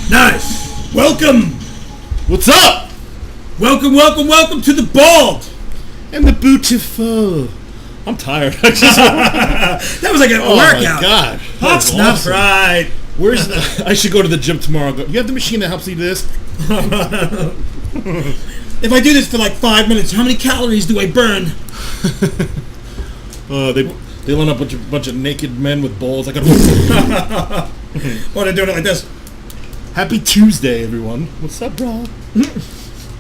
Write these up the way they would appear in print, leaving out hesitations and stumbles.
Nice. Welcome. What's up? Welcome to the Bald and the Budaful. I'm tired. That was like a workout. Oh my god. That's not awesome. Right. Where's the? I should go to the gym tomorrow. You have the machine that helps you do this? If I do this for like 5 minutes, how many calories do I burn? They line up a bunch of naked men with balls. I got. Oh, they're doing it like this. Happy Tuesday, everyone. What's up, bro?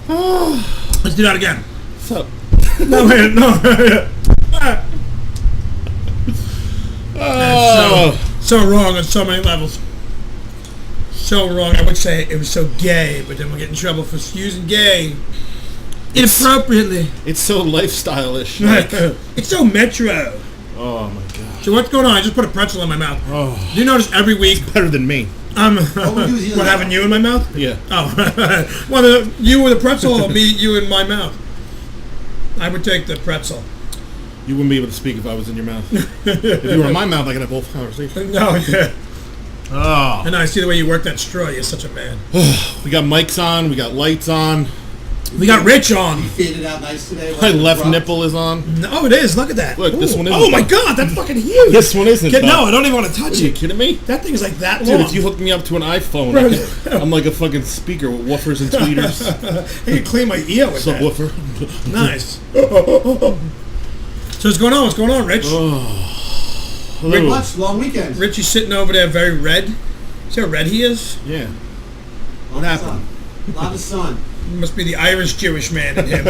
Let's do that again. What's up? No. So wrong on so many levels. So wrong. I would say it was so gay, but then we'll get in trouble for using gay inappropriately. It's so lifestyle-ish. It's so metro. Oh my god. So what's going on? I just put a pretzel in my mouth. Oh. Do you notice every week? It's better than me. What, having you in my mouth? Yeah. Oh. Well, you with a pretzel or me, you in my mouth? I would take the pretzel. You wouldn't be able to speak if I was in your mouth. If you were in my mouth, I could have both conversations. No, yeah. Oh. And I see the way you work that straw. You're such a man. We got mics on. We got lights on. We got Rich on. You faded out nice today. My left nipple is on. Oh, it is. Look at that. Look, this one is. Oh my god, that's fucking huge. This one isn't. No, I don't even want to touch it. Are you kidding me? That thing's like that long. Dude, if you hook me up to an iPhone, I'm like a fucking speaker with woofers and tweeters. You can clean my ear with that. Subwoofer. Nice. So what's going on? What's going on, Rich? Rick, much long weekend. Richie's sitting over there, very red. See how red he is? Yeah. What happened? A lot of sun. It must be the Irish Jewish man in him.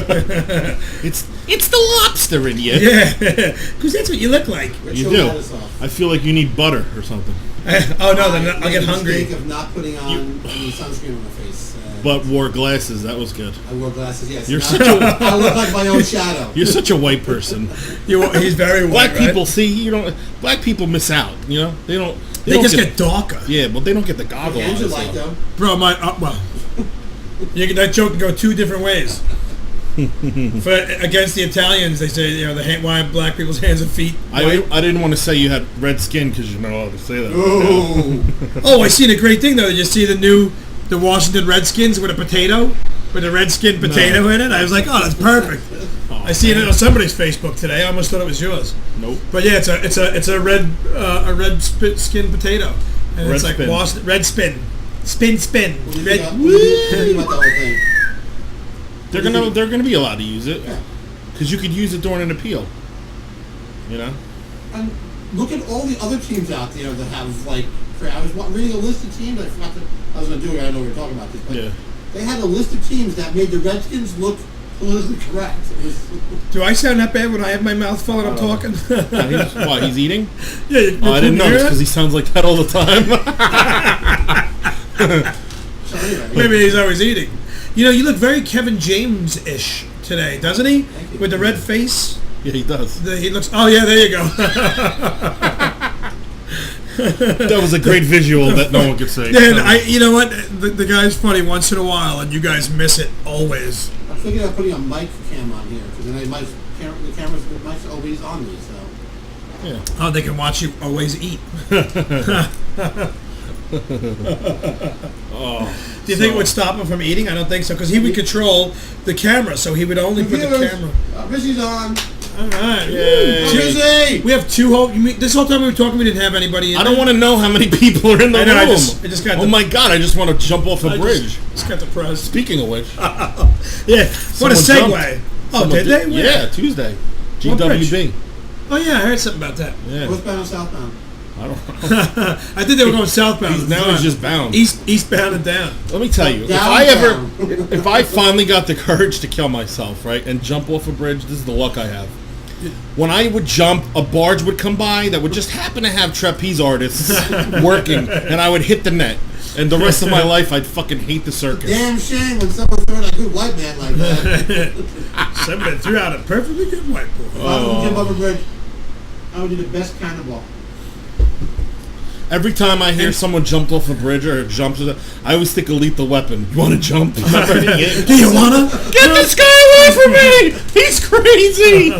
It's the lobster in you. Yeah, because that's what you look like. You do. I feel like you need butter or something. Oh no, then I'll get hungry. Mistake of not putting on any sunscreen on my face. But wore glasses. That was good. I wore glasses. Yes. You're I look like my own shadow. You're such a white person. He's very white. Black people see Black people miss out. You know they don't. They just get darker. Yeah, but they don't get the goggle eyes. Though. Bro, that joke can go two different ways. Against the Italians, they say why have black people's hands and feet white? I didn't want to say you had red skin because you're not allowed to say that. Oh, I seen a great thing though. Did you see the Washington Redskins with a potato, with a red skin potato in it? I was like, oh, that's perfect. I seen it on somebody's Facebook today. I almost thought it was yours. Nope. But yeah, it's a red skin potato, and red it's like spin. red spin. Spin. What do you think about the whole thing? They're gonna be allowed to use it because you could use it during an appeal. You know. And look at all the other teams out there that have I was reading a list of teams. I was gonna do it. I don't know we were talking about this, but they had a list of teams that made the Redskins look politically correct. Do I sound that bad when I have my mouth full and I'm talking? He's eating? Yeah. I didn't notice because he sounds like that all the time. So anyway, maybe he's always eating. You look very Kevin James-ish today, doesn't he? With the red face. Yeah, he does. He looks. Oh yeah, there you go. That was a great visual that no one could say. Yeah, you know what? The guy's funny once in a while, and you guys miss it always. I'm thinking of putting a mic cam on here because then the mic's always on me. So Yeah. Oh, they can watch you always eat. Do you think it would stop him from eating? I don't think so, because he would control the camera, so he would only put the camera. Richie's on. All right. Richie! We have two whole. This whole time we were talking, we didn't have anybody in I don't want to know how many people are in the room. I just got. Oh my god! I just want to jump off a bridge. Just got the press. Speaking of which, yeah. What a segue. Oh, did they? Yeah, Tuesday. GWB. Oh yeah, I heard something about that. Yeah. Westbound or southbound? I don't know. I think they were going southbound. Now he's just bound. Eastbound and down. Let me tell you, if I finally got the courage to kill myself, right, and jump off a bridge, this is the luck I have. When I would jump, a barge would come by that would just happen to have trapeze artists working, and I would hit the net. And the rest of my life, I'd fucking hate the circus. Damn shame when someone threw in a good white man like that. Somebody threw out a perfectly good white boy. If I would jump over a bridge, I would do the best cannonball. Every time I hear someone jumped off a bridge or jumps, I always think of Lethal Weapon. You want to jump? Do you wanna? Get this guy away from me! He's crazy!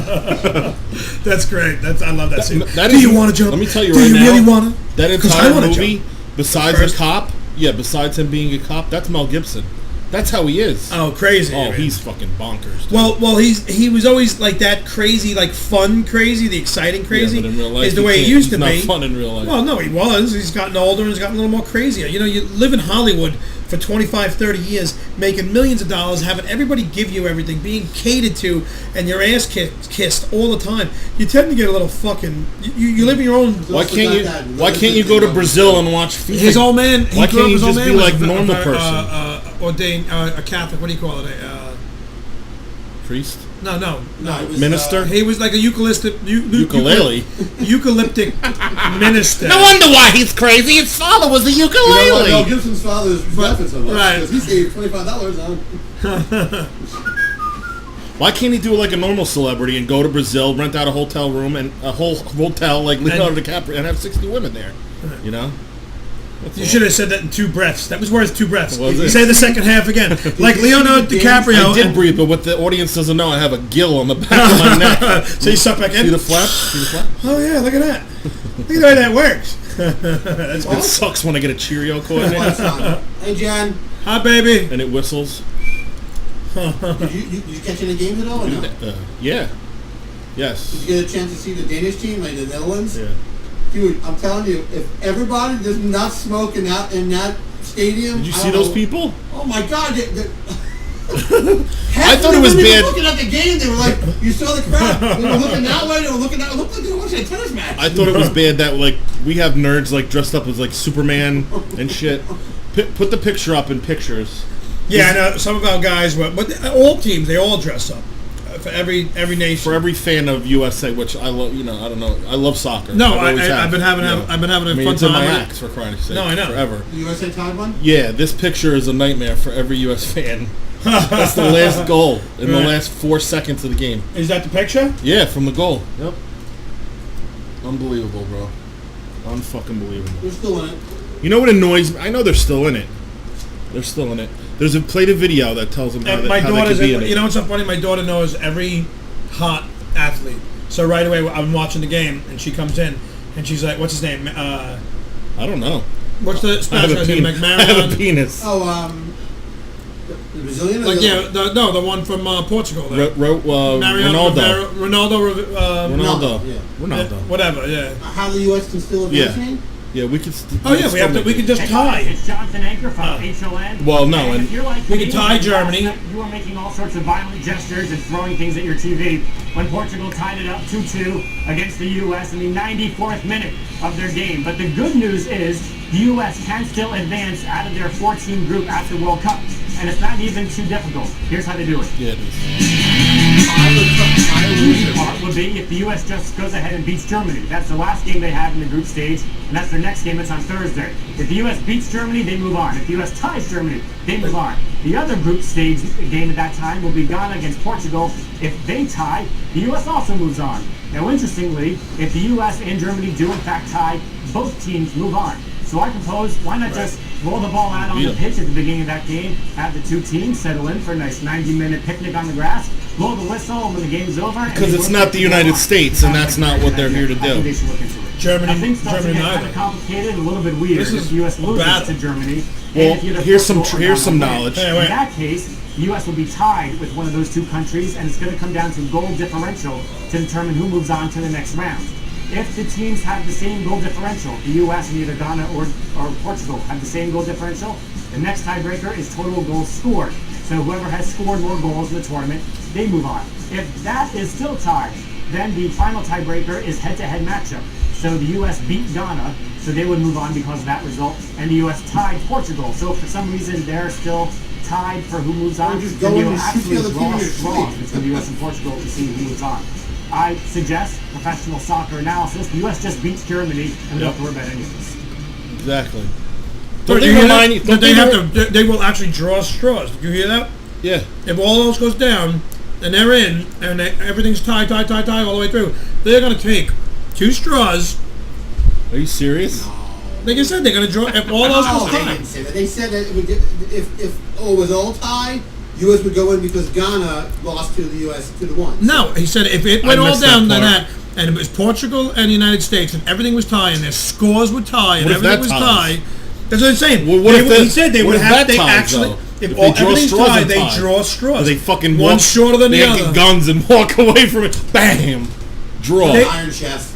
That's great. I love that scene. Do you want to jump? Let me tell you Do right you now. really wanna? That entire movie, jump. besides the cop, besides him being a cop, that's Mel Gibson. That's how he is. Oh, crazy! Oh, he's fucking bonkers. Dude. Well, he was always like that crazy, like fun crazy, the exciting crazy. Yeah, but in real life, is the way he used to be. He's not fun in real life. Well, no, he was. He's gotten older and he's gotten a little more crazier. You know, you live in Hollywood for 25, 30 years, making millions of dollars, having everybody give you everything, being catered to, and your ass kissed all the time. You tend to get a little fucking. You live in your own. Why can't you go to Brazil and watch FIFA? His old man. Why can't you just be like normal person? Ordained a Catholic. What do you call it? Priest? No. It was, Minister? He was like a eucalyptic minister. No wonder why he's crazy. His father was a ukulele. You know what? Mel Gibson's father's benefits so much. Right. Because he saved $25 on. Why can't he do it like a normal celebrity and go to Brazil, rent out a hotel room and a whole hotel like Leonardo DiCaprio and have 60 women there? You know? You should have said that in two breaths. That was worth two breaths. Was it? Say the second half again. Like Leonardo DiCaprio. I did breathe, but what the audience doesn't know, I have a gill on the back of my neck. So you suck back in? See the flap? Oh, yeah, look at that. Look at the way that works. That's It sucks when I get a Cheerio caught in it. Hey, Jan. Hi, baby. And it whistles. Did you catch any games at all or no? Yeah. Yes. Did you get a chance to see the Danish team, like the Netherlands? Yeah. Dude, I'm telling you, if everybody does not smoke in that stadium... Did you see those people? Oh my God. I thought it was bad. Looking at the game, they were like, you saw the crowd. They were looking that way, they were looking that way. It looked like they were watching a tennis match. I thought it was bad that, like, we have nerds, like, dressed up as, like, Superman and shit. Put the picture up in pictures. Yeah, I know. Some of our guys were... But all teams, they all dress up. For every nation. For every fan of USA, which I love, I don't know. I love soccer. No, I've been having a fun time. It's in my acts, for crying sake. No, I know. Forever. The USA tied one? Yeah, this picture is a nightmare for every US fan. That's the last goal in the last 4 seconds of the game. Is that the picture? Yeah, from the goal. Yep. Unbelievable, bro. Unfucking believable. They're still in it. You know what annoys me? I know they're still in it. They're still in it. There's played a video that tells them how they could be in it. You know what's so funny? My daughter knows every hot athlete. So right away, I'm watching the game, and she comes in, and she's like, "What's his name?" I don't know. What's the Spanish guy's name? McMahon? I have a penis. Oh, the Brazilian? Like, yeah, the one from Portugal. Ronaldo. Yeah. Ronaldo. Whatever, yeah. How the U.S. can still advance? Yeah, we could. We could just tie. It's Jonathan Anchor from HON. Well, no, and we could tie Germany. You were making all sorts of violent gestures and throwing things at your TV when Portugal tied it up 2-2 against the U.S. in the 94th minute of their game. But the good news is the U.S. can still advance out of their 4-team group at the World Cup, and it's not even too difficult. Here's how to do it. Yeah, it is. The easy part would be if the U.S. just goes ahead and beats Germany. That's the last game they have in the group stage, and that's their next game. It's on Thursday. If the U.S. beats Germany, they move on. If the U.S. ties Germany, they move on. The other group stage game at that time will be Ghana against Portugal. If they tie, the U.S. also moves on. Now, interestingly, if the U.S. and Germany do in fact tie, both teams move on. So I propose, why not just roll the ball out on the pitch at the beginning of that game, have the two teams settle in for a nice 90-minute picnic on the grass, blow the whistle when the game's over. Because it's not the United States, and that's not what they're here to I think they do. should look into it. Germany, Now, things start to Germany get kind neither. of complicated and a little bit weird This is if the U.S. loses battle. to Germany. Well, and if either here's some Portugal or here's some Ghana win. knowledge. Hey, In wait. that case, the U.S. will be tied with one of those two countries, and it's going to come down to goal differential to determine who moves on to the next round. If the teams have the same goal differential, the U.S. and either Ghana or Portugal have the same goal differential, the next tiebreaker is total goals scored. So whoever has scored more goals in the tournament, they move on. If that is still tied, then the final tiebreaker is head-to-head matchup. So the U.S. beat Ghana, so they would move on because of that result, and the U.S. tied Portugal. So if for some reason they're still tied for who moves on, just then go in you'll and shoot actually the other team draw in your straws sleeve. between the U.S. and Portugal to see who moves on. I suggest professional soccer analysis. The U.S. just beats Germany, and we don't have to worry about any of this. Exactly. But Don't you they hear remind that? you? That Don't they they have to. They will actually draw straws. Did you hear that? Yeah. If all those goes down and they're in and everything's tied all the way through, they're going to take 2 straws. Are you serious? Like I said, they're going to draw. If all those No, goes they tied. didn't say that. They said that it would, if it was all tied, U.S. would go in because Ghana lost to the U.S. to the one. No, he said if it went all missed that down to part. that, and it was Portugal and the United States, and everything was tied, and their scores would tie, and What if everything that was ties? tied. That's what I'm saying. Well, what if he that- said they what would if have. that They ties, actually, though? if If all, they draw everything's straws tied, and they tie. draw straws. Or they fucking one walk, shorter than they the get other. guns and walk away from it. Bam. Draw. They- Iron Chef.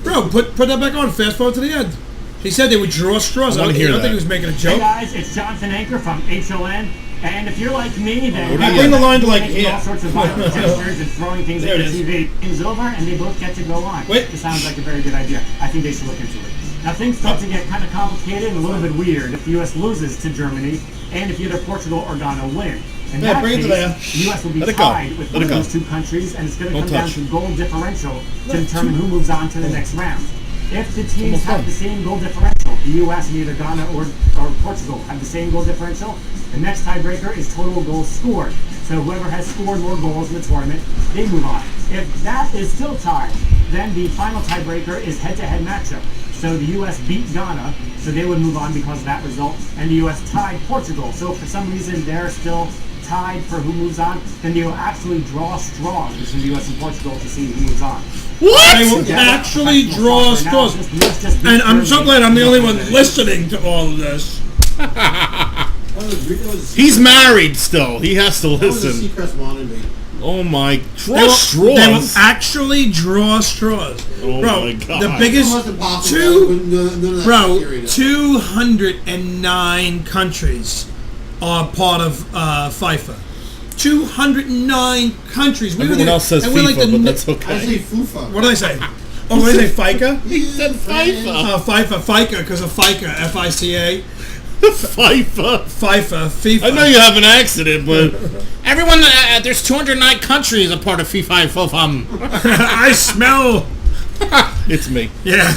Bro, put that back on. Fast forward to the end. He said they would draw straws. I wanna I hear don't that. think he was making a Hey joke. guys, it's Jonathan Anchor from HLN. And if you're like me, then I bring the line to, like, making here. all sorts of violent gestures and throwing things There at it the is. TV. Game's over, and they both get to go on. Wait. It sounds like a very good idea. I think they should look into it. Now things start to get kind of complicated and a little bit weird if the U.S. loses to Germany, and if either Portugal or Ghana win. In Yeah, that bring it case, to there. the U.S. will be Let it go. tied with Let one it of go. those two countries, and it's going to Don't come down touch. to goal differential to determine who moves on to the next round. If the teams have the same goal differential, the U.S. and either Ghana or Portugal have the same goal differential, the next tiebreaker is total goals scored. So whoever has scored more goals in the tournament, they move on. If that is still tied, then the final tiebreaker is head-to-head matchup. So the U.S. beat Ghana, so they would move on because of that result, and the U.S. tied Portugal. So if for some reason they're still tied for who moves on, then they will actually draw straws between the U.S. and Portugal to see who moves on. What? They will actually draw straws. And I'm so glad I'm the only one listening to all of this. He's married still. He has to That was a listen. Seacrest wanted me. Oh my! They Draw will straws. actually draw straws. Oh Bro, my God. the It biggest wasn't possible. two, None of that bro, theory, though. 209 countries are part of FIFA. 209 countries. We were Everyone the- else says and we're FIFA, like the but ne- that's I okay. say FUFA. What did I say? Oh, what did I say? FICA? He said FIFA. FICA, because of FICA, F-I-C-A. FIFA. FIFA. I know you have an accident, but everyone, there's 209 countries a part of FIFA. I smell. It's me. Yeah.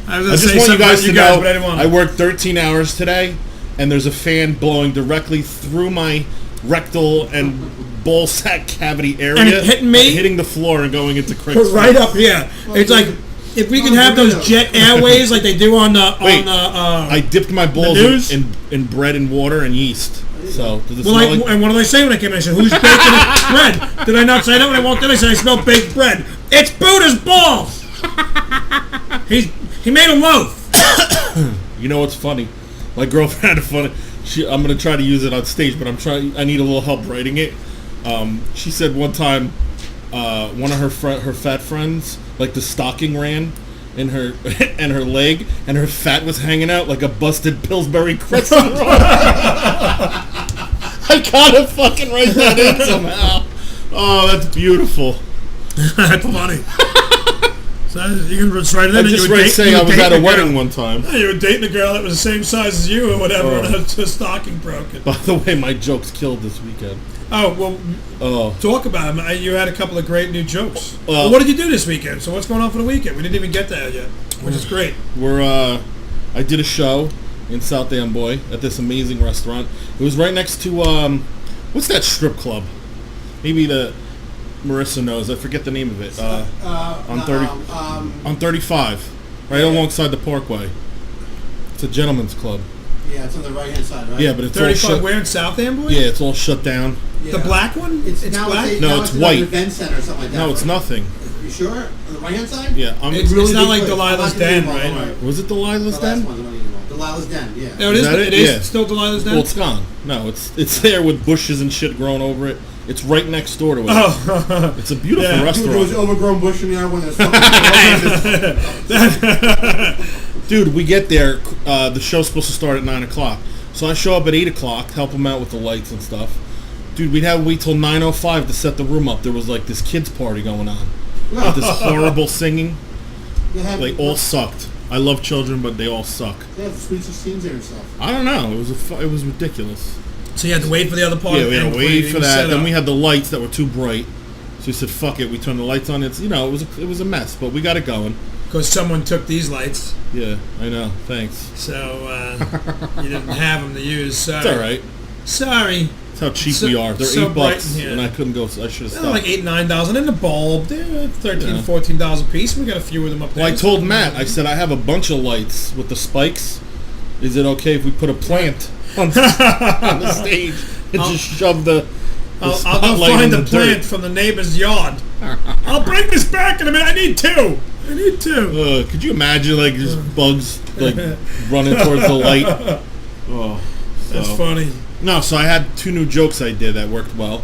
I was I just say want you something guys about to know but I didn't want I to. worked 13 hours today, and there's a fan blowing directly through my rectal and ball sack cavity area, And hitting me? hitting the floor and going into Craig's Right face. up here. It's like if we can have those jet airways like they do on the Wait, on I dipped my balls news? in bread and water and yeast. So does it well, smell like? and what did I say when I came in? I said, "Who's baking bread?" Did I not say that when I walked in? I said, "I smell baked bread." It's Buddha's balls. He made a loaf. You know what's funny? My girlfriend had a funny. I'm gonna try to use it on stage, but I need a little help writing it. She said one time, one of her fat friends, like the stocking ran in her and her leg, and her fat was hanging out like a busted Pillsbury crescent roll. I gotta fucking write that in somehow. Oh, that's beautiful. That's funny. So you can just write it in. I and just you would read date- saying you I would was date at a the wedding girl. one time. Yeah, you were dating a girl that was the same size as you or whatever, Oh. and her stocking broken. By the way, my jokes killed this weekend. Oh well, Oh. talk about them. You had a couple of great new jokes. Well- Well, what did you do this weekend? So what's going on for the weekend? We didn't even get there yet, which is great. I did a show in South Amboy at this amazing restaurant. It was right next to what's that strip club? Maybe Marissa knows. I forget the name of it. On 35, right alongside the Parkway. It's a gentleman's club. Yeah, it's on the right hand side, right? Yeah, but it's all 35 shut. where in South Amboy? Yeah, it's all shut down. Yeah. The black one? It's black? No, it's white. An event center or something like that. No, it's nothing. You sure? On the right hand side? Yeah, It's not big like place. Delilah's I'm not gonna Den, do them all, right? Was it Delilah's Den? Delilah's Den, yeah. No, it is. that It it? is Yeah. still Delilah's Den? Well, it's gone. No, it's there with bushes and shit growing over it. It's right next door to it. Oh. It's a beautiful Yeah. There was restaurant. overgrown bush in there when there's Dude, we get there. The show's supposed to start at 9 o'clock. So I show up at 8 o'clock, help them out with the lights and stuff. Dude, we'd have to wait till 9:05 to set the room up. There was like this kids party going on. With this horrible singing. They all sucked. I love children, but they all suck. They have Sweet 16s there and stuff. I don't know. It was ridiculous. So you had to wait for the other part? Yeah, we had to wait for that. Then we had. had the lights that were too bright. So we said, "Fuck it." We turned the lights on. It's it was a mess, but we got it going. Because someone took these lights, Yeah, I know. Thanks. so you didn't have them to use. Sorry. It's all right. Sorry. That's how cheap So- we are. They're so bright $8, in here. and I couldn't go. I should have They're stopped. like $8,000-9,000 in the bulb. They're $13, Yeah. $14 a piece. We got a few of them up there. Well, I told Matt. I said I have a bunch of lights with the spikes. Is it okay if we put a plant on the stage and just shove the I'll go spotlight find in the the plant dirt? from the neighbor's yard. I'll bring this back in a minute. I need two. Could you imagine like just bugs like running towards the light? Oh, That's so. funny. No, so I had 2 new jokes I did that worked well.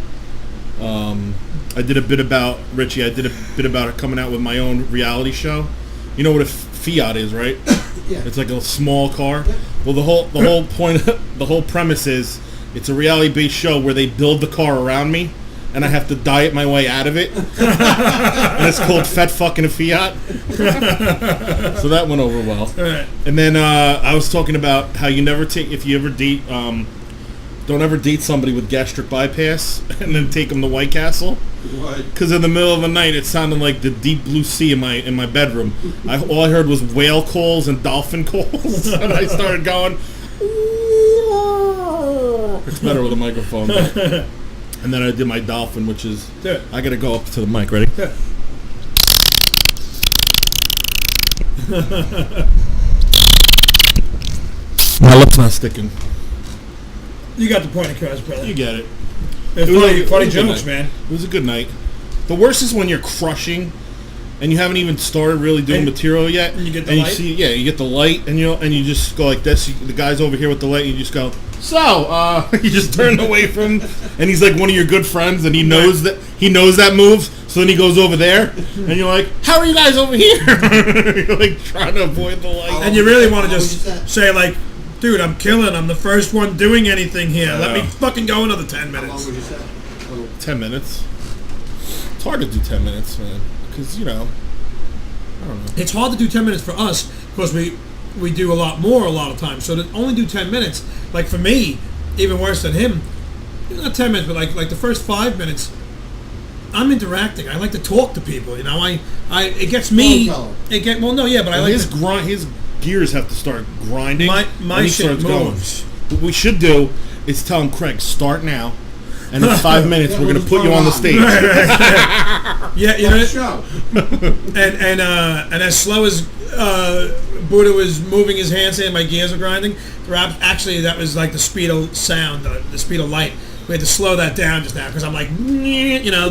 I did a bit about Richie. I did a bit about coming out with my own reality show. You know what a Fiat is, right? Yeah. It's like a small car. Well, the whole point, the whole premise is it's a reality-based show where they build the car around me, and I have to diet my way out of it. And it's called Fat Fucking a Fiat. So that went over well. Right. And then I was talking about how you never take, if you ever date, don't ever date somebody with gastric bypass and then take them to White Castle. Because in the middle of the night, it sounded like the deep blue sea in my bedroom. All I heard was whale calls and dolphin calls, and I started going. It's better with a microphone. And then I did my dolphin, which is I gotta go up to the mic. Ready? My lip's not sticking. You got the point across, brother. You get it. They're It was funny, a- funny it was a good jokes, night. man. It was a good night. The worst is when you're crushing, and you haven't even started really doing And- material yet. and you get the and light? You see, yeah, you get the light, and you just go like this. The guy's over here with the light, and you just go. So, you just turn away from him, and he's like one of your good friends, and he knows that move. So then he goes over there, and you're like, "How are you guys over here?" You're like trying to avoid the light. And you really want to How just long was say, like, dude, I'm killing. I'm the first one doing anything here. Let me Yeah. fucking go another 10 How long minutes. would you say? 10 minutes. It's hard to do 10 minutes, man, because I don't know. It's hard to do 10 minutes for us because we do a lot more a lot of times. So to only do 10 minutes, like for me, even worse than him, not 10 minutes, but like the first 5 minutes, I'm interacting. I like to talk to people. You know, it gets me. But I like his to, his gears have to start grinding. My and he shit starts moves. What we should do is tell him, Craig, start now, and in 5 minutes Yeah, we're we'll gonna just put you go on the on. stage. yeah, you know, Show. and as slow as Buddha was moving his hands and my gears were grinding, actually that was like the speed of sound, the speed of light. We had to slow that down just now because I'm like, you know,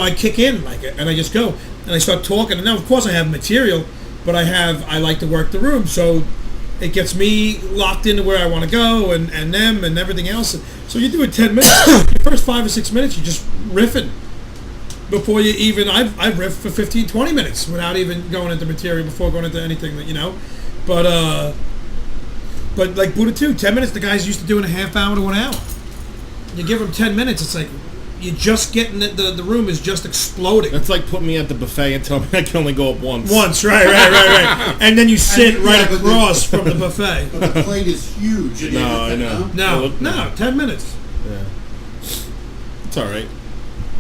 I kick in like it, and I just go and I start talking. And now, of course, I have material, but I like to work the room, so it gets me locked into where I want to go and them and everything else. So you do it 10 minutes. The first 5 or 6 minutes, you're just riffing. Before you even, I've riffed for 15, 20 minutes without even going into material, before going into anything that, you know. But like Buddha too, 10 minutes, the guy's used to doing a half hour to 1 hour. You give him 10 minutes, it's like, you're just getting the room is just exploding. That's like putting me at the buffet and telling me I can only go up once. Right. And then you sit And- right yeah, but across from the buffet. But the plate is huge. And No, I everything, know. No, 10 minutes. Yeah. It's all right.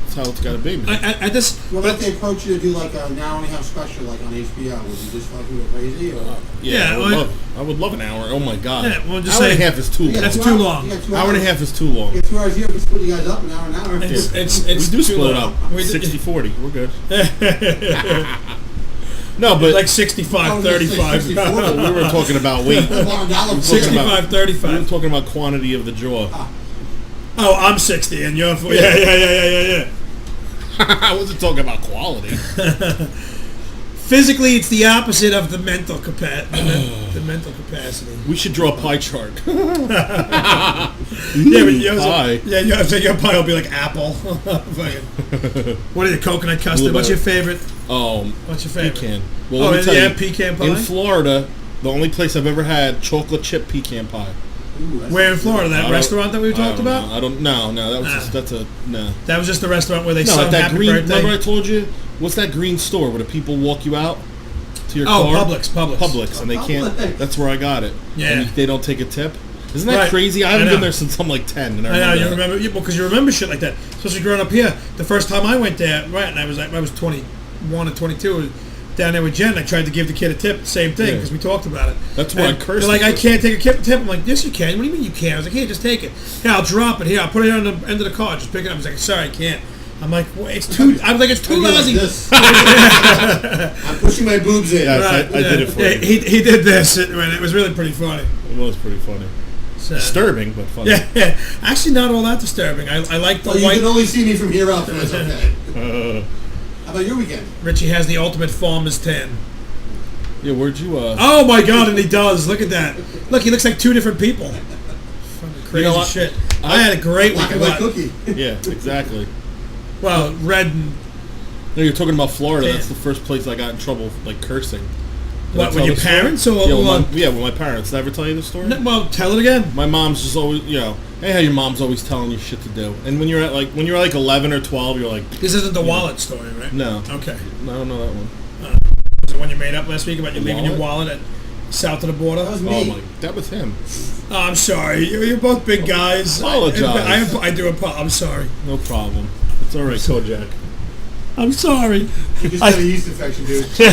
That's how it's got to be, man. I just, What if they approach you to do like a now only have special like on HBO? Would you just fucking go crazy? Or? Yeah, I would love an hour. Oh my god. Yeah, well, just hour and say- a half is too long. You got That's 2 too hours. long. You got 2 Hour and a hours. half is too long. You got 2 hours here, we split you guys up an hour. it's We do too split it long. up. We do- 60-40. We're good. No, but like 65, 35. we were talking about weight. 65, 35. We were talking about quantity of the jaw. Oh, I'm 60 and you're 40. Yeah. I wasn't talking about quality. Physically, it's the opposite of the mental the mental capacity. We should draw a pie chart. Yeah, but yours pie. Your pie will be like apple. What are the coconut custard? What's your favorite? What's your favorite? Pecan. Well, let me tell you, pecan pie. in Florida, the only place I've ever had chocolate chip pecan pie. Where in Florida? That restaurant that we talked about? I don't know. No, that was no. That was just the restaurant where they No, sung that Happy green. Birthday. Remember I told you? What's that green store where the people walk you out to your car? Publix, and they can't. That's where I got it. Yeah. And they don't take a tip. Isn't that crazy? I haven't been there since I'm like 10. And I know you remember because you remember shit like that. Especially growing up here. The first time I went there, right, and I was 21 or 22. Down there with Jen, I tried to give the kid a tip. Same thing because we talked about it. That's why I cursed. They're like, I can't take a tip. I'm like, yes, you can. What do you mean you can't? I was like, hey, just take it. Yeah, I'll drop it. Here, I'll put it on the end of the car. Just pick it up. I was like, sorry, I can't. I'm like, well, it's too. I was like, it's too lousy. I'm pushing my boobs in. Yes, I did it for you. He did this. It was really pretty funny. It was pretty funny. Disturbing, but funny. Yeah. Actually, not all that disturbing. I like the white. You can only see me from here up, so it's okay. How about your weekend? Richie has the ultimate farmer's tan. Yeah, where'd you? Oh my God! And he does. Look at that. Look, he looks like two different people. Fucking crazy shit. I had a great weekend. Cookie. Yeah, exactly. Well, red and. No, you're talking about Florida. That's the first place I got in trouble, like cursing. What, with your parents or? Yeah, with my parents. Did I ever tell you this story? No, well, tell it again. My mom's just always, hey, how your mom's always telling you shit to do. And when you're like 11 or 12, you're like. This isn't the wallet story, right? No. Okay. I don't know that one. Was it one you made up last week about you leaving your wallet at south of the border? That was me. That was him. Oh, I'm sorry. You're both big guys. Apologize. I do apologize. I'm sorry. No problem. It's all right, Kojak. I'm sorry. You just had a yeast infection, dude. What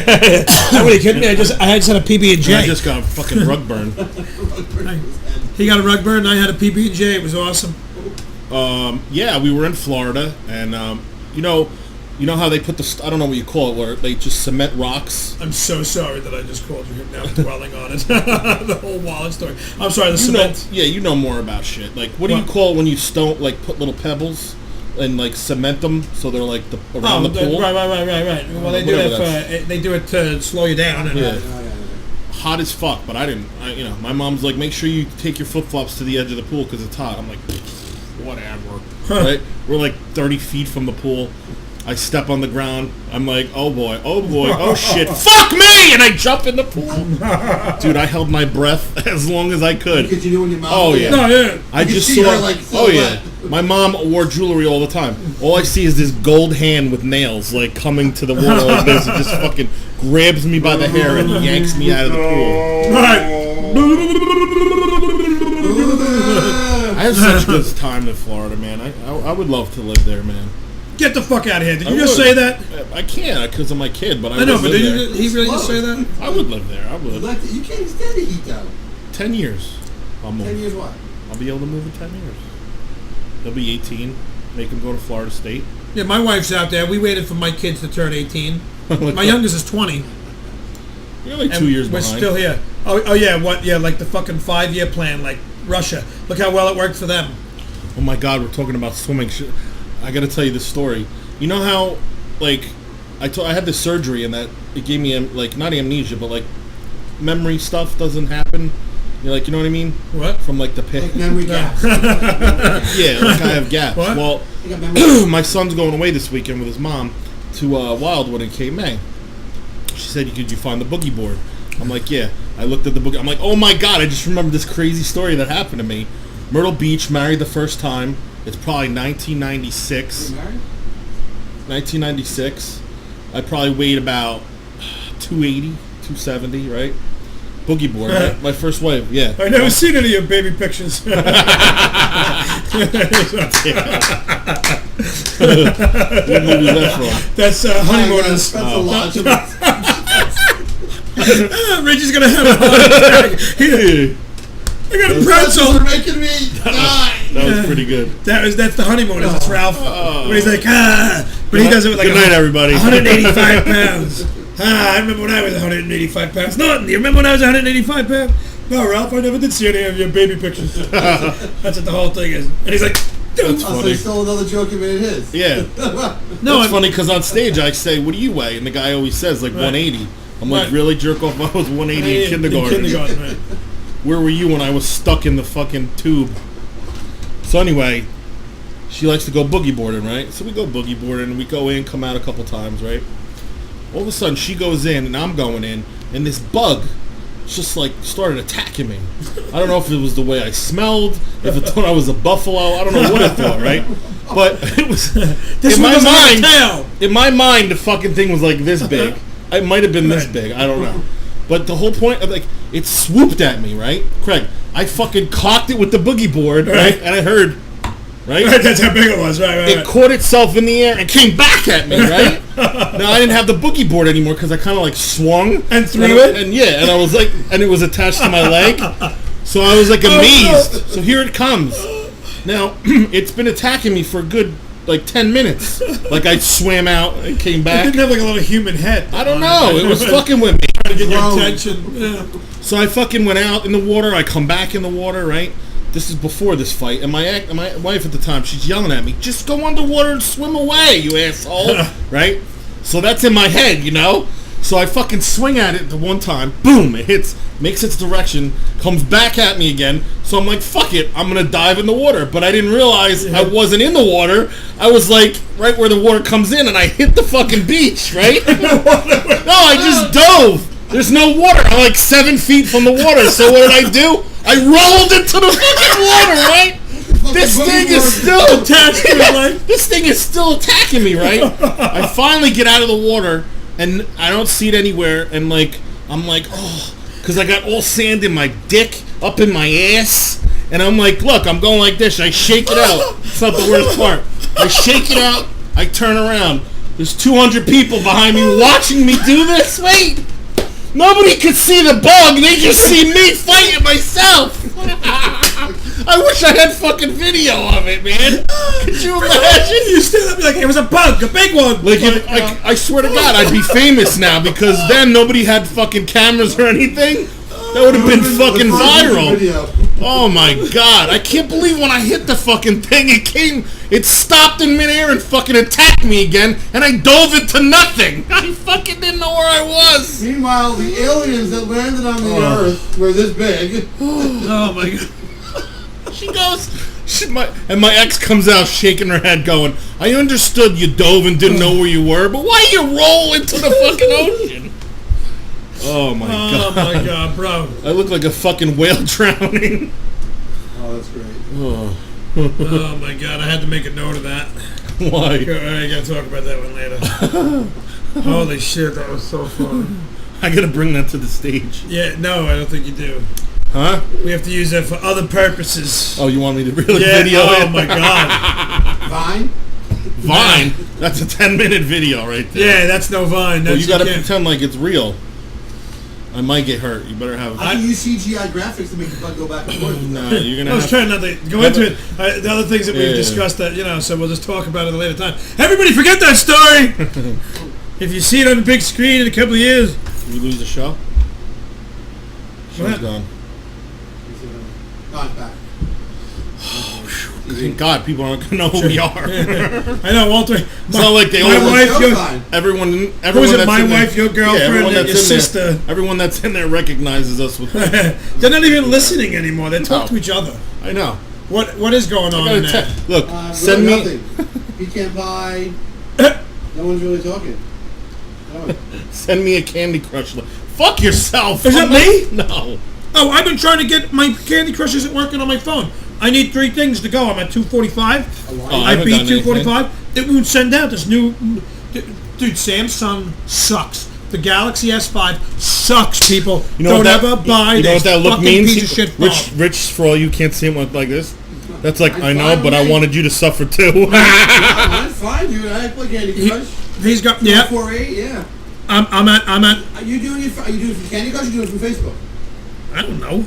are you kidding me? I just had a PB&J. I just got a fucking rug burn. He got a rug burn and I had a PB&J. It was awesome. Yeah, we were in Florida, and you know how they put the I don't know what you call it, where they just cement rocks. I'm so sorry that I just called you now dwelling on it. The whole wallet story. I'm sorry. The cement. You know more about shit. Like, what do you call it when you put little pebbles and like cement them so they're like around the pool? Right. Well, they do that. They do it to slow you down. And, hot as fuck, but I didn't. My mom's like, make sure you take your flip flops to the edge of the pool because it's hot. I'm like, whatever. Right? We're like 30 feet from the pool. I step on the ground. I'm like, oh boy, oh shit, fuck me! And I jump in the pool. Dude, I held my breath as long as I could. Because you knew when your mom. Oh yeah. No, yeah. I just saw. Her like, oh yeah. My mom wore jewelry all the time. All I see is this gold hand with nails like coming to the water like this. It just fucking grabs me by the hair and yanks me out of the pool. I had such a good time in Florida, man. I would love to live there, man. Get the fuck out of here. Did you just say that? I can't because of my kid, but I know, but did he really just say that? I would live there. I would. You can't stand the heat, though. 10 years. I'll move. 10 years what? I'll be able to move in 10 years. He'll be 18. Make him go to Florida State. Yeah, my wife's out there. We waited for my kids to turn 18. My youngest is 20. You're like 2 years behind. We're still here. Oh yeah, what? Yeah, like the fucking 5-year plan, like Russia. Look how well it worked for them. Oh my God, we're talking about swimming. I got to tell you this story. You know how, like, I had this surgery and that it gave me not amnesia, but like memory stuff doesn't happen. You know what I mean? What? From like the pit. Like memory gaps. Yeah, like I have gaps. What? Well, my son's going away this weekend with his mom to Wildwood in Cape May. She said, "Could you find the boogie board?" I'm like, "Yeah." I looked at the boogie. I'm like, "Oh my God!" I just remembered this crazy story that happened to me. Myrtle Beach, married the first time. It's probably 1996. 1996. I probably weighed about 280, 270, right? Boogie board, right? My first wife, yeah. I've never seen any of your baby pictures. What movie is that from? That's Honeymooners. Richie's gonna have a heart attack. I got a pretzel. They're making me die. That was pretty good. That's the Honeymooners. That's Ralph. When he's like, but he does it with like good night, everybody. 185 pounds. I remember when I was 185 pounds. No, you remember when I was 185 pounds? No, Ralph, I never did see any of your baby pictures. That's what the whole thing is. And he's like, dude. So he stole another joke and made it his. Yeah. No, it's funny because on stage I say, what do you weigh? And the guy always says, like, 180. I'm like, really, jerk off? I was 180 in kindergarten. Right. Where were you when I was stuck in the fucking tube? So anyway, she likes to go boogie boarding, right? So we go boogie boarding, and we go in, come out a couple times, right? All of a sudden, she goes in, and I'm going in, and this bug just like started attacking me. I don't know if it was the way I smelled, if it thought I was a buffalo. I don't know what it thought, right? But it was in my mind, the fucking thing was like this big. It might have been this big. I don't know. But the whole point of like it swooped at me, right, Craig? I fucking cocked it with the boogie board, right? And I heard, right? That's how big it was, right? It caught itself in the air and came back at me, right? Now I didn't have the boogie board anymore because I kind of like swung and threw it, and I was like, and it was attached to my leg, so I was like amazed. So here it comes. Now it's been attacking me for a good like 10 minutes. Like I swam out and came back. It didn't have like a little human head. I don't know. It was fucking with me. Trying to get your attention. Yeah. So I fucking went out in the water. I come back in the water, right? This is before this fight, and my wife at the time, she's yelling at me, just go underwater and swim away, you asshole, right? So that's in my head, you know? So I fucking swing at it the one time, boom, it hits, makes its direction, comes back at me again, so I'm like, fuck it, I'm gonna dive in the water, but I didn't realize I wasn't in the water, I was like, right where the water comes in, and I hit the fucking beach, right? No, I just dove. There's no water. I'm like 7 feet from the water. So what did I do? I rolled into the fucking water, right? This thing is still attached to me, like this thing is still attacking me, right? I finally get out of the water and I don't see it anywhere, and like I'm like, oh, because I got all sand in my dick, up in my ass, and I'm like, look, I'm going like this. I shake it out. It's not the worst part. I shake it out. I turn around. There's 200 people behind me watching me do this. Wait. Nobody could see the bug, they just see me fighting myself! I wish I had fucking video of it, man! Could you imagine? You stand up like, it was a bug, a big one! Like, I swear to God, I'd be famous now, because then nobody had fucking cameras or anything. That would have been fucking viral. Oh my God, I can't believe when I hit the fucking thing, it stopped in midair and fucking attacked me again, and I dove into nothing. I fucking didn't know where I was. Meanwhile, the aliens that landed on the Earth were this big. Oh my God. She goes, my ex comes out shaking her head going, I understood you dove and didn't know where you were, but why you roll into the fucking ocean? Oh my God. Oh my God, bro. I look like a fucking whale drowning. Oh, that's great. Oh my God, I had to make a note of that. Why? I gotta talk about that one later. Holy shit, that was so fun. I gotta bring that to the stage. Yeah, no, I don't think you do. Huh? We have to use that for other purposes. Oh, you want me to really video it? it? Oh my God. Vine? Vine? That's a 10-minute video right there. Yeah, that's no Vine. That's Well, you gotta pretend like it's real. I might get hurt. You better have... I can use CGI graphics to make the bug go back and forth. No, you're gonna I was trying not to go into it. The other things that we've discussed that, so we'll just talk about it at a later time. Everybody forget that story! If you see it on the big screen in a couple of years. Did we lose the show? Show's gone. Gone back. Thank God, people aren't gonna know who we are. I know, Walter. It's not like they my all... wife, everyone who is it? My wife, your girlfriend, and your sister. There, everyone that's in there recognizes us. With They're not even listening anymore. They talk to each other. I know. What is going on in there? Look, send me... You can't buy... No one's really talking. No. Send me a Candy Crush. Fuck yourself. Is that me? No. Oh, I've been trying to get... My Candy Crush isn't working on my phone. I need 3 things to go. I'm at 245. I beat 245. It won't send out this new... Dude, Samsung sucks. The Galaxy S5 sucks, people. Don't ever buy you know this what that look fucking means? piece of shit phone. Rich, for all you can't see him like this. That's like, I know, but I wanted you to suffer too. I'm fine, dude. I play Candy Crush. He's got... 448, yeah. I'm at... Are you doing it from Candy Crush or are you doing it from Facebook? I don't know.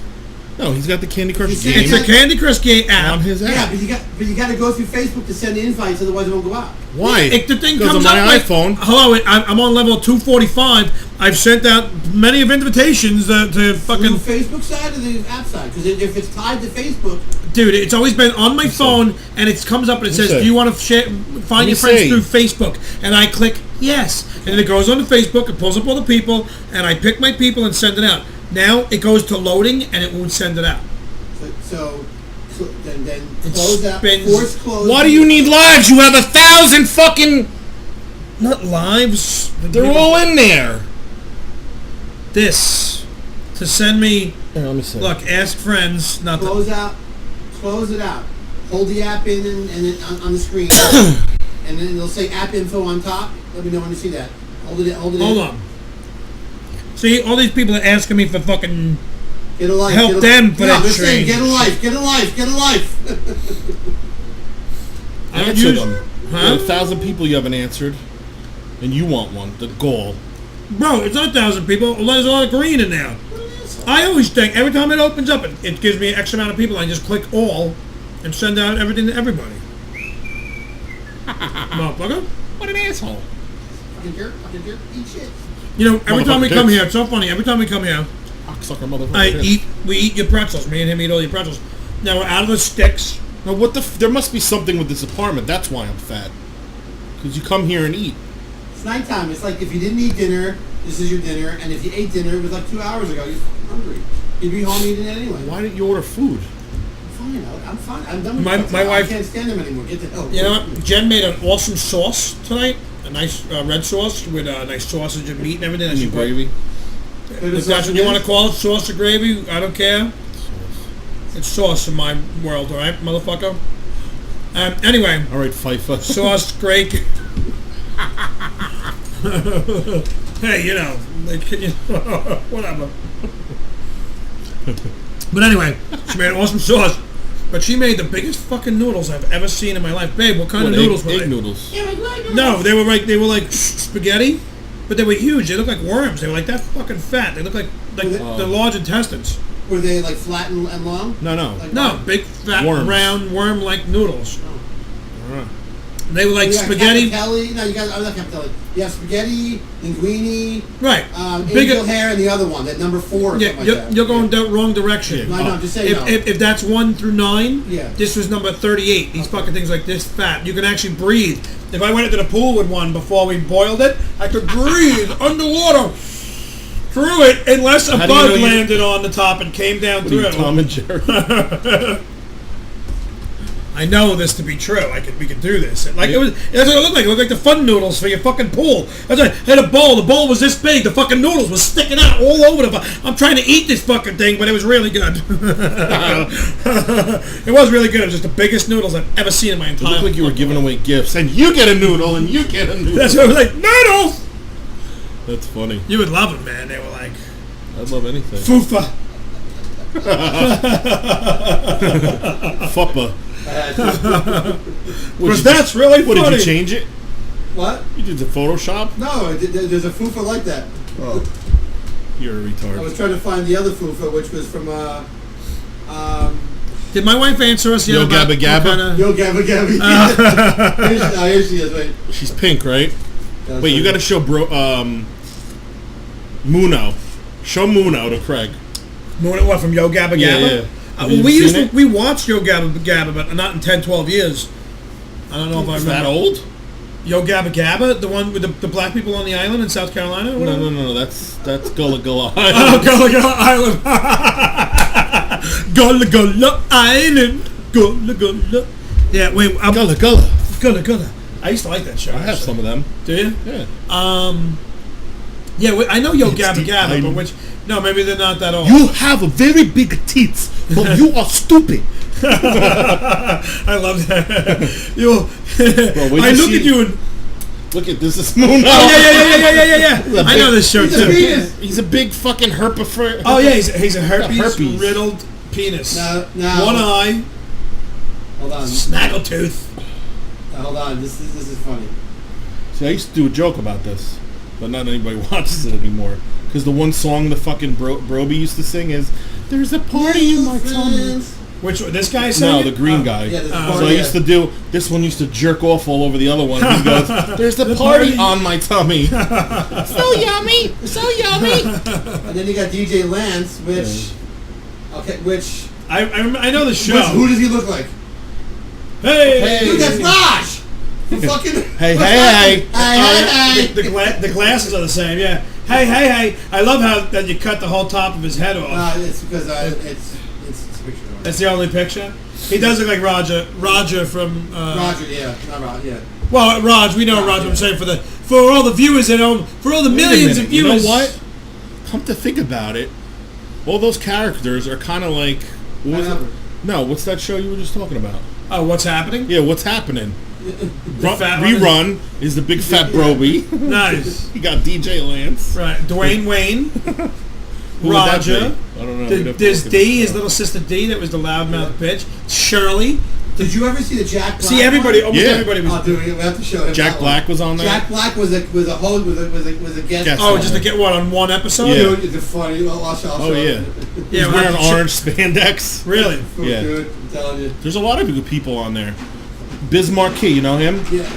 No, he's got the Candy Crush It's game It's a Candy Crush game app. on his Yeah, app. but you got to go through Facebook to send invites, otherwise it won't go out. Why? If the thing Because comes of my up like, iPhone. hello, I'm on level 245. I've sent out many of invitations to Through fucking... Facebook side or the app side? Because if it's tied to Facebook, Dude, it's always been on my phone, and it comes up and it says, say. do you want to find me your friends say. through Facebook? And I click yes. And then it goes on to Facebook, it pulls up all the people, and I pick my people and send it out. Now it goes to loading, and it won't send it out. so then close that, spins. force close. Why do you need lives? You have 1,000 fucking... Not lives. They're all in there. This. To send me... Here, let me see. Look, ask friends. Not Close it out. Hold the app in and then on the screen, and then it'll say app info on top. Let me know when you see that. Hold it Hold in. on. See, all these people are asking me for fucking... Get a life. Help them for that they're saying, change. get a life. Get a life. Get a life. I don't Answer use... them. Huh? There are 1,000 people you haven't answered, and you want one. The goal. Bro, it's not 1,000 people. There's a lot of green in there. I always think, every time it opens up, it gives me an X amount of people. I just click all and send out everything to everybody. Motherfucker. What an asshole. Fucking jerk. Eat shit. You know, every time we Motherfucker come dicks. here, it's so funny. Every time we come here, Cocksucker motherfucker. we eat your pretzels. Me and him eat all your pretzels. Now we're out of the sticks. Now, what the... there must be something with this apartment. That's why I'm fat. Because you come here and eat. It's nighttime. It's like if you didn't eat dinner, this is your dinner, and if you ate dinner, it was like 2 hours ago. You're fucking hungry. You'd be home eating it anyway. Why didn't you order food? I'm fine. I'm done with My pretzels. wife- I can't stand them anymore. Get the hell. You know what? Jen made an awesome sauce tonight. A nice red sauce with nice sausage and meat and everything. that she Any put- gravy? If that's what you want to call it, sauce or gravy, I don't care. It's sauce in my world, all right, motherfucker? Anyway, All right, FIFA. sauce, great. Hey, you know, like, whatever. But anyway, she made an awesome sauce. But she made the biggest fucking noodles I've ever seen in my life. Babe, what kind of noodles were egg they? noodles. No, they were like spaghetti, but they were huge. They looked like worms. They were like that fucking fat. They looked like the large intestines. Were they like flat and long? No. Like No, big fat Worms. round worm-like noodles. They were like You got spaghetti. Capitelli. No, you got. I'm not Capitelli. You have spaghetti, linguine, Right. angel hair, and the other one, that number 4 or Yeah, something you're, like that. you're going the wrong direction. No, I'm just saying. If that's 1 through 9, Yeah. this was number 38. These fucking things like this fat. You can actually breathe. If I went into the pool with one before we boiled it, I could breathe underwater through it unless a How do you bug know you- landed on the top and came down What are you, through. Tom and Jerry? I know this to be true. We could do this. That's what it looked like. It looked like the fun noodles for your fucking pool. That's right. I had a bowl. The bowl was this big. The fucking noodles was sticking out all over the. I'm trying to eat this fucking thing, but it was really good. It was really good. It was just the biggest noodles I've ever seen in my It entire looked like you were giving away gifts, and you get a noodle, and you get a noodle. That's what I was like, noodles! That's funny. You would love it, man. They were like, I'd love anything. Fufa. Fuppa. Because that's really What, funny. did you change it? What? You did the Photoshop? No, there's a fufa like that. Oh. You're a I retard. was trying to find the other fufa, which was from Did my wife answer us yet Yo about Gabba Gabba? what kinda- Yo Gabba Gabby. Here she is. Wait. She's pink, right? That's Wait, you right. gotta show Muno. Show Muno to Craig. What, from Yo Gabba Gabba? Yeah. Have you We seen it? we watched Yo Gabba Gabba, but not in 10, 12 years. I don't know if I Is remember. that old? Yo Gabba Gabba, the one with the black people on the island in South Carolina? Or No, whatever? no, no. That's Gullah Gullah. Oh, Gullah Gullah Island. Gullah Gullah Island. Gullah Gullah. Yeah, wait. Gullah Gullah. Gullah Gullah. I used to like that show. I have some of them. Do you? Yeah. Yeah, I know Yo Gabba the Gabba, but island. which... No, maybe they're not that old. You have a very big teeth, but you are stupid. I love that. when I you look see- at you and... Look at this is Muno. Oh, yeah. He's a I know this show, He's a too. penis. He's a big fucking herpeford. Oh, yeah, he's a herpes, herpes. riddled penis. Now, One eye, hold on. snaggletooth. Hold on. This is funny. See, I used to do a joke about this. but not anybody watches it anymore. Because the one song the fucking Broby used to sing is, "There's a party in my tummy." Which this guy said? No, the green guy. Yeah, so I used to do, this one used to jerk off all over the other one. He goes, "There's the party on my tummy." So yummy, so yummy. And then you got DJ Lance, which I know the show. Who does he look like? Hey! Dude, that's Raj! Fucking Hey. The glasses are the same, yeah. Hey. I love how that you cut the whole top of his head off. It's because it's a picture. That's the only picture? He does look like Roger from... Roger, yeah. Not Roger, yeah. Well, Raj, we know Raj. I'm saying for all the viewers at home, for all the millions of viewers. You know what? Come to think about it, all those characters are kind of like... No, what's that show you were just talking about? Oh, What's Happening? Yeah, What's Happening? Rerun is the big fat Broby. Nice. You got DJ Lance. Right. Dwayne Wayne. Who Roger. I don't know. There's Dee, his little sister Dee, that was the loudmouth bitch. Shirley. Did you ever see the Jack Black? See, everybody, almost Yeah. everybody was. Oh, dude, we have to show him. Jack Black was on there. Jack Black was a host, was a guest. Oh, just to get what on one episode? Yeah. Dude, it's a funny. I'll show Oh yeah. Yeah, He's wearing orange spandex. Really? Yeah. Dude, I'm telling you. There's a lot of good people on there. Biz Marquis, you know him? Yeah.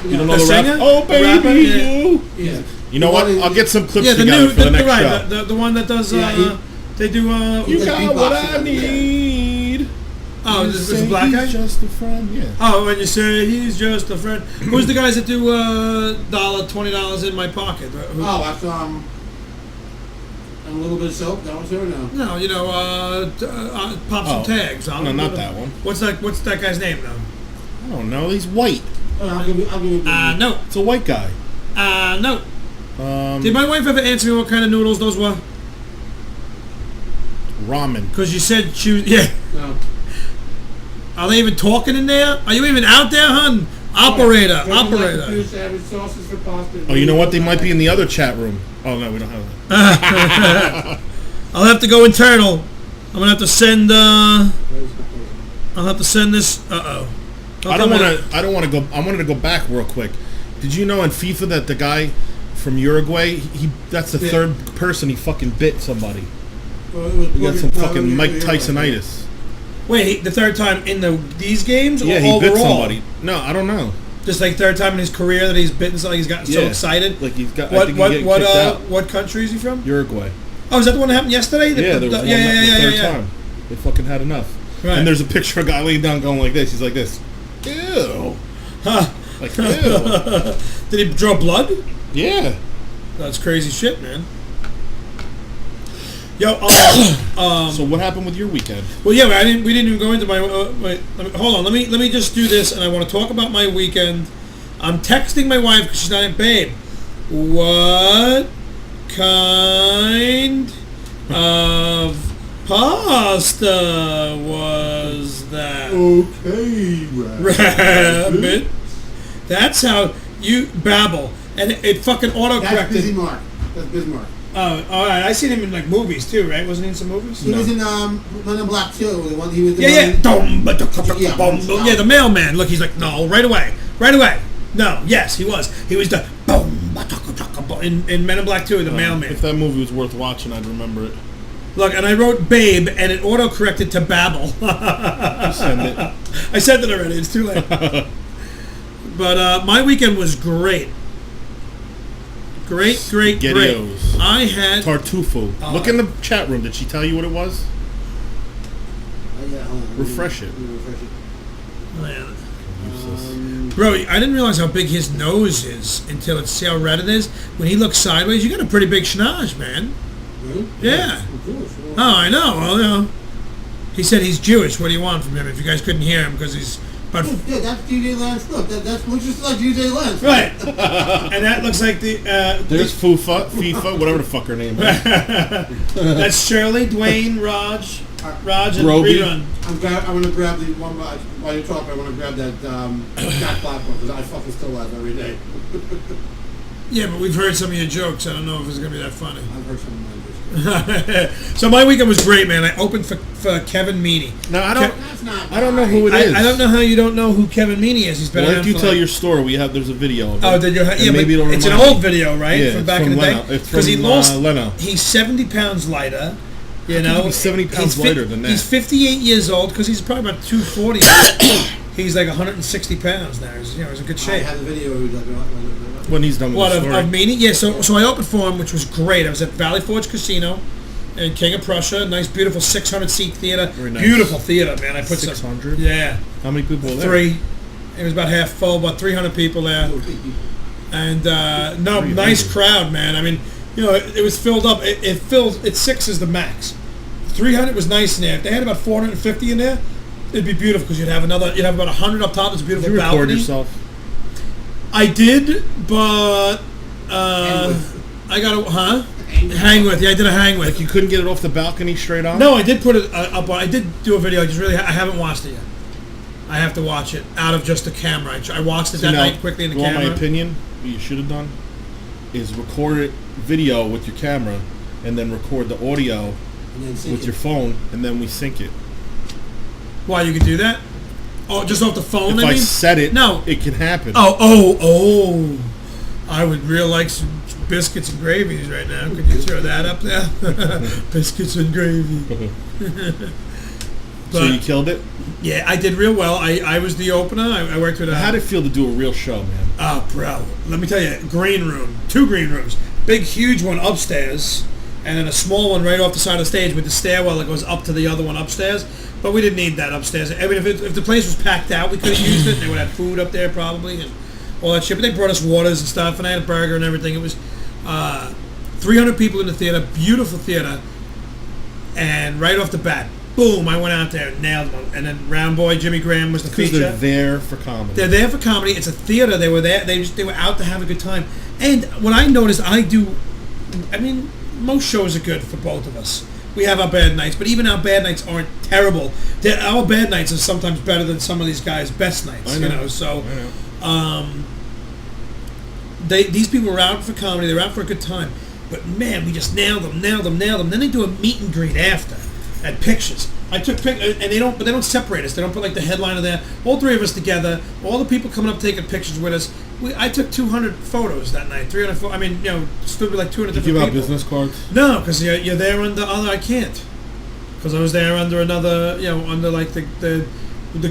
You don't know The the rap? singer? Oh The baby, rapper? Yeah. you. Yeah. You know what? I'll get some clips Yeah, the together new, for the next show. right, the one that does. Yeah, they do. You Like got what I beatboxing, need. Oh, You this say is a black guy. he's just a friend. Yeah. Oh, when you say he's just a friend. Who's the guys that do $20 in my pocket? Who? Oh, that's and a little bit of soap. That one's here now. No, you know, pop some tags. No, not that one. What's that guy's name though? I don't know. He's white. I'll give you. No. It's a white guy. No. Did my wife ever answer me what kind of noodles those were? Ramen. Because you said choose. Yeah. No. Are they even talking in there? Are you even out there, hun? Operator. Sauces for pasta. Oh, you know what? They might be in the other chat room. Oh no, we don't have that. I'll have to go internal. I'm gonna have to send. I'll have to send this. I don't want to go. I wanted to go back real quick. Did you know in FIFA that the guy from Uruguay, that's the third person he fucking bit somebody. He got some fucking Mike Tysonitis. Wait, the third time in these games? Yeah, or he overall? bit somebody. No, I don't know. Just like third time in his career that he's bitten something. He's gotten so excited. Like he's got. What country is he from? Uruguay. Oh, is that the one that happened yesterday? There was one the third time. They fucking had enough. Right. And there's a picture of a guy laying down going like this. He's like this. Ew. Huh. Like ew. Did he draw blood? Yeah. That's crazy shit, man. Yo, so what happened with your weekend? Well, yeah, we didn't even go into my. Wait, hold on. Let me just do this, and I want to talk about my weekend. I'm texting my wife because she's not in. Babe, what kind of pasta was that? Okay, Rabbit. That's how you babble, and it fucking autocorrected. That's Bismarck. That's Bismarck. Oh, all right. I seen him in like movies too, right? Wasn't he in some movies? He was in Men in Black 2. The one he was. Yeah. The mailman. Look, he's like, no, right away. No, yes, he was. He was the in Men in Black 2, the mailman. If that movie was worth watching, I'd remember it. Look, and I wrote Babe, and it auto-corrected to Babble. Send it. I sent it already. It's too late. But my weekend was great. Great. I had Tartufo. Look in the chat room. Did she tell you what it was? Yeah, hold on. Refresh it. Man. Bro, I didn't realize how big his nose is until see how red it is. When he looks sideways, you got a pretty big schnoz, man. Really? Yeah. Oh, I know. Well, you know. He said he's Jewish. What do you want from him? If you guys couldn't hear him, because he's. But yeah, that's DJ Lance. Look, that looks just like DJ Lance. Right. And that looks like the. There's FIFA, whatever the fuck her name is. That's Shirley, Dwayne, Raj, and Roby. Rerun. I'm going to grab the one while you're talking. I want to grab that Jack Black one because I fucking still laugh every day. Yeah, but we've heard some of your jokes. I don't know if it's going to be that funny. I've heard some of mine. So my weekend was great, man. I opened for Kevin Meaney. No, I don't know who it is. I don't know how you don't know who Kevin Meaney is. He's been Well, around if you for tell like- your story, there's a video of it. Oh, did you? Yeah, maybe but it'll it's an remind old me. video, right? Yeah, from back from in the Leno. day. It's Because he from, lost. Leno. He's 70 pounds lighter. You How could know, he be 70 pounds lighter than that? He's 58 years old because he's probably about 240. He's like 160 pounds now. He's in good I shape. have the video. When he's done with What the of story. Meaney? Yeah. So I opened for him, which was great. I was at Valley Forge Casino in King of Prussia. Nice, beautiful 600-seat theater. Very nice. Beautiful theater, man. I put 600? Yeah. How many people were there? 3. It was about half full, about 300 people there. And no, nice crowd, man. I mean, it was filled up. It filled. It's 6 is the max. 300 was nice in there. If they had about 450 in there, it'd be beautiful because you'd have about 100 up top. It's a beautiful Did you record balcony. yourself? I did, but I got to hang with. Yeah, I did a hang with. Like you couldn't get it off the balcony straight on? No, I did put it up. I did do a video. I haven't watched it yet. I have to watch it out of just the camera. I watched it that night quickly in the camera. My opinion, what you should have done is record it video with your camera and then record the audio with your phone, and then we sync it. Why, you could do that? Oh, just off the phone, If I mean? said it, no. it can happen. Oh. I would real like some biscuits and gravies right now. Could you throw that up there? Biscuits and gravy. So you killed it? Yeah, I did real well. I was the opener. I worked with How'd it feel to do a real show, man? Oh, bro. Let me tell you, green room. 2 green rooms. Big, huge one upstairs, and then a small one right off the side of the stage with the stairwell that goes up to the other one upstairs. But we didn't need that upstairs. I mean, if the place was packed out, we could have used it. They would have food up there probably and all that shit. But they brought us waters and stuff, and I had a burger and everything. It was 300 people in the theater, beautiful theater. And right off the bat, boom, I went out there and nailed them. And then Round Boy, Jimmy Graham was the Because feature. they're there for comedy. They're there for comedy. It's a theater. They were there. They were out to have a good time. And what I noticed, most shows are good for both of us. We have our bad nights, but even our bad nights aren't terrible. Our bad nights are sometimes better than some of these guys' best nights. I know. These people were out for comedy. They were out for a good time. But man, we just nailed them. Then they do a meet and greet after at Pictures. I took pictures, and they don't separate us. They don't put like the headliner there. All 3 of us together. All the people coming up taking pictures with us. I took 200 photos that night. 300. Stood with like 200 Did different you give out people. business cards? No, because you're there under other. I can't. Because I was there under another. Under like the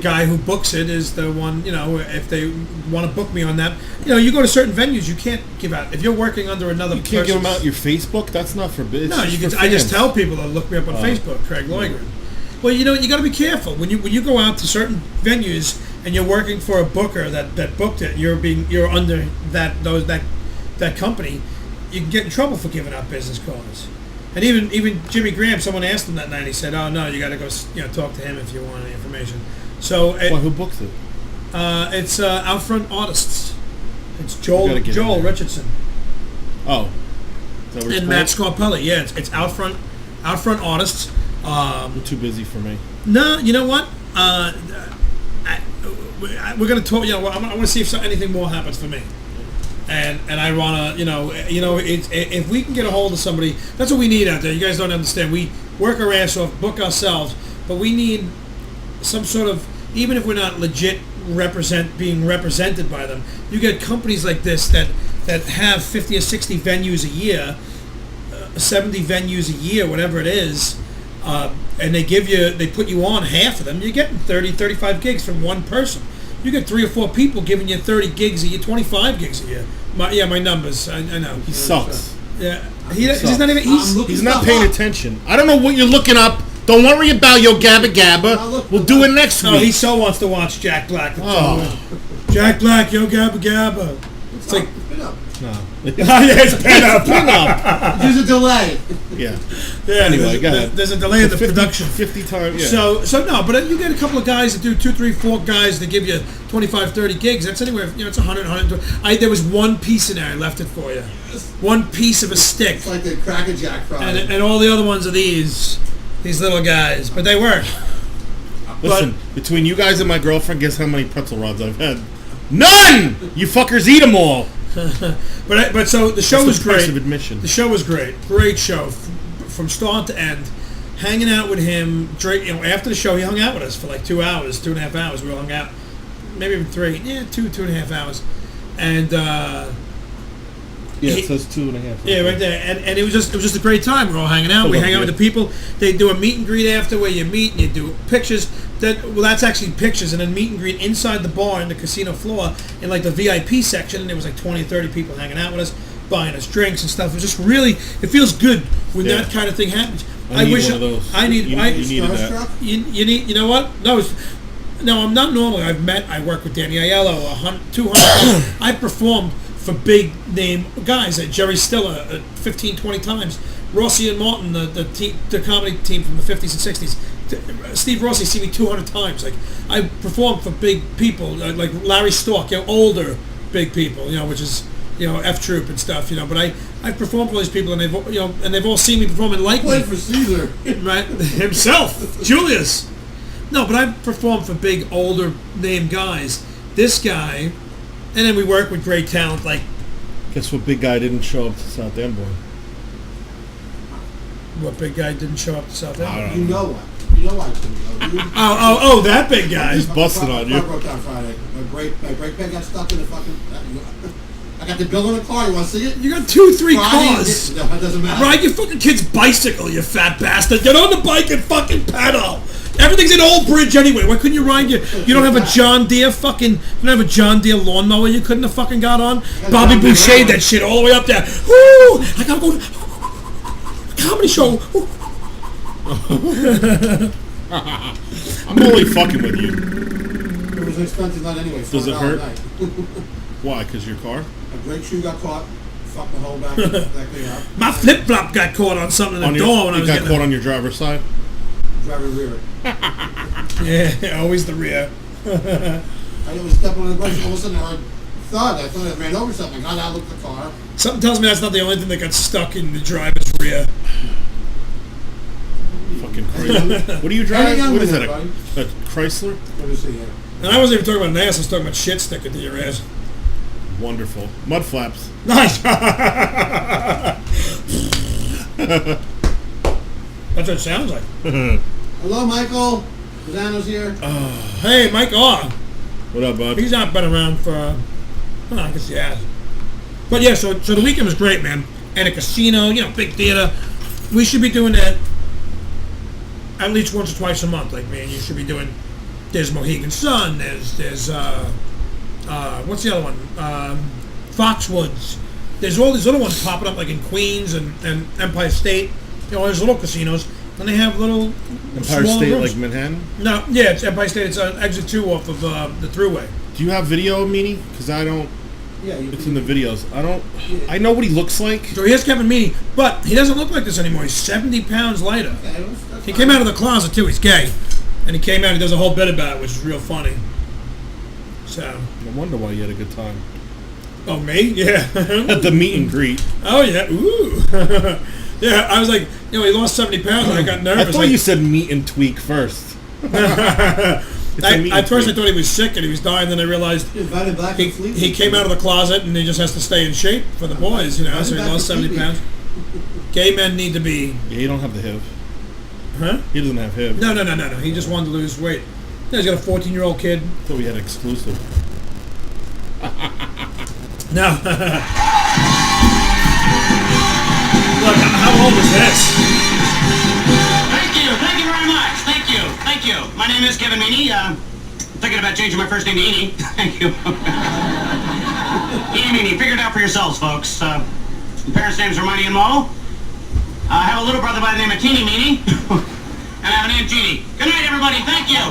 guy who books it is the one. If they want to book me on that, you go to certain venues, you can't give out. If you're working under another, You can't give them out your Facebook. That's not for business. No, you can. I just tell people to look me up on Facebook, Craig Loydgren. Well, you got to be careful when you go out to certain venues and you're working for a booker that booked it. You're under that company. You can get in trouble for giving out business cards. And even Jimmy Graham, someone asked him that night. He said, "Oh no, you got to go talk to him if you want any information." So who books it? it's Outfront Artists. It's Joel Richardson. Oh, is that what it's And Matt Scarpelli. Yeah, it's Outfront Artists. You're too busy for me. No, you know what? We're gonna talk. I want to see if anything more happens for me, and I wanna, if we can get a hold of somebody, that's what we need out there. You guys don't understand. We work our ass off, book ourselves, but we need some sort of, even if we're not legit being represented by them. You get companies like this that have 50 or 60 venues a year, 70 venues a year, whatever it is. And they put you on half of them. You're getting 30, 35 gigs from one person. You get 3 or 4 people giving you 30 gigs a year, 25 gigs a year. My numbers, I know. He sucks. Yeah, he's not even. He's not paying attention. I don't know what you're looking up. Don't worry about your Gabba Gabba. We'll do it next week. Oh, he so wants to watch Jack Black. Oh. Jack Black, yo Gabba Gabba. It's like Spin up. No. it's pin up. There's a delay. Yeah. Yeah. Anyway, go ahead. There's a delay in the production. 50 times. Yeah. So no, but you get a couple of guys that do 2, 3, 4 guys that give you 25, 30 gigs. That's anywhere. It's 100, 120. There was one piece in there. I left it for you. One piece of a stick. It's like the Cracker Jack Friday. And all the other ones are these little guys, but they work. Listen, between you guys and my girlfriend, guess how many pretzel rods I've had? None! You fuckers eat them all. But so the show was the price great. of admission. The show was great. Great show. from start to end, hanging out with him. After the show, he hung out with us for like 2 hours, 2.5 hours. We all hung out, maybe even 3. Yeah, 2.5 hours, and. It says 2.5. Yeah, right there, and it was just a great time. We're all hanging out. We hang out with the people. They do a meet and greet after where you meet and you do pictures. That's actually pictures, and then meet and greet inside the bar in the casino floor in like the VIP section. And there was like 20 or 30 people hanging out with us, buying us drinks and stuff. It was just really, it feels good when that kind of thing happens. I need one of those. You needed that. You need. You know what? No, I'm not normally. I work with Danny Aiello, 200. I performed for big name guys like Jerry Stiller 15, 20 times. Rossi and Martin, the comedy team from the 50s and 60s. Steve Rossi see me 200 times. Like I performed for big people like Larry Stork, older big people, which is F Troop and stuff, But I performed for these people, and they've all seen me perform and like me. Played for Caesar, right? Himself, Julius. No, but I performed for big older name guys. This guy. And then we work with great talent like... Guess what big guy didn't show up to South End, boy? What big guy didn't show up to South End? You know what? You know why I couldn't go. Oh, that big guy. He's busting on you. I broke down Friday. My brake pad got stuck in the fucking... I got the bill in the car. You want to see it? You got 2-3 cars. No, it doesn't matter. Ride your fucking kid's bicycle, you fat bastard. Get on the bike and fucking pedal. Everything's an old bridge anyway. Why couldn't you ride your... You don't have a John Deere fucking... You don't have a John Deere lawnmower you couldn't have fucking got on? Bobby Boucher that shit all the way up there. Woo! I gotta go to... Comedy show. I'm only fucking with you. It was an expensive night anyway. Does it hurt? Why? Because your car? A brake shoe got caught. Fucked the whole back thing up. My flip-flop got caught on something in the door when I was getting... It got caught on your driver's side? Driving rear. Yeah, always the rear. I was stepping on the brakes, all of a sudden I heard thud. I thought I ran over something. I got out, looked at the car. Something tells me that's not the only thing that got stuck in the driver's rear. Fucking crazy. What do you drive? What is that, a Chrysler? Let me see here. And I wasn't even talking about an ass, I was talking about shit sticking to your ass. Wonderful. Mud flaps. Nice! That's what it sounds like. Hello, Michael. Pisano's here. Hey, Mike R. What up, bud? He's not been around for, I guess he has. But yeah, so the weekend was great, man. And a casino, big theater. We should be doing that at least once or twice a month. Like, man, you should be doing, there's Mohegan Sun, there's what's the other one? Foxwoods. There's all these little ones popping up, like in Queens and Empire State. There's little casinos, and they have little Empire State, rooms. Like Manhattan? No, yeah, it's Empire State. It's exit 2 off of the Thruway. Do you have video of Meanie? Because I don't. Yeah, it's in the videos. I don't. I know what he looks like. So here's Kevin Meanie, but he doesn't look like this anymore. He's 70 pounds lighter. He came out of the closet too. He's gay, and he came out. He does a whole bit about it, which is real funny. So. No wonder why you had a good time. Oh, me? Yeah. At the meet and greet. Oh yeah. Ooh. Yeah, I was like, he lost 70 pounds, and I got nervous. I thought you said meet and tweak first. At first I thought he was sick and he was dying, then I realized he came out of the closet and he just has to stay in shape for the boys, so he lost 70 pounds. Gay men need to be... Yeah, he don't have the HIV. Huh? He doesn't have HIV. No. He just wanted to lose weight. He's got a 14-year-old kid. I thought we had exclusive. No. Look, how old is this? Thank you very much. Thank you. My name is Kevin Meanie. I'm thinking about changing my first name to Eenie. Thank you. Eenie Meanie. Figure it out for yourselves, folks. The parents' names are Marty and Mo. I have a little brother by the name of Teeny Meanie. And I have an Aunt Jeannie. Good night, everybody. Thank you.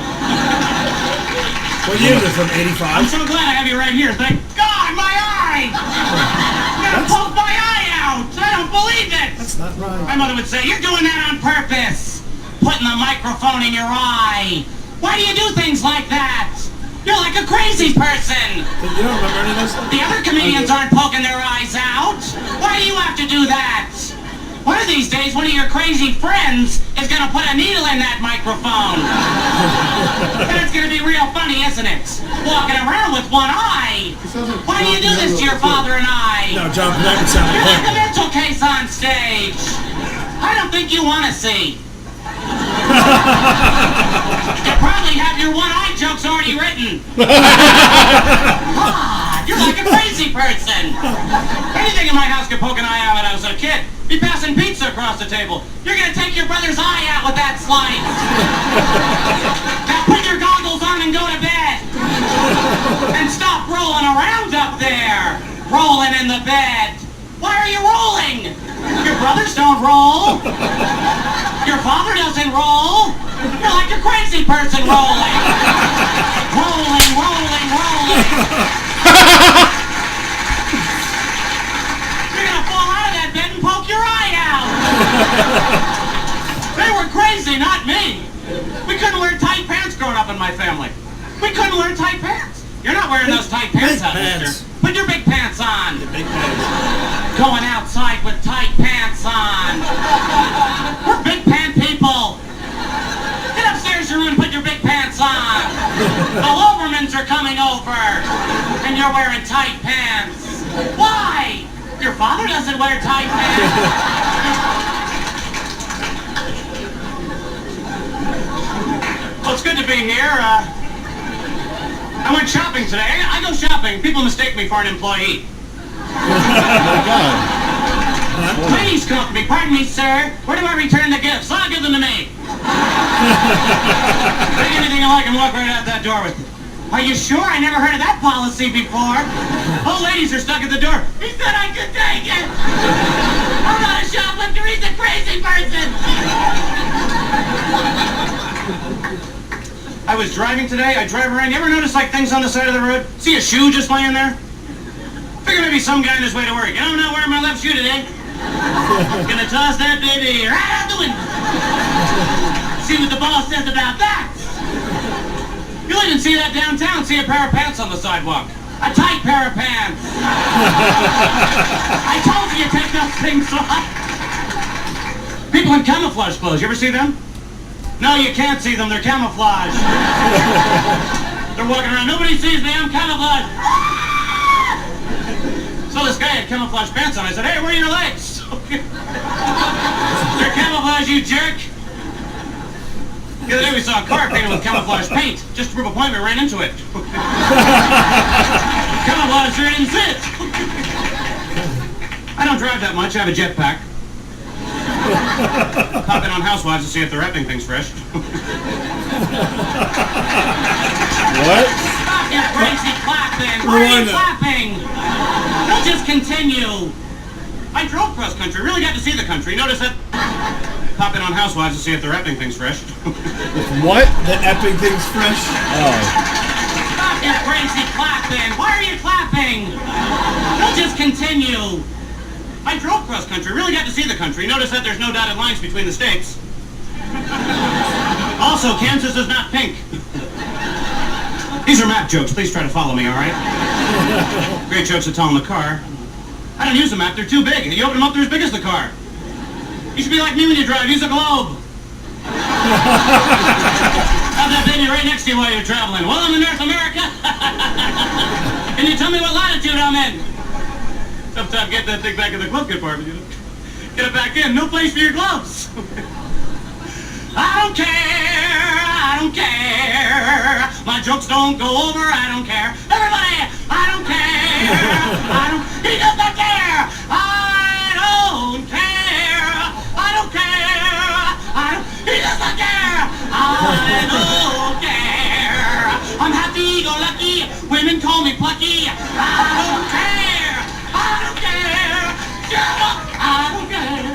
What year is it, from 85? I'm so glad I have you right here. Thank God, my eye! I'm gonna poke my eye out! I don't believe it! That's not right. My mother would say, you're doing that on purpose! Putting the microphone in your eye! Why do you do things like that? You're like a crazy person! You don't remember any of those things? The other comedians aren't poking their eyes out! Why do you have to do that? One of these days, one of your crazy friends is going to put a needle in that microphone. And it's going to be real funny, isn't it? Walking around with one eye. Why do you do this to your father and I? No, John, that would sound You're like like a mental case on stage. I don't think you want to see. You probably have your one-eye jokes already written. God, you're like a crazy person. Anything in my house could poke an eye out when I was a kid. Be passing pizza across the table. You're gonna take your brother's eye out with that slice. Now put your goggles on and go to bed. And stop rolling around up there. Rolling in the bed. Why are you rolling? Your brothers don't roll. Your father doesn't roll. You're like a crazy person rolling. Rolling, rolling, rolling. You're gonna fall out of that bed and poke your eye out. They were crazy, not me. We couldn't wear tight pants growing up in my family. We couldn't wear tight pants. You're not wearing those tight pants out, mister. Put your big pants on. Big pants. Going outside with tight pants on. We're big pant people. Get upstairs your room and put your big pants on. The Lobermans are coming over. And you're wearing tight pants. Why? Your father doesn't wear tight pants. Well, it's good to be here. I went shopping today. I go shopping. People mistake me for an employee. Ladies come up to me. Pardon me, sir. Where do I return the gifts? I'll give them to me. Take anything you like and walk right out that door with it. Are you sure? I never heard of that policy before. Old ladies are stuck at the door. He said I could take it. I'm not a shoplifter. He's a crazy person. I was driving today. I drive around. You ever notice like things on the side of the road? See a shoe just laying there? Figure maybe some guy on his way to work. You know, I'm not wearing my left shoe today. Gonna toss that baby right out the window. See what the boss says about that. You'll even see that downtown. See a pair of pants on the sidewalk. A tight pair of pants. I told you take those things off. People in camouflage clothes. You ever see them? No, you can't see them. They're camouflage. They're walking around. Nobody sees me. I'm camouflage. So this guy had camouflage pants on. I said, hey, where are your legs? They're camouflage, you jerk. The other day we saw a car painted with camouflage paint. Just to prove a point, we ran into it. Camouflage sure didn't fit. I don't drive that much. I have a jetpack. Pop in on Housewives to see if they're wrapping things fresh. What? Stop your crazy clapping! Why are you clapping? Don't just continue. I drove cross country, really got to see the country. Notice that. Pop in on Housewives to see if they're wrapping things fresh. What? The epping thing's fresh. Oh. Stop your crazy clapping! Why are you clapping? Don't just continue. I drove cross country, really got to see the country. Notice that there's no dotted lines between the states. Also, Kansas is not pink. These are map jokes. Please try to follow me, all right? Great jokes to tell in the car. I don't use a map. They're too big. You open them up, they're as big as the car. You should be like me when you drive. Use a globe. Have that baby right next to you while you're traveling. Well, I'm in North America. Can you tell me what latitude I'm in? Sometimes get that thing back in the glove compartment. Get it back in. No place for your gloves. I don't care. I don't care. My jokes don't go over. I don't care. Everybody, I don't care. He does not care. I don't care. I don't care. He does not care. I don't care. I'm happy, go lucky. Women call me plucky. I don't care. I don't care. Shut up. I don't care.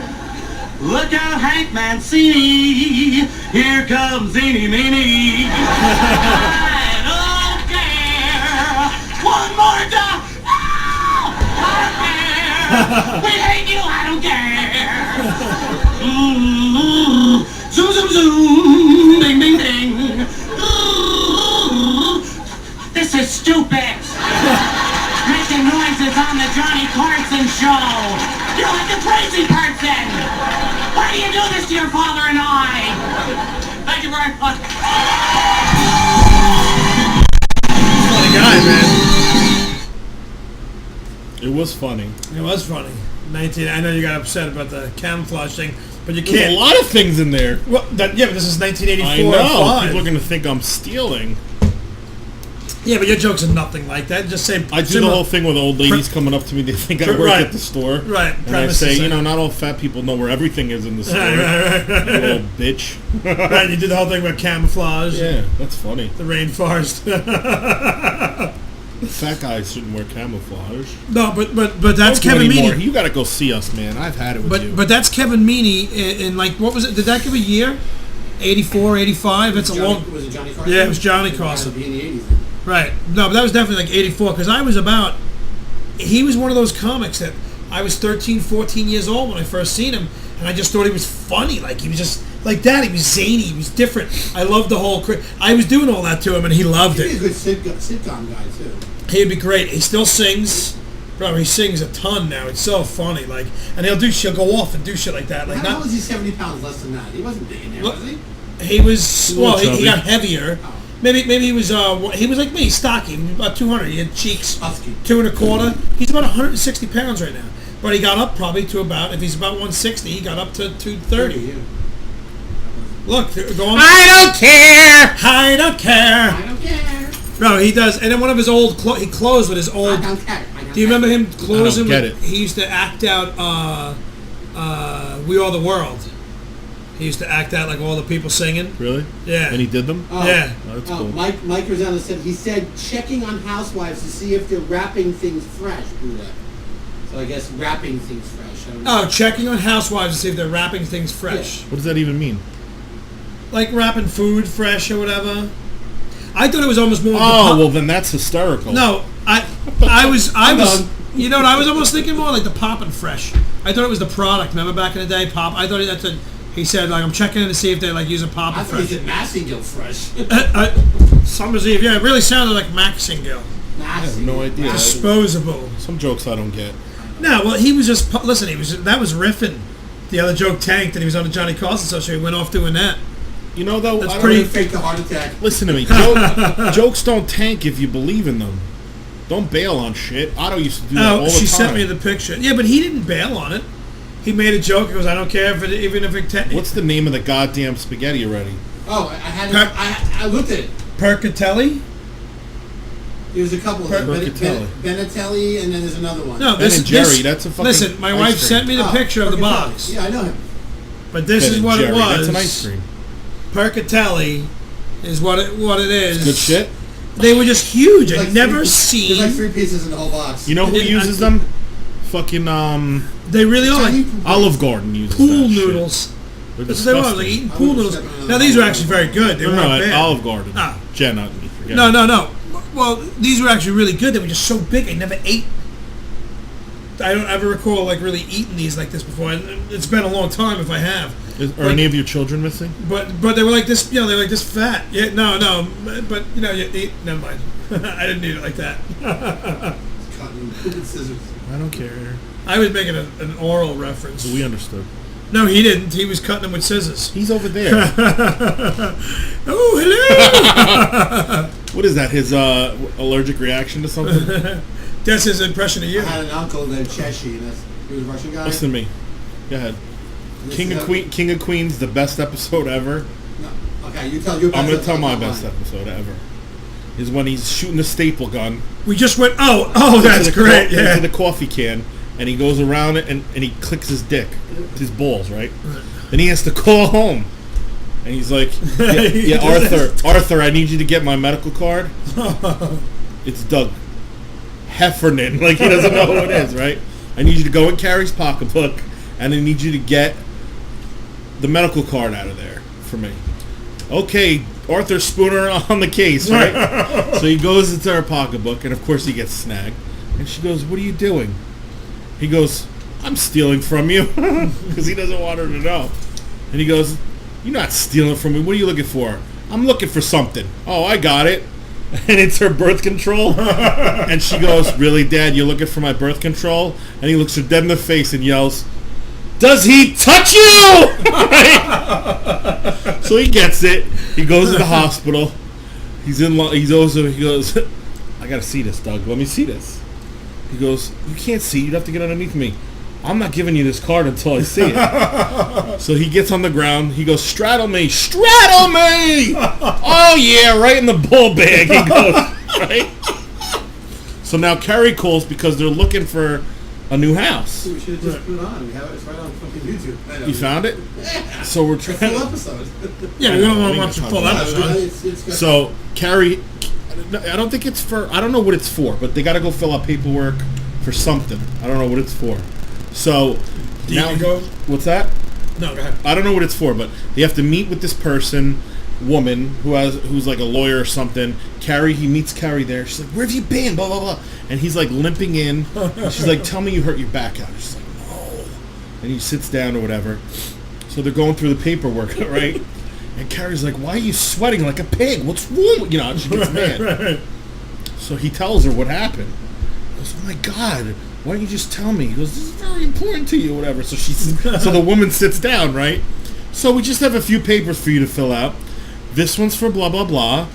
Look out, Hank Mancini. Here comes Eeny Meeny. I don't care. One more time. No! I don't care. We hate you. I don't care. Zoom, zoom, zoom. Ding, ding, ding. This is stupid. Making noises on the Johnny Carson show. You're like a crazy person. Why do you do this to your father and I? Thank you very much. Funny guy, man. It was funny. It was funny. 19. I know you got upset about the camouflage thing, but you There's can't. a lot of things in there. Well, but this is 1984. I know. Or 5. People are going to think I'm stealing. Yeah, but your jokes are nothing like that. Just say. I do the whole thing where the old ladies coming up to me. They think I work at the store. Right. And I say, not all fat people know where everything is in the store. Right. You little bitch. Right, you did the whole thing about camouflage. Yeah, that's funny. The rainforest. Fat guys shouldn't wear camouflage. No, but that's Don't do Kevin anymore. Meaney. You got to go see us, man. I've had it with you. But that's Kevin Meaney in like, what was it? Did that give a year? 84, 85? That's a long. Was it Johnny Carson? Yeah, it was Johnny It Carson. had to be in the 80s. Right. No, but that was definitely like 84 because I was about. He was one of those comics that I was 13, 14 years old when I first seen him, and I just thought he was funny. Like he was just like that. He was zany. He was different. I loved the whole. I was doing all that to him, and he loved He'd it. be a good sitcom guy too. He'd be great. He still sings. Bro, he sings a ton now. It's so funny. Like, and he'll go off and do shit like that. Like, How was he 70 pounds less than that? He wasn't big in there, was he? He was he got heavier. Oh. Maybe he was like me, stocky, about 200. He had cheeks, Husky. 2 1/4. He's about 160 pounds right now. But he got up probably to about, if he's about 160, he got up to 230. Yeah. Look, go on. I don't care. I don't care. I don't care. No, he does. And then one of his old he closed with his I old. don't care. Do you remember him closing? get with, it. He used to act out "We Are the World." He used to act out like all the people singing. Really? Yeah. And he did them? Oh, Yeah. Oh, that's cool. Mike Rosanna said he said checking on housewives to see if they're wrapping things fresh, Buda. So I guess wrapping things fresh. I don't know. Oh, checking on housewives to see if they're wrapping things fresh. What does that even mean? Like wrapping food fresh or whatever. I thought it was almost more. Oh, well then that's hysterical. No, I was. You know what? I was almost thinking more like the poppin' fresh. I thought it was the product. Remember back in the day, pop. I thought that's a. He said like I'm checking in to see if they like using poppin' I thought he fresh. said Massingill fresh. Summer's Eve. Yeah, it really sounded like Maxingill. I have no idea. Disposable. Some jokes I don't get. No, well, he was just listen. That was riffing. The other joke tanked, and he was on the Johnny Carson show. So he went off doing that. You know though, That's I don't pretty- He faked the heart attack. Listen to me. Jokes don't tank if you believe in them. Don't bail on shit. Otto used to do that all the time. She sent me the picture. Yeah, but he didn't bail on it. He made a joke. He goes, I don't care if it, even if it... What's the name of the goddamn spaghetti already? Oh, I looked at it. Percatelli? There's a couple of them. Percatelli. Benatelli, and then there's another one. No, Ben and Jerry, that's a fucking Listen, my ice wife cream. sent me the picture of the Percatelli. box. Yeah, I know him. But this Ben is and what Jerry, it was. That's an ice cream. Percatelli is what it is. Good shit. They were just huge. I'd Like never There's seen... like 3 pieces in the whole box. You know who Yeah, uses them? Fucking They really are like Olive Garden uses pool that shit. noodles. They're That's what they were, disgusting. like eating I pool would've noodles. stepped on Now the these were Olive actually very good. They No, weren't at bad. Olive Garden. Ah. Jenna. forget No, it. no, no. Well, these were actually really good. They were just so big. I never ate. I don't ever recall like really eating these like this before. It's been a long time if I have. Are any of your children missing? But they were like this. You know, they were like this fat. Yeah, no. But you know, you eat. Never mind. I didn't eat it like that. Cutting scissors. I don't care. I was making an oral reference. We understood. No, he didn't. He was cutting them with scissors. He's over there. Oh, hello. What is that? His allergic reaction to something? That's his impression of you. I had an uncle named Cheshi, and he was a Russian guy. Listen to me. Go ahead. King of Queens, the best episode ever. No. Okay, you tell your best. I'm gonna tell my episode, best mine. episode ever. Is when he's shooting the staple gun. We just went. Oh, that's great. Yeah. Into the coffee can, and he goes around it and he clicks his dick, his balls, right? Then he has to call home, and he's like, "Yeah, Arthur, I need you to get my medical card." It's Doug Heffernan, like he doesn't know who it is, right? I need you to go in Carrie's pocketbook, and I need you to get the medical card out of there for me. Okay, Arthur Spooner on the case, right? So he goes into her pocketbook, and of course he gets snagged. And she goes, "What are you doing?" He goes, "I'm stealing from you," because he doesn't want her to know. And he goes, "You're not stealing from me. What are you looking for?" "I'm looking for something." "Oh, I got it." And it's her birth control. And she goes, "Really, Dad? You're looking for my birth control?" And he looks her dead in the face and yells, "Does he touch you?" Right? So he gets it. He goes to the hospital. He goes, "I gotta see this, Doug. Let me see this." He goes, you can't see. You'd have to get underneath me. I'm not giving you this card until I see it. So he gets on the ground. He goes, straddle me. Straddle me! Oh, yeah, right in the bull bag. He goes, right? So now Carrie calls because they're looking for a new house. We should have just put it on. We have it. It's right on fucking YouTube. You found it? So we're Full trying. episode. Yeah, we don't want to watch the full episode. So Carrie, I don't think it's for. I don't know what it's for, but they got to go fill out paperwork for something. I don't know what it's for. So now, what's that? No, go ahead. I don't know what it's for, but they have to meet with this person, woman who's like a lawyer or something. Carrie, he meets Carrie there. She's like, "Where have you been?" Blah blah blah. And he's like limping in. And she's like, "Tell me you hurt your back out." She's like, "No." And he sits down or whatever. So they're going through the paperwork, right? And Carrie's like, "Why are you sweating like a pig? What's wrong?" You know, and she gets mad. Right. So he tells her what happened. He goes, "Oh my God, why don't you just tell me?" He goes, "This is very important to you," or whatever. So so the woman sits down, right? So we just have a few papers for you to fill out. This one's for blah blah blah.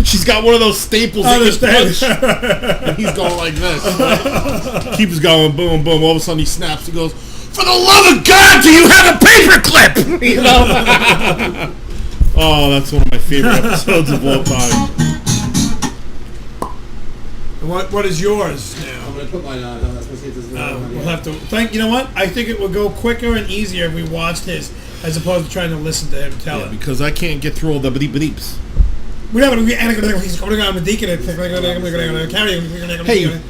She's got one of those staples that you punch, and he's going like this. Right? Keeps going, boom, boom. All of a sudden he snaps. He goes, "For the love of God, do you have a paperclip?" You know? Oh, that's one of my favorite episodes of all time. What is yours now? I'm gonna put mine on. That's gonna see if this is We'll have to you know what? I think it would go quicker and easier if we watched his as opposed to trying to listen to him tell it. Because I can't get through all the beeps. He's going on the deacon and Hey,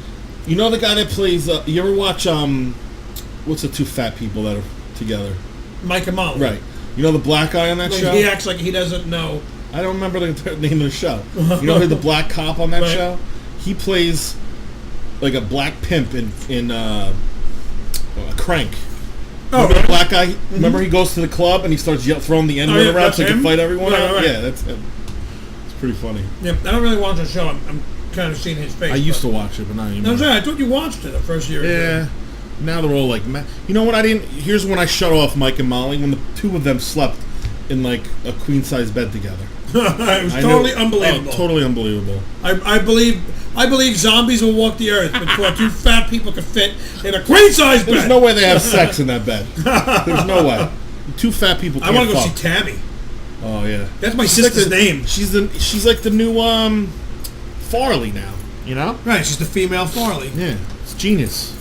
you know the guy that plays? You ever watch what's the two fat people that are together? Mike and Molly. Right. You know the black guy on that show? He acts like he doesn't know. I don't remember the name of the show. You know who the black cop on that Right. show? He plays like a black pimp in Crank. Oh, Remember right. the black guy? Remember he goes to the club and he starts throwing the N-word around that's so he can him? fight everyone? Right. Yeah, that's him. It's pretty funny. Yeah, I don't really watch the show. I'm kind of seeing his face. I used to watch it, but not anymore. No, sorry, I thought you watched it the first year. Yeah. Now they're all like, you know what? Here's when I shut off Mike and Molly, when the two of them slept in like a queen size bed together. It was totally unbelievable. Oh, totally unbelievable. I believe zombies will walk the earth before two fat people can fit in a queen size bed. There's no way they have sex in that bed. There's no way. Two fat people can't I want to go fuck. see Tammy. Oh yeah. That's my sister's name. She's like the new Farley now. You know? Right, she's the female Farley. Yeah. It's genius.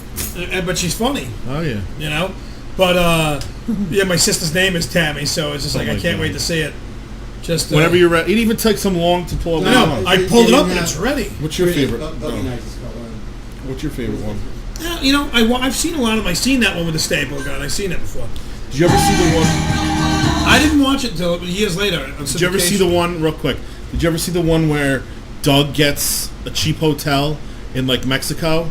But she's funny. Oh yeah. You know? But yeah, my sister's name is Tammy, so it's just like I can't God. wait to see it. Just whenever you're ready. It even takes them long to pull up. No, I pulled it up and it's ready. What's your favorite? What's your favorite one? You know, I've seen a lot of them. I've seen that one with the staple gun. I've seen it before. Did you ever see the one? I didn't watch it until years later. Did you ever see the one, real quick, did you ever see the one where Doug gets a cheap hotel in like Mexico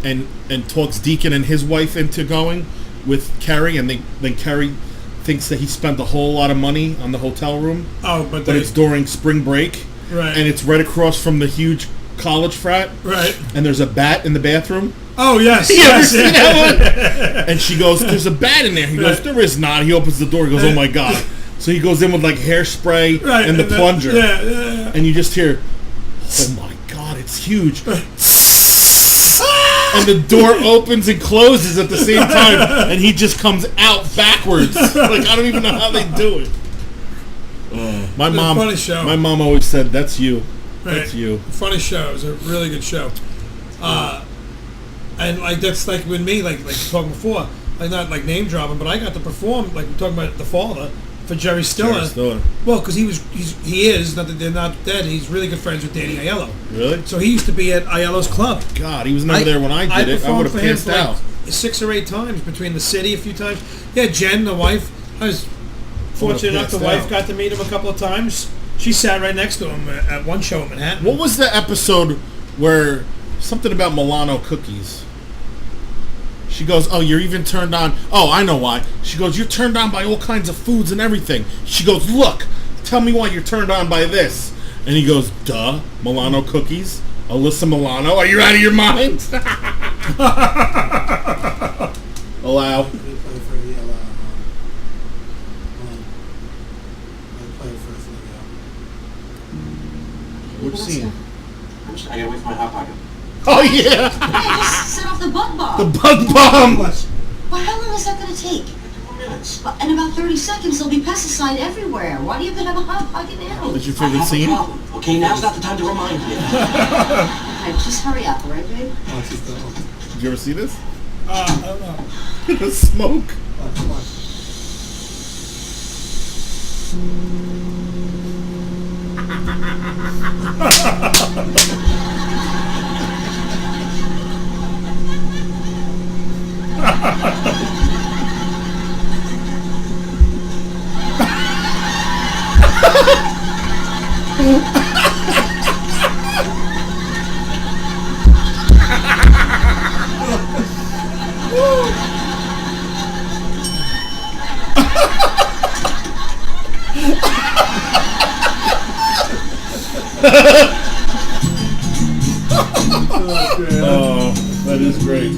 and talks Deacon and his wife into going with Carrie, and then Carrie thinks that he spent a whole lot of money on the hotel room. Oh, but it's during spring break. Right. And it's right across from the huge college frat. Right. And there's a bat in the bathroom. Oh, yes. You ever seen that one? And she goes, "There's a bat in there." He goes, "There is not." He opens the door. He goes, "Oh my God." So he goes in with like hairspray and the plunger. Yeah. And you just hear, "Oh my God, it's huge." And the door opens and closes at the same time, and he just comes out backwards. Like, I don't even know how they do it. My mom, funny show. My mom always said, "That's you. That's you." Funny show. It was a really good show. And like that's like with me, like talking before, like not like name dropping, but I got to perform like we're talking about the father for Jerry Stiller. Jerry Stiller. Well, because he is not that they're not dead. He's really good friends with Danny Aiello. Really? So he used to be at Aiello's club. God, he was never there when I did it. I would have passed out. 6 or 8 times between the city, a few times. Yeah, Jen, the wife. I was fortunate enough. The wife got to meet him a couple of times. She sat right next to him at one show in Manhattan. What was the episode where something about Milano cookies? She goes, "Oh, you're even turned on." Oh, I know why. She goes, "You're turned on by all kinds of foods and everything." She goes, "Look, tell me why you're turned on by this." And he goes, "Duh, Milano cookies. Alyssa Milano. Are you out of your mind?" Allow. Which scene? I gotta wait for my hot pocket. Oh yeah. Hey, just set off the bug bomb. The bug bomb. But how long is that going to take? 4 minutes. In about 30 seconds, there'll be pesticide everywhere. Why do you have to have a hot pocket now? That's your favorite scene? Okay, now's not the time to remind you. Okay, just hurry up, all right, babe? Did you ever see this? I don't know. The smoke. Come on. Oh, that is great.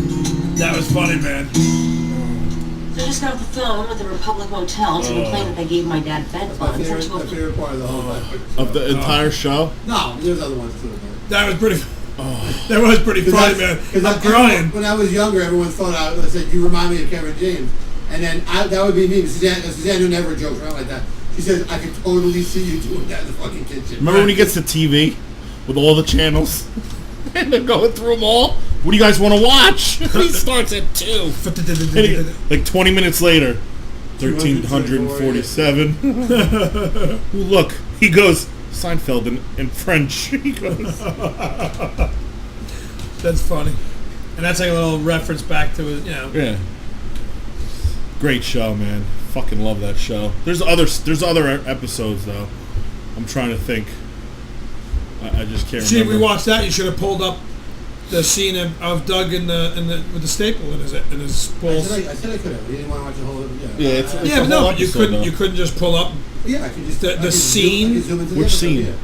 That was funny, man. So I just got off the phone with the Republic Motel to complain that they gave my dad bed My funds. favorite part of the whole thing. Of the entire show? No, there's other ones too. But. That was pretty. That was pretty funny, man. I'm crying. When I was younger, everyone thought I said, "You remind me of Kevin James," and then that would be me. Suzanne who never jokes around like that. She says, "I can totally see you doing that in the fucking kitchen." Remember when he gets the TV with all the channels and they're going through them all? What do you guys want to watch? He starts at 2. Like 20 minutes later, 1347. Ooh, look, he goes Seinfeld in French. He goes. That's funny, and that's like a little reference back to his, Yeah. Great show, man. Fucking love that show. There's other episodes though. I'm trying to think. I just can't See, if remember. we watched that, you should have pulled up the scene of Doug with the staple in his balls. I said I could have. You didn't want to watch the whole. Yeah, it's Yeah, a but whole no, but you episode, couldn't. though. You couldn't just pull up Yeah, I could just. The I could scene? zoom into the Which episode, scene?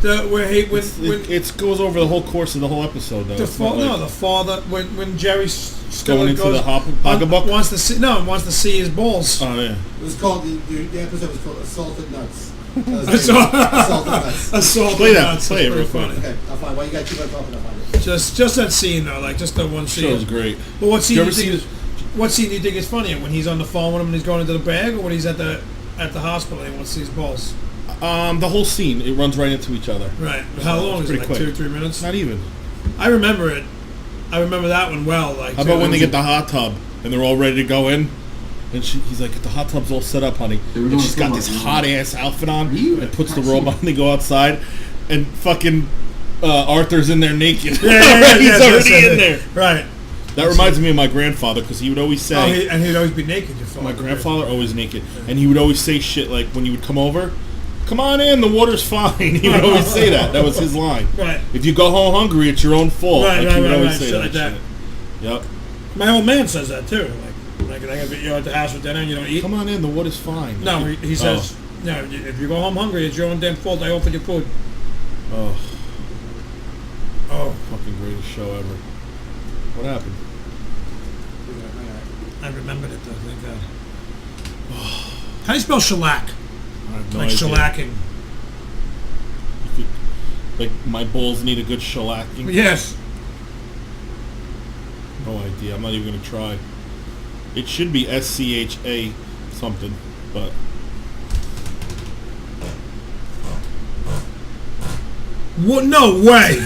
yeah. where he when It goes over the whole course of the whole episode, though. the It's not like the father when Jerry's going into the pocketbook. wants to see his balls. Oh yeah. It was called the episode was called Assaulted Nuts. Assaulted Nuts. Assault. Play that. Nuts. Play it That's real pretty quick. funny. Okay, I'll find. While you got two guys talking, I'll find it. Just that scene though, like just that one scene. Show's great. But what scene You do ever you think? seen What scene do you think is funnier? When he's on the phone with him and he's going into the bag, or when he's at the hospital and he wants to see his balls? The whole scene, it runs right into each other. Right. How long is it? pretty Like quick. 2 or 3 minutes? Not even. I remember it. I remember that one well. Like, How about when they get the hot tub and they're all ready to go in? And he's like, the hot tub's all set up, honey. And she's got this hot ass outfit on and puts the robe on and they go outside. And fucking Arthur's in there naked. He's already in there. Right. That reminds me of my grandfather because he would always say. And he'd always be naked. My grandfather always naked. And he would always say shit like when you would come over, come on in, the water's fine. He would always say that. That was his line. Right. If you go home hungry, it's your own fault. Right, Like, he would always right. say Shit that like that. shit. Yep. My old man says that too. Like I gotta be at the house for dinner and you don't eat. Come on in, the water's fine. No, he says, no, if you go home hungry, it's your own damn fault. I offered you food. Oh, Oh, fucking greatest show ever. What happened? I remembered it though, thank God. How do you spell shellac? I have no Like idea. shellacking. Like my balls need a good shellacking. Yes. No idea. I'm not even gonna try. It should be SCHA something, but What? No way.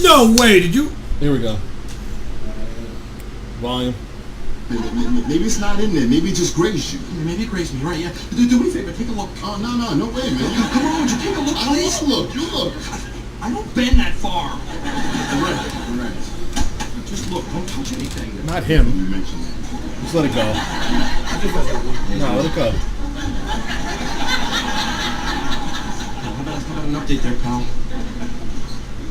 No way. Did you? here we go. Volume. Maybe it's not in there. Maybe it just grazed you. Maybe it grazed me, right? Yeah. Do me a favor, take a look. Oh, no way, man. Come on, would you take a look, I don't please? want to look. You look. I don't bend that far. All right. Just look, don't touch anything. Not him. You mentioned that. Just let it go. No, let it go. How about an update there, pal?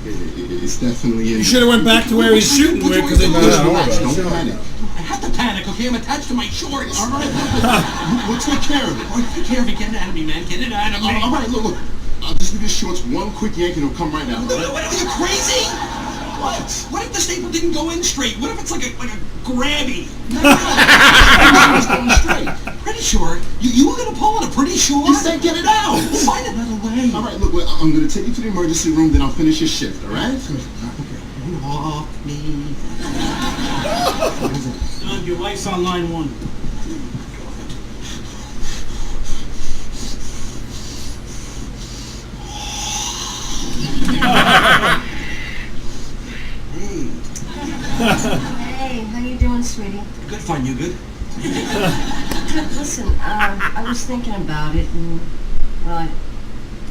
It's definitely in. You should have went back to where he's shooting with because they Relax, don't panic. I have to panic, okay? I'm attached to my shorts. All right, we'll take care of it. Oh, take care of it. Get it out of me, man. Get it out of me. All right, look. I'll just leave your shorts one quick yank and it'll come right out. What, are you crazy? What? What if the staple didn't go in straight? What if it's like a grabby? It's going straight. Pretty sure. You were gonna pull it. Pretty sure. You said get it out. We'll find another way. All right, look, I'm going to take you to the emergency room, then I'll finish your shift, all right? off me. Doug, your wife's on line 1. Hey, how you doing, sweetie? Good, fine, you good? Good. Listen, I was thinking about it, and well,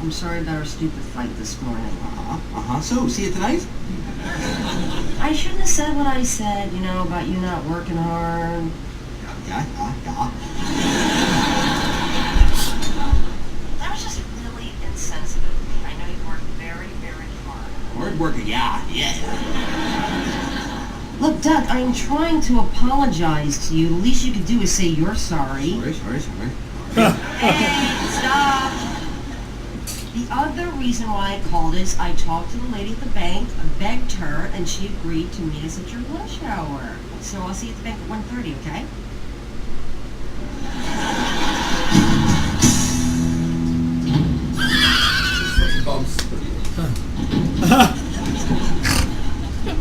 I'm sorry about our stupid fight this morning. So, see you tonight? I shouldn't have said what I said, about you not working hard. Yeah. That was just really insensitive of me. I know you work very, very hard. Hard worker, yeah. Look, Doug, I'm trying to apologize to you. The least you could do is say you're sorry. Sorry. Hey, stop. The other reason why I called is I talked to the lady at the bank, begged her, and she agreed to meet us at your lunch hour. So I'll see you at the bank at 1:30, okay?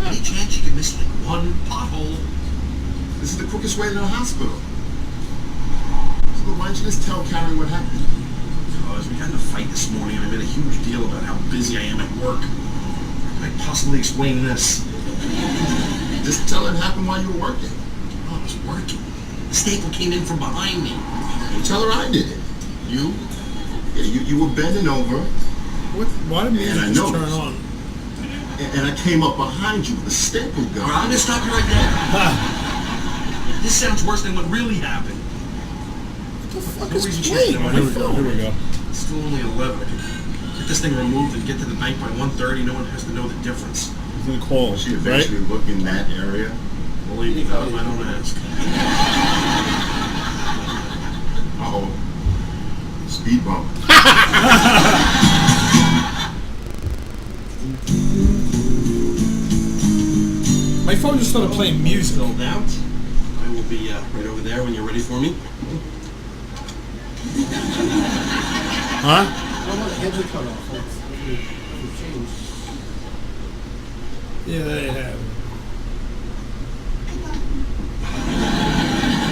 Any chance you can miss like one pothole? This is the quickest way to the hospital. So why don't you just tell Karen what happened? Because we got in a fight this morning and I made a huge deal about how busy I am at work. How can I possibly explain this? Just tell her it happened while you were working. Oh, I was working. The staple came in from behind me. You tell her I did it. You? Yeah, you were bending over. Why did music And I just noticed. turn on? And I came up behind you with a staple gun. All right, I'm gonna stop you right there. This sounds worse than what really happened. What the fuck No is reason playing she's on Here my we go. phone? It's still only 11. I can get this thing removed and get to the bank by 1:30. No one has to know the difference. He's gonna call, She right? eventually look in that area. Believe me, Doug, I don't ask. Uh-oh. Speed bump. My phone just started playing music. Filled out. I will be right over there when you're ready for me. Huh? I don't want the heads are cut off. It's changed. Yeah, they have.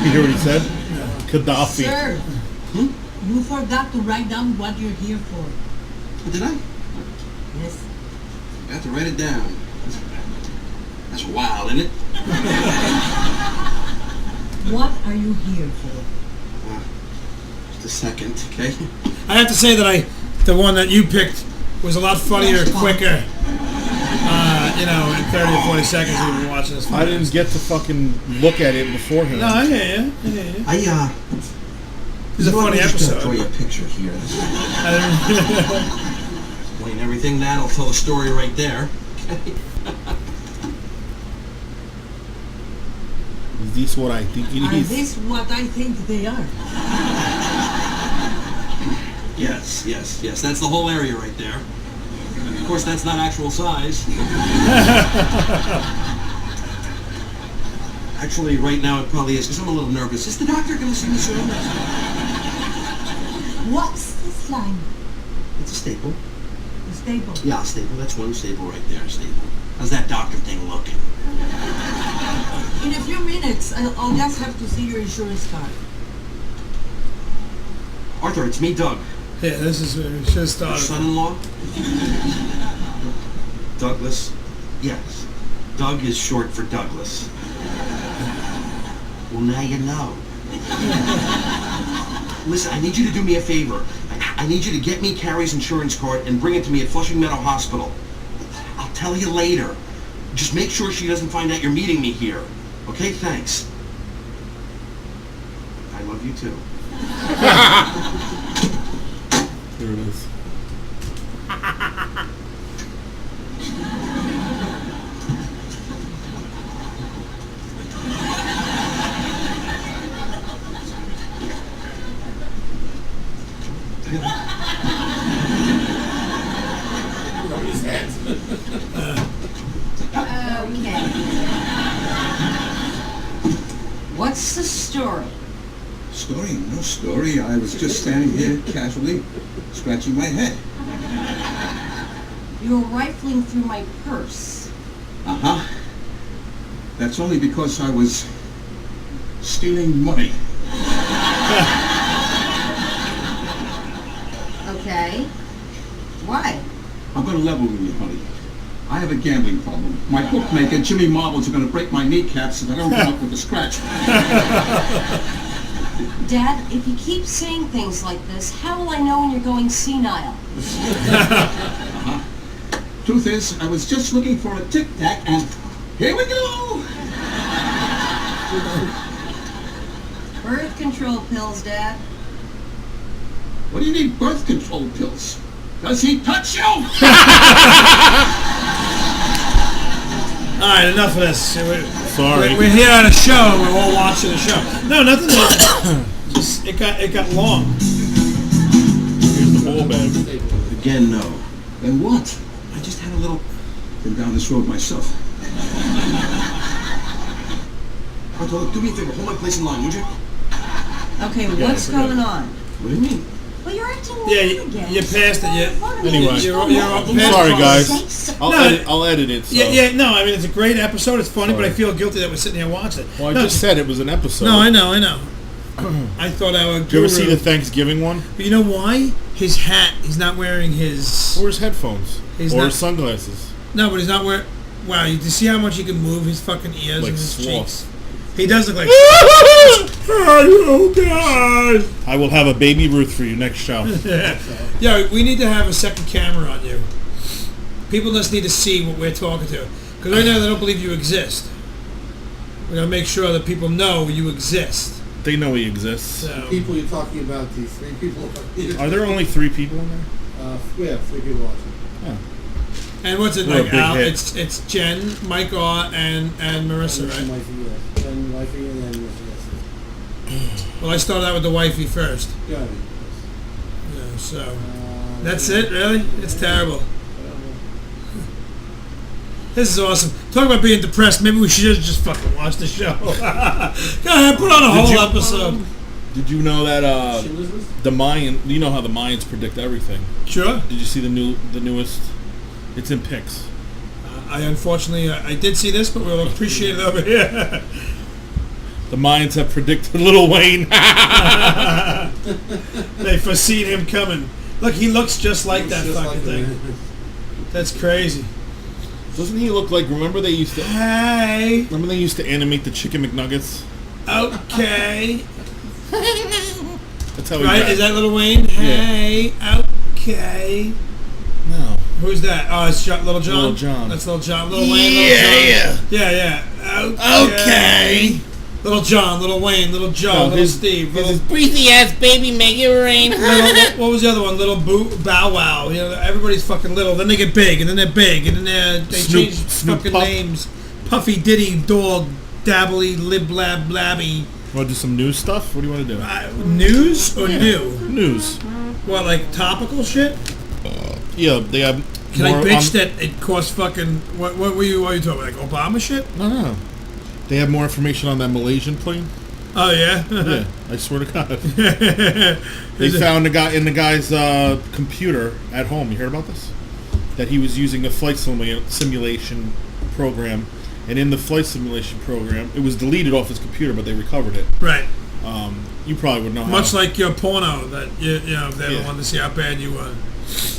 You hear what he said? Gaddafi. Sir, you forgot to write down what you're here for. Did I? Yes. I have to write it down. That's wild, isn't it? What are you here for? Just a second, okay? I have to say that the one that you picked was a lot funnier, Yes, Bob. quicker. In 30 or 40 seconds we've been watching this. I didn't get to fucking look at it beforehand. No, I hear you. It's a funny episode. Draw you a picture here. I Explain everything. That'll tell a story right there. Is this what I think it Are is? this what I think they are? Yes. That's the whole area right there. Of course, that's not actual size. Actually, right now it probably is, because I'm a little nervous. Is the doctor going to see me soon? What's this line? It's a staple. The staple. Yeah, a staple. That's one staple right there, a staple. How's that doctor thing looking? In a few minutes, I'll just have to see your insurance card. Arthur, it's me, Doug. Yeah, this is where we should have Your started. son-in-law? Douglas? Yes. Doug is short for Douglas. Well, now you know. Listen, I need you to do me a favor. I need you to get me Carrie's insurance card and bring it to me at Flushing Meadow Hospital. I'll tell you later. Just make sure she doesn't find out you're meeting me here. Okay, thanks. I love you too. Here it is. Okay. What's the story? Story? No story. I was just standing here casually scratching my head. You were rifling through my purse. Uh-huh. That's only because I was stealing money. Okay. Why? I'm going to level with you, honey. I have a gambling problem. My bookmaker, Jimmy Marbles, are going to break my kneecaps if I don't come up with a scratch. Dad, if you keep saying things like this, how will I know when you're going senile? Uh-huh. Truth is, I was just looking for a tic-tac, and here we go! Birth control pills, Dad. What do you need birth control pills? Does he touch you? All right, enough of this. Sorry. We're here at a show. We're all watching the show. No, nothing. Just it got long. Here's the whole bag. Again, no. Then what? I just had a little... Been down this road myself. Pronto, do me a favor. Hold my place in line, would you? Okay, what's going on? What do you mean? Well, you're acting Yeah, weird again. you passed it. Anyway. You're Sorry, guys. No, I'll edit it. So. Yeah. No, I mean it's a great episode. It's funny, but I feel guilty that we're sitting here watching it. Well, I No, just said it was an episode. No, I know. I thought our Did you ever see the Thanksgiving one? But you know why? His hat. He's not wearing his. Or his headphones. He's or not- his sunglasses. No, but he's not wearing. Wow, you see how much he can move his fucking ears Like and his sloth. cheeks. He does look like. Hello, guys. I will have a Baby Ruth for you next show. Yeah, we need to have a second camera on you. People just need to see what we're talking to. Because right now they don't believe you exist. We're going to make sure that people know you exist. They know he exists. So. People you're talking about, the 3 people. Are there only 3 people in there? Yeah, 3 people watching. Oh. And what's it We're a like, big Al? hit. It's Jen, Mike Aw, and Marissa, right? Wifey, yeah. And wifey, and then yes. Well, I started out with the wifey first. Yeah. Yeah, so that's it, really? It's terrible. This is awesome. Talk about being depressed. Maybe we should just fucking watch the show. Go ahead, put on a whole episode. Did you know that the Mayan? You know how the Mayans predict everything. Sure. Did you see the newest? It's in pics. I unfortunately I did see this, but we'll appreciate it over here. The Mayans have predicted Lil Wayne. They foreseen him coming. Look, he looks just like that fucking thing. That's crazy. Doesn't he look like? Remember they used to. Hey. Remember they used to animate the Chicken McNuggets. Okay. That's how he Right? got. Is that Lil Wayne? Hey. Okay. No. Who's that? Oh, it's Little John. Little John. That's Little John. Little Wayne. Little John. Yeah. Okay. Little John, Little Wayne, Little Joe, Little Steve, Little breezy ass baby make it rain. what was the other one? Little Bow Wow. You know, everybody's fucking little. Then they get big, and then they're big, and then they change fucking Puff. names. Puffy, Diddy, Dog, Dabbly, Lib, Blab, Blabby. Want to do some news stuff? What do you want to do? News or new? News. What, like topical shit? Yeah, they have. Can I bitch that it costs fucking? What were you talking about? Like Obama shit? No. They have more information on that Malaysian plane. Oh yeah. Yeah, I swear to God. They found a guy in the guy's computer at home. You heard about this? That he was using a flight simulation program, and in the flight simulation program, it was deleted off his computer, but they recovered it. Right. You probably would know how. Much like your porno that you know if they ever wanted to see how bad you were.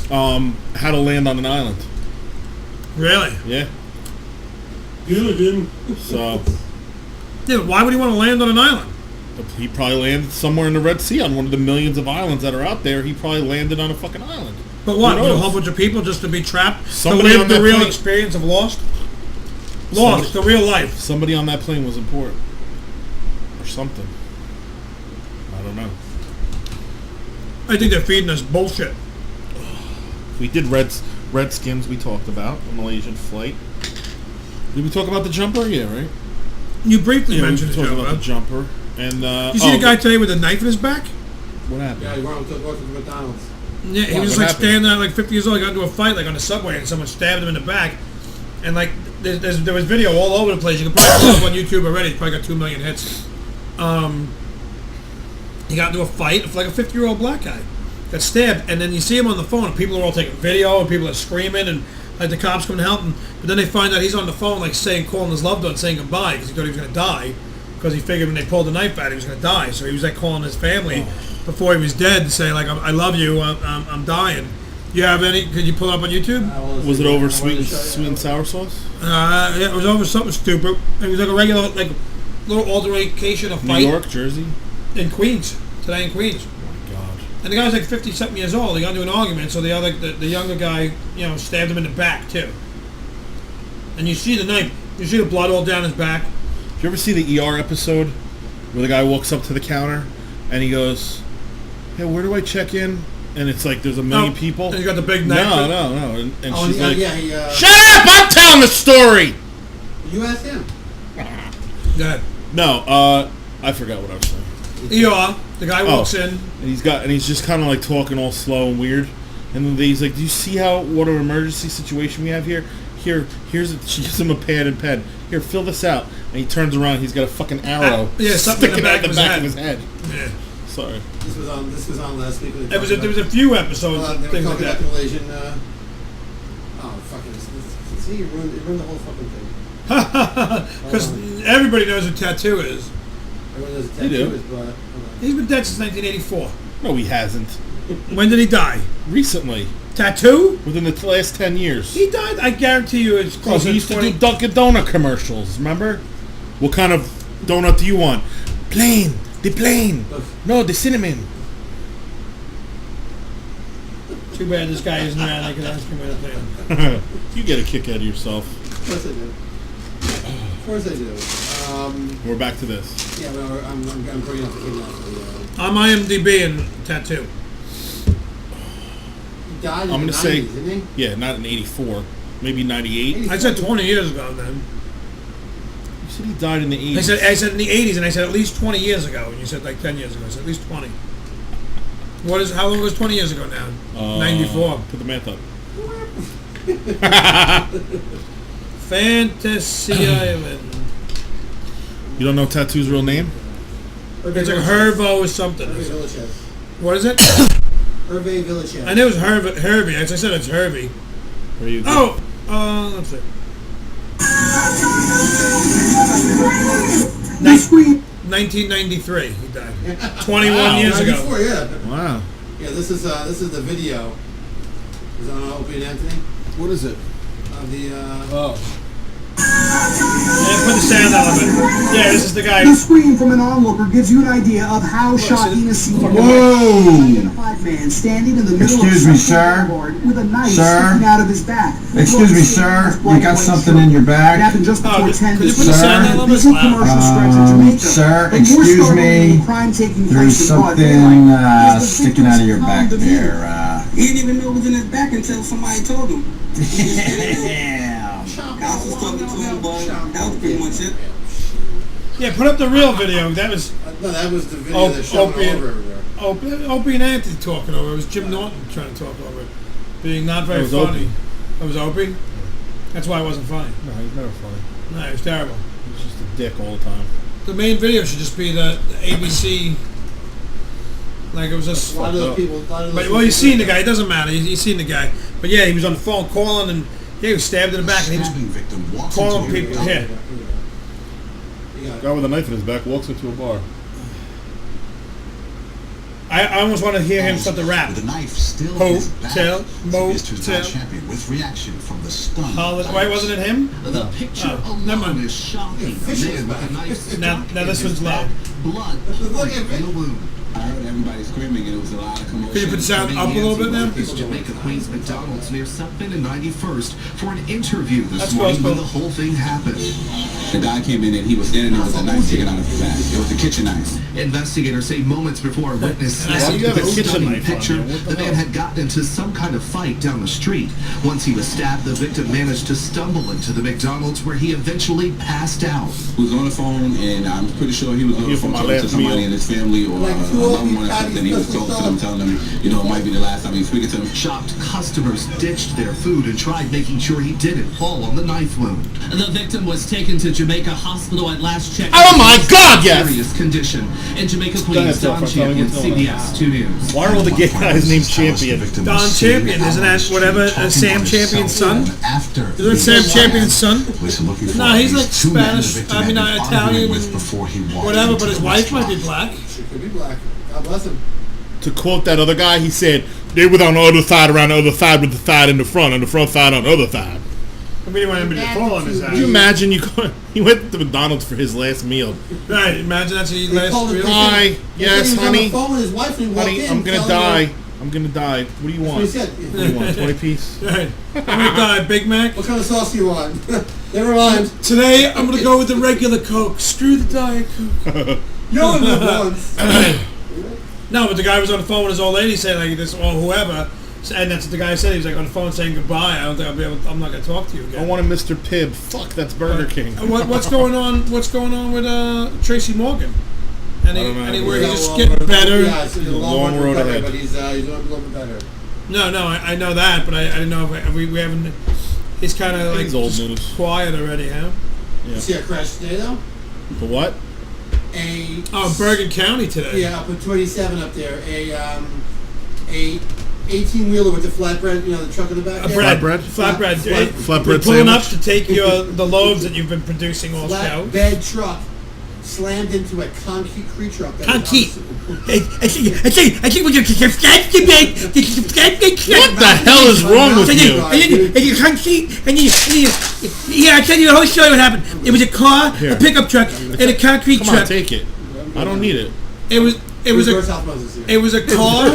How to land on an island. Really? Yeah. So. Yeah, why would he want to land on an island? He probably landed somewhere in the Red Sea on one of the millions of islands that are out there. He probably landed on a fucking island. But what? Who A knows? whole bunch of people just to be trapped? Somebody to on live the that real plane- experience of Lost? Lost, the real life. Somebody on that plane was important. Or something. I don't know. I think they're feeding us bullshit. We did Redskins we talked about, the Malaysian flight. Did we talk about the jumper? Yeah, right? You briefly Yeah, mentioned we it, talked Joe. about the jumper. And, You see the guy today with a knife in his back? What happened? Yeah, he went to McDonald's. Yeah, he was what like happened? standing there, like 50 years old. He got into a fight, like on the subway, and someone stabbed him in the back. And like, there was video all over the place. You can probably pull it up on YouTube already. It's probably got 2 million hits. He got into a fight, like a 50-year-old black guy got stabbed, and then you see him on the phone. And people are all taking video, and people are screaming, and Like the cops come to help him, but then they find out he's on the phone, like calling his loved one, saying goodbye because he thought he was going to die. Because he figured when they pulled the knife out, he was going to die. So he was like calling his family before he was dead to say like, "I love you, I'm dying." You have any? Could you pull it up on YouTube? Was it over sweet and sour sauce? Yeah, it was over something stupid. It was like a regular, like little altercation, a fight. New York, Jersey, in Queens today in Queens. Oh my God! And the guy was like 50-something years old. He got into an argument, so the younger guy, stabbed him in the back too. And you see the knife, you see the blood all down his back. You ever see the ER episode where the guy walks up to the counter and he goes, "Hey, where do I check in?" And it's like there's a million people. And you got the big knife. No. And she's like, he, "Shut up! I'm telling the story." You asked him. Yeah. No, I forgot what I was saying. ER. The guy walks in. And he's just kind of like talking all slow and weird. And then he's like, "Do you see what an emergency situation we have here? She gives him a pad and pen. Here, fill this out." And he turns around. He's got a fucking arrow sticking out the back of his head. Yeah. Sorry. This was on last week. There was a few episodes. They were things like talking that. about the Malaysian. See, you ruined the whole fucking thing. Because everybody knows what tattoo is. Everyone knows what They tattoo do. is, but He's been dead since 1984. No, he hasn't. When did he die? Recently. Tattoo? Within the last 10 years. He died, I guarantee you, it's close He to used 20. to do Dunkin' Donut commercials, remember? What kind of donut do you want? Plain. The plain. No, the cinnamon. Too bad this guy isn't around. I could ask him about that. You get a kick out of yourself. of course I do. Of course I do. We're back to this. Yeah, but I'm bringing up the kid now. I'm IMDb and tattoo. He died in I'm the going to say, 90s, didn't he? yeah, not in 84. Maybe 98. I said 20 years ago then. You said he died in the 80s. I said in the 80s, and I said at least 20 years ago. And you said like 10 years ago. I said at least 20. How long was 20 years ago now? 94. Put the math up. Fantasy Island. You don't know Tattoo's real name? It's like Hervo or something. What is it? Hervé Villachez. I knew it was Hervey. As I said, it's Hervey. Where you Let's see. 1993, he died. 21 years ago. 94, yeah. Wow. Yeah, this is the video. Is it on Opie and Anthony? What is it? Yeah, put the sound element. Yeah, this is the guy. The screen from an onlooker gives you an idea of how shocking a scene was. Whoa! Identified man standing in the middle Excuse of me, some sir. board with a knife Sir? sticking out of his back. Excuse me, sir. You got something in your It bag? happened just before 10 could you put the sound element? This is a commercial stretch in Jamaica. Sir, But more excuse startling me. than crime taking There's place in broad something daylight is the sticking out of your back victim's calm demeanor. there. He didn't even know it was in his back until somebody told him. Damn. I was talking to him, but that was pretty much it. Yeah, put up the real video. That was No, that was the video that showed Opie over everywhere. Opie and Anthony talking over it. It was Jim Norton trying to talk over it. Being not very That was funny. Opie. That was Opie? That's why it wasn't funny. No, he's never funny. No, it was terrible. He's just a dick all the time. The main video should just be the ABC. Like it was just. A lot of those people. Well, you've seen the guy. It doesn't matter. You've seen the guy. But yeah, he was on the phone calling, and he was stabbed in the back, and he was calling people here. Guy with a knife in his back walks into a bar. I almost want to hear him start to rap. The knife still Hotel, motel, champion with reaction from the stunned. Why wasn't it him? The picture alone is shocking. A man with a knife Now this one's loud. Blood pouring in the wound. I heard everybody screaming and it was a lot of commotion. Could you put the sound up a little bit now? It's Jamaica Queens McDonald's near Sutphin and 91st for an interview this That's morning close, when the whole thing happened. The guy came in and he was standing there with a knife sticking out of his back. It was a kitchen knife. Investigators say moments before a witness Why snapped do you have a the kitchen stunning knife on picture, you? What the the man hell? had gotten into some kind of fight down the street. Once he was stabbed, the victim managed to stumble into the McDonald's where he eventually passed out. He was on the phone and I'm pretty sure he was on the phone talking to somebody in his family or Like 2 coffee, when patties, he was special talking to them, sauce. telling them, it might be the last time he's speaking to them. Shocked customers ditched their food and tried making sure he didn't fall on the knife wound. The victim was taken to Jamaica Hospital at last check. Oh my God, yes! Serious condition. In Jamaica, ahead, Queens, Phil, Don tell me Champion, what's going on. CBS 2 News. Why are all the gay guys named Champion? Don Champion, isn't that whatever Sam Champion's son? Isn't that Sam Champion's son? No, he's like Spanish. I mean, Italian, whatever. But his wife might be black. She could be black. God bless him. To quote that other guy, he said, they were on the other side, around the other side with the thigh in the front, and the front side on the other side. I mean, he wanted him to fall on his ass. Could you imagine he went to McDonald's for his last meal? Right, imagine that's his last meal. Hi, yes, honey. Honey, I'm gonna die. I'm gonna die. What do you want? That's what he What do you want? 20 piece? Right. I'm gonna die. Big Mac. What kind of sauce do you want? Never mind. Today, I'm gonna go with the regular Coke. Screw the Diet Coke. You only live once. No, but the guy was on the phone with his old lady saying like this, or whoever, and that's what the guy said. He was like on the phone saying goodbye. I don't think I'll be able. I'm not gonna talk to you again. I want a Mr. Pibb. Fuck, that's Burger King. What's going on? What's going on with Tracy Morgan? Anywhere he's just Well, getting better. Yeah, it's a Long road recovery, ahead. but he's doing a little bit better. No, I know that, but I didn't know if we haven't. He's kind of like He's old just news. quiet already, huh? Yeah. You see a crash today though? The what? Bergen County today. Yeah, up at 27 up there. A 18-wheeler with the flatbread, you know, the truck in the back. Flatbread. Flatbread Pulling up sandwich. to take the loaves that you've been producing all show. Flatbed truck slammed into a concrete truck. Concrete. What the hell is wrong with you? Yeah, I tell you the whole story what happened. It was a car, Here. a pickup truck, and a concrete Come truck. on, take it. I don't need it. It was a car,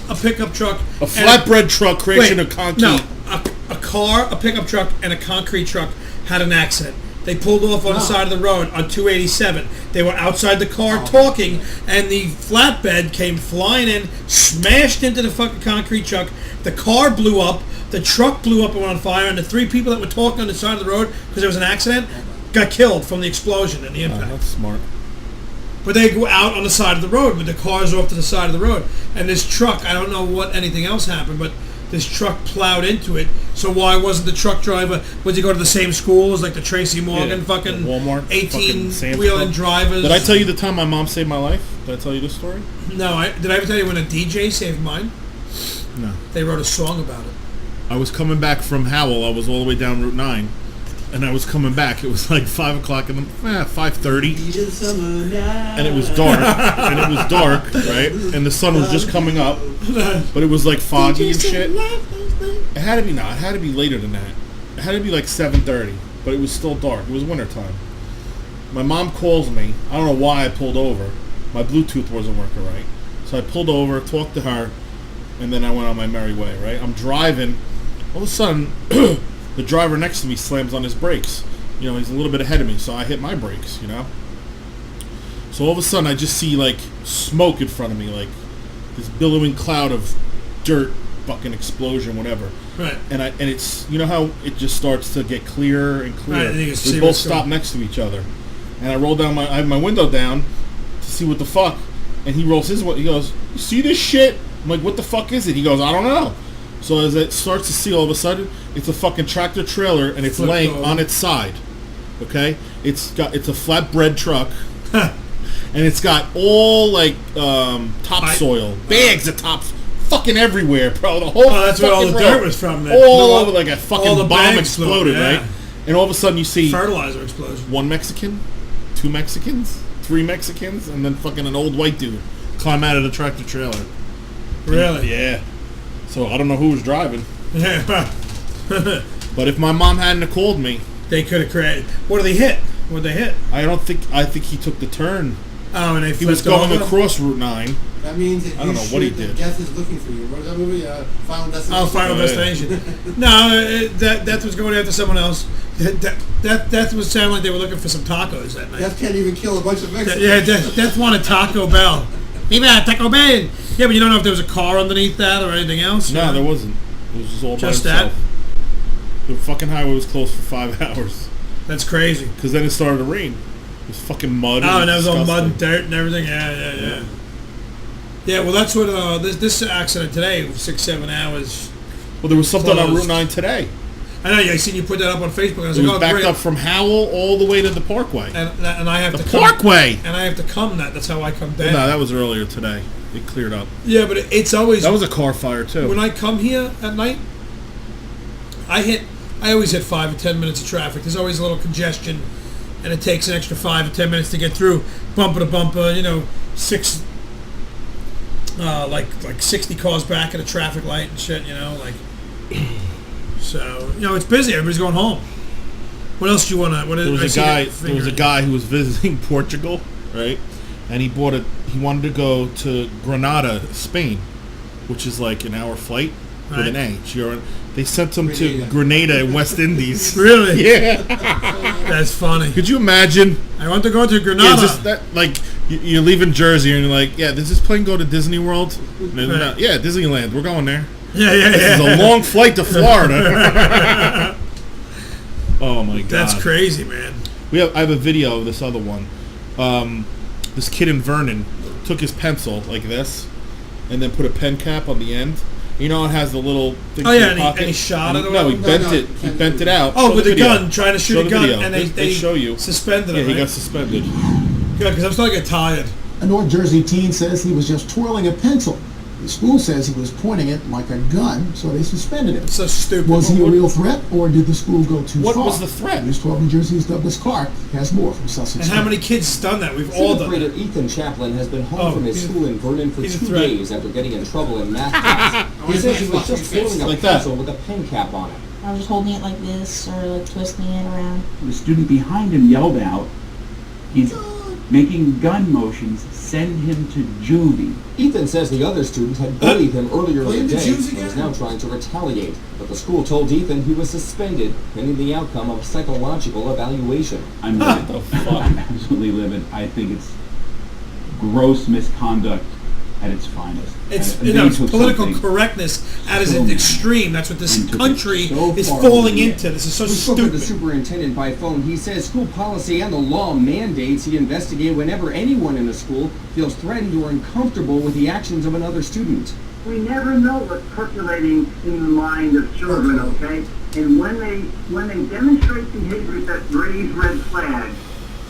a pickup truck, A flatbread truck crashing a concrete. No, a car, a pickup truck, and a concrete truck had an accident. They pulled off on the side of the road on 287. They were outside the car talking, and the flatbed came flying in, smashed into the fucking concrete truck. The car blew up. The truck blew up and went on fire, and the three people that were talking on the side of the road because there was an accident got killed from the explosion and the impact. That's smart. But they go out on the side of the road with the cars off to the side of the road. And this truck, I don't know what anything else happened, but this truck plowed into it. So why wasn't the truck driver, was he go to the same school as like the Tracy Morgan fucking Walmart 18-wheeling drivers? Did I tell you the time my mom saved my life? Did I tell you this story? No, did I ever tell you when a DJ saved mine? No. They wrote a song about it. I was coming back from Howell. I was all the way down Route 9. And I was coming back. It was like 5 o'clock in the 5:30. And it was dark. Right? And the sun was just coming up. But it was like foggy and shit. It had to be later than that. It had to be like 7:30. But it was still dark. It was wintertime. My mom calls me. I don't know why I pulled over. My Bluetooth wasn't working right. So I pulled over, talked to her, and then I went on my merry way, right? I'm driving. All of a sudden, the driver next to me slams on his brakes. You know, he's a little bit ahead of me, so I hit my brakes, you know? So all of a sudden, I just see, like, smoke in front of me, like, this billowing cloud of dirt, fucking explosion, whatever. Right. And it's, you know how it just starts to get clearer and clearer? Right, and you can see we both what's stop going. next to each other. And I roll down I have my window down to see what the fuck. And he rolls his, he goes, "You see this shit?" I'm like, "What the fuck is it?" He goes, "I don't know." So as it starts to see, all of a sudden, it's a fucking tractor trailer, and it's laying on its side. Okay, it's a flatbread truck, and it's got all like topsoil, bags of tops, fucking everywhere, bro. The whole that's where all the road, dirt was from. all over, like a fucking all the bomb bags exploded, yeah. right? And all of a sudden, you see fertilizer explosion. One Mexican, 2 Mexicans, 3 Mexicans, and then fucking an old white dude climb out of the tractor trailer. Really? Yeah. So I don't know who was driving. Yeah. But if my mom hadn't have called me, they could have created. What did they hit? What did they hit? I think he took the turn. Oh, and he was going across Route 9. That means that I don't know what he did. Death is looking for you. What was that movie? Final Destination. Oh, Final Destination. No, that was going after someone else. That was sounding like they were looking for some tacos that night. Death can't even kill a bunch of Mexicans. Yeah, Death wanted Taco Bell. Viva Taco Bell. Yeah, but you don't know if there was a car underneath that or anything else. No, there wasn't. It was just all just by himself. The fucking highway was closed for 5 hours. That's crazy. Because then it started to rain. was fucking mud. Oh, and that was all mud and disgusting. dirt and everything. Yeah. Yeah, well, that's what this accident today, 6-7 hours. Well, there was something on closed. Route 9 today. I know. I seen you put that up on Facebook. And I was It like, was oh, backed great. up from Howell all the way to the Parkway. And I have The to Parkway! Come, and I have to come. That's how I come down. No, that was earlier today. It cleared up. Yeah, but it's always That was a car fire too. when I come here at night. I always hit 5 or 10 minutes of traffic. There's always a little congestion, and it takes an extra 5 or 10 minutes to get through bumper to bumper. Like 60 cars back at a traffic light and shit. So it's busy. Everybody's going home. What else do you want to? There was a guy who was visiting Portugal, right? And he wanted to go to Granada, Spain, which is like an hour flight with an A. They sent him to Grenada in West Indies. Really? Yeah. That's funny. Could you imagine? I want to go to Granada. You're leaving Jersey and you're like, yeah, does this plane go to Disney World? Right. Yeah, Disneyland. We're going there. Yeah. This is a long flight to Florida. Oh my god, That's crazy, man. I have a video of this other one. This kid in Vernon took his pencil like this, and then put a pen cap on the end. You know, it has the little thing. Oh yeah, and he shot it. No, he bent it. He bent it out. Oh, Show with the a video. gun, trying to shoot Show a the gun, video. and they show you. suspended him. Yeah, he right? got suspended. Yeah, because I'm starting to get tired. A North Jersey teen says he was just twirling a pencil. The school says he was pointing it like a gun, so they suspended him. So stupid. Was he a real threat, or did the school go too far? What was the threat? News 12 New Jersey's Douglas Clark has more from Sussex. And how many kids done that? We've all done Grader it. Ethan Chaplin has been home from his school in Vernon for 2 days after getting in trouble in math class. He says he was just twirling a Like that. pencil with a pen cap on it. I was just holding it like this or like twisting it around. The student behind him yelled out, he's making gun motions, send him to juvie. Ethan says the other student had bullied him earlier in Blame the the day Jews and was again? now trying to retaliate. But the school told Ethan he was suspended pending the outcome of a psychological evaluation. I'm livid. I'm absolutely livid. I think it's gross misconduct at its finest. It's And they took political something correctness at its so extreme. That's what this and took it country so is far falling away. into. This is so We spoke with the stupid. superintendent by phone. He says school policy and the law mandates he investigate whenever anyone in a school feels threatened or uncomfortable with the actions of another student. We never know what's percolating in the mind of children, okay? And when they demonstrate behaviors that raise red flags,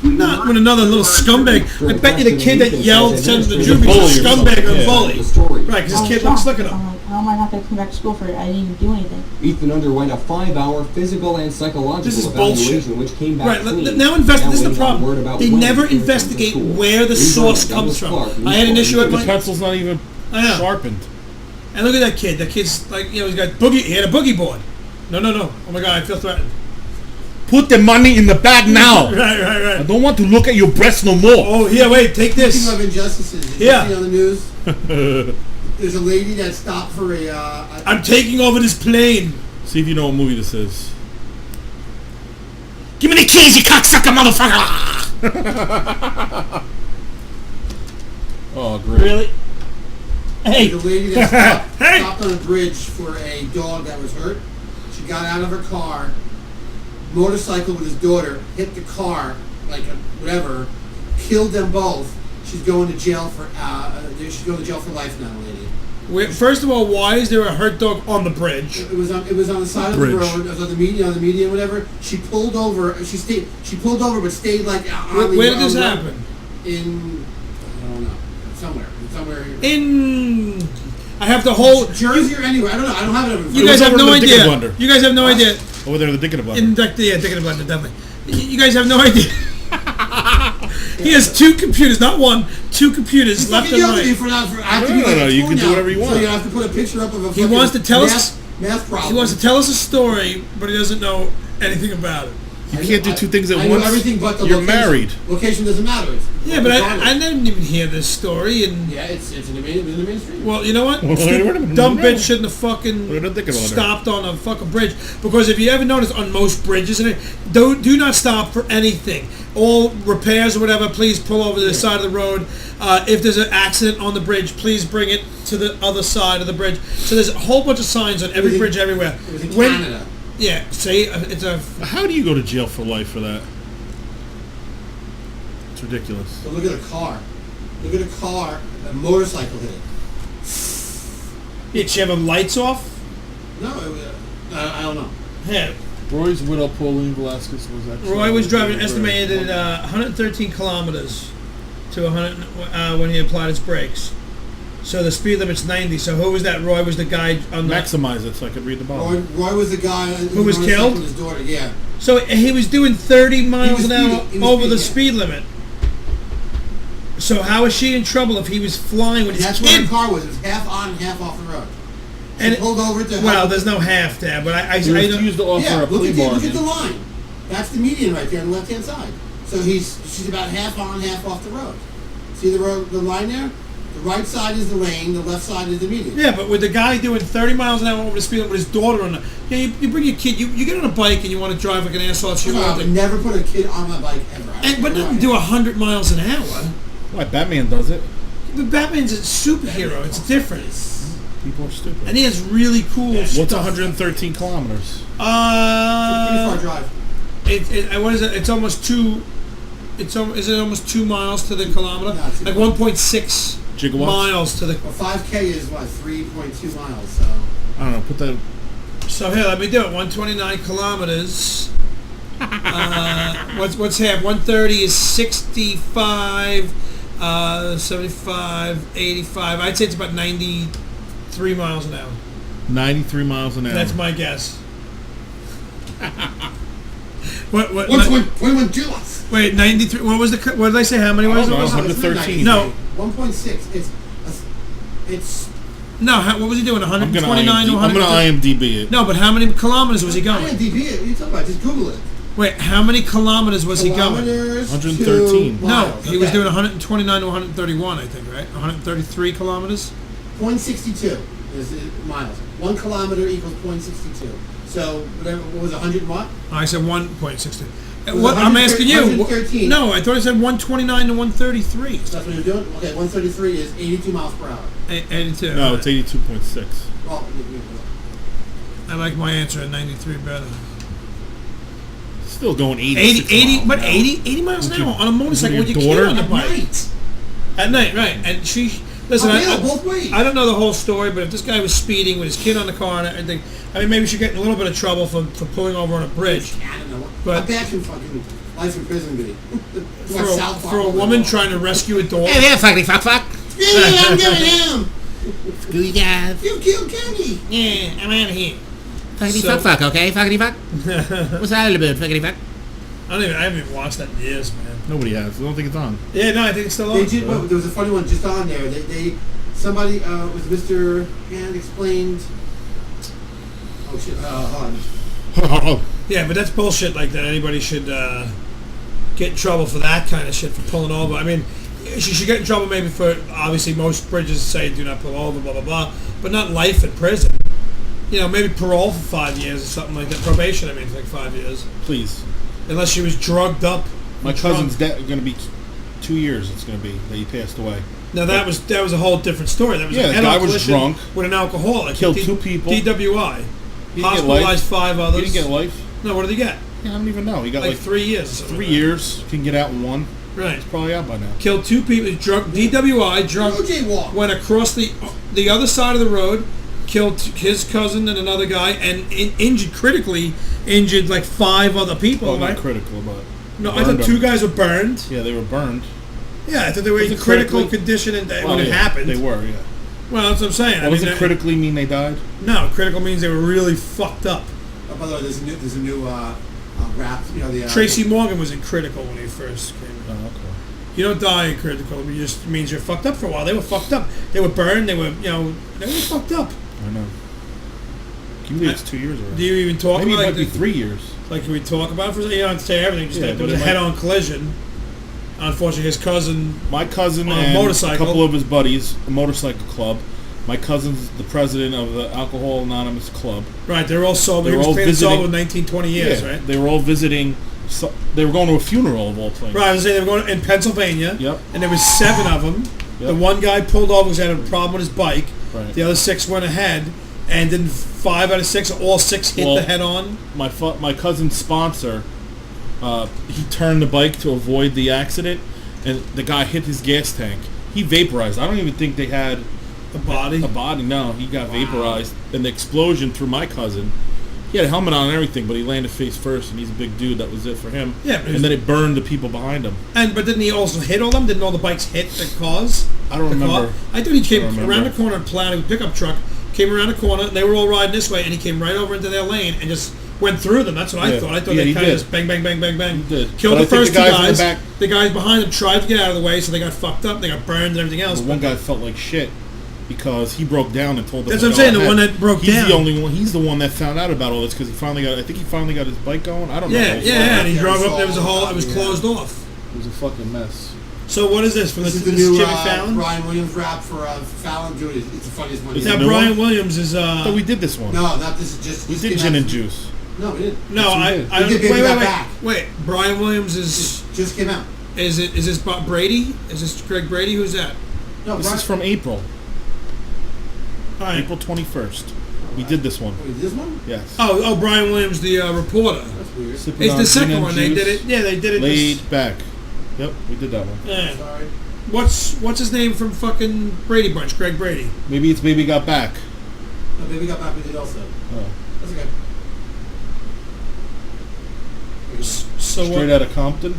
Not when another little scumbag. I bet you the kid that yelled, sends the He's juvie, a is a bully or scumbag or something. a bully. The story. Right, because I this was kid looks, shocked. look at him. I'm like, how am I not going to come back to school for it? I didn't even do anything. Ethan underwent a 5-hour physical and This psychological is bullshit. evaluation, which came back Right, clean. now this is the waiting on word problem. about They when never he returns to investigate school. where the News source Douglas comes from. Clark, News I had an 12 issue at The my... pencil's not even I know. sharpened. And look at that kid. That kid's like, he's got boogie. He had a boogie board. No. Oh my God, I feel threatened. Put the money in the bag now. Right. I don't want to look at your breasts no more. Oh, here, wait, take this. Speaking of injustices, did Yeah. you see on the news? There's a lady that stopped for I'm taking over this plane. See if you know what movie this is. Give me the keys, you cocksucker motherfucker! Oh, great. Really? Hey. There's a lady that stopped on a bridge for a dog that was hurt. She got out of her car, motorcycle with his daughter, hit the car, like whatever, killed them both. She's going to jail for life now, lady. First of all, why is there a hurt dog on the bridge? It was on the side of the road. It was on the median, whatever. She pulled over. She pulled over, but stayed like. Where did this happen? In I don't know, somewhere. In I have the whole Jersey or anywhere. I don't know. I don't have it. Over You guys have no idea. Blender. You guys have no idea. Over there, the Dick in the Blender. Yeah, Dick in the Blender, definitely. You guys have no idea. He has 2 computers, not one, 2 computers left and right. No, you can do whatever you want. So you have to put a picture up of a He wants to tell us math problem. He wants to tell us a story, but he doesn't know anything about it. You can't do 2 things at I know once. everything but the You're location. married. Location doesn't matter. Yeah, but I didn't even hear this story. And yeah, it's in the mainstream. Well, you know what? Well, Stupid, dumb bitch shouldn't have fucking about her? stopped on a fucking bridge. Because if you ever notice on most bridges, do not stop for anything. All repairs or whatever, please pull over to the side of the road. If there's an accident on the bridge, please bring it to the other side of the bridge. So there's a whole bunch of signs on every bridge everywhere. It was in Canada. Yeah, see, it's a... How do you go to jail for life for that? It's ridiculous. But look at a car. Look at a car. A motorcycle hit it. Did she have them lights off? No, I don't know. Yeah. Roy's widow, Pauline Velasquez, was actually... Roy was driving estimated 113 kilometers to 100 when he applied his brakes. So the speed limit's 90. So who was that? Roy was the guy on the... Maximize it so I could read the bottom. Roy was the guy who was killed? With his daughter, yeah. So he was doing 30 miles an hour over the speed limit. So how is she in trouble if he was flying with his That's kid? where the car was. It was half on, half off the road. And pulled over to... Well, there's no half there, but I refused to offer a plea bargain. Look at the line. That's the median right there on the left-hand side. So she's about half on, half off the road. See the line there? The right side is the lane, the left side is the median. Yeah, but with the guy doing 30 miles an hour over the speed limit with his daughter on the... Yeah, you bring your kid, you get on a bike and you want to drive like an asshole. I would never put a kid on my bike ever. But not do 100 miles an hour. Why, Batman does it. But Batman's a superhero. It's different. People are stupid. And he has really cool stuff. What's 113 kilometers? It's a pretty far drive. What is it? It's almost 2... Is it almost 2 miles to the kilometer? No, like 1.6 gigawatts? Miles to the... Well, 5K is, 3.2 miles, so... I don't know, put that... So here, let me do it. 129 kilometers. What's half? 130 is 65, 75, 85. I'd say it's about 93 miles an hour. 93 miles an hour. That's my guess. What 21 gigawatts. Wait, 93. What did I say? How many was it? 113. No. 1.6. It's No, what was he doing? 129 to 100? I'm going to IMDb it. No, but how many kilometers was he going? IMDb it. What are you talking about? Just Google it. Wait, how many kilometers was he going? 113. No, he was doing 129 to 131, I think, right? 133 kilometers? 0.62 is miles. 1 kilometer equals 0.62. So, whatever, what was it, 100 what? I said 1.60. What, I'm asking you. 113. No, I thought I said 129 to 133. That's what you're doing? Okay, 133 is 82 miles per hour. 82. No, it's 82.6. Well, I like my answer at 93 better. Still going 80 miles an hour on a motorcycle with your kid on the bike. At night, right. And she... Listen, both ways. I don't know the whole story, but if this guy was speeding with his kid on the car and everything, I mean, maybe she get in a little bit of trouble for pulling over on a bridge. I don't know. But how bad can fucking life in prison be? For a woman trying to rescue a dog. Hey there, fuckity fuck fuck. Yeah, I'm going home. Screw guys. You killed Kenny. Yeah, I'm out of here. Fuckity fuck fuck, okay? Fuckity fuck. What's that all about, fuckity fuck? I haven't even watched that in years, man. Nobody has. I don't think it's on. Yeah, no, I think it's still on. There was a funny one just on there. Somebody was Mr. Hand explained. Oh shit! Hold on. Yeah, but that's bullshit. Like that, anybody should get in trouble for that kind of shit for pulling over. I mean, she should get in trouble maybe for obviously most bridges say do not pull over, blah blah blah, but not life in prison. You know, maybe parole for 5 years or something like that. Probation, I mean, for like 5 years. Please. Unless she was drugged up. My cousin's going to be 2 years. It's going to be that he passed away. Now that was a whole different story. That was the guy was drunk with an alcoholic. Killed 2 people. DWI. He Hospitalized 5 others. He didn't get life. No, what did he get? Yeah, I don't even know. He got like 3 years. 3 years. Can get out in 1. Right. He's probably out by now. Killed 2 people. Drunk. DWI. Drunk. Went across the other side of the road. Killed his cousin and another guy, and critically injured like 5 other people. Oh, right? not critical, but no, I thought 2 guys were burned. Yeah, they were burned. Yeah, I thought they were in critical condition when it happened. They were, yeah. Well, that's what I'm saying. Doesn't critically mean they died? No, critical means they were really fucked up. Oh, by the way, there's a new rap. You know, Tracy Morgan was in critical when he first came. Oh, okay. You don't die in critical. It just means you're fucked up for a while. They were fucked up. They were burned. They were fucked up. I know. Can you believe it's 2 years already? Do you even talk Maybe about it might be 3 years. Like, can we talk about it for a second? You don't have to say everything. Just Yeah, that there was a head-on collision. Unfortunately, his cousin... My cousin on a and motorcycle. a couple of his buddies, a motorcycle club. My cousin's the president of the Alcohol Anonymous Club. Right, they're all sober. They He were was all clean visiting, sober in 19, 20 years, right? They were all visiting... So, they were going to a funeral of all places. Right, I was saying they were going in Pennsylvania. Yep. And there was 7 of them. Yep. The one guy pulled over because he had a problem with his bike. Right. The other 6 went ahead. And then 5 out of 6, all 6 hit the head-on. My cousin's sponsor, he turned the bike to avoid the accident, and the guy hit his gas tank. He vaporized. I don't even think they had a body. A body, no. He got vaporized, and the explosion threw my cousin. He had a helmet on and everything, but he landed face first, and he's a big dude. That was it for him. Yeah, and then it burned the people behind him. But didn't he also hit all them? Didn't all the bikes hit the cars? I don't remember. Car? I thought he came around the corner and plowed a pickup truck. Came around the corner. They were all riding this way, and he came right over into their lane and just went through them. That's what I thought. I thought they kind of just bang, bang, bang, bang, bang. Killed the first two guys. The guys behind them tried to get out of the way, so they got fucked up. They got burned and everything else. But one guy felt like shit because he broke down and told them. That's what I'm saying. The one that broke down. He's the only one. He's the one that found out about all this because he finally got. I think he finally got his bike going. I don't know. Yeah. And he drove up. There was a hole. It was closed off. It was a fucking mess. So what is this? From this is the new Brian Williams rap for Fallon, dude. It's the funniest one. Now Brian Williams is. But we did this one. No, not this. Is just we did Gin and Juice. No, we didn't. No, I wait. Brian Williams is just came out. Is this Brady? Is this Greg Brady? Who's that? No, this is from April. All right. April 21st. We did this one. Wait, this one? Yes. Oh, Brian Williams, the reporter. That's weird. It's the second one. They did it. Yeah, they did it. Laid back. Yep, we did that one. Yeah. Sorry. What's his name from fucking Brady Bunch? Greg Brady. Maybe it's Baby Got Back. No, Baby Got Back. We did also. Oh. That's okay. So Straight out of Compton.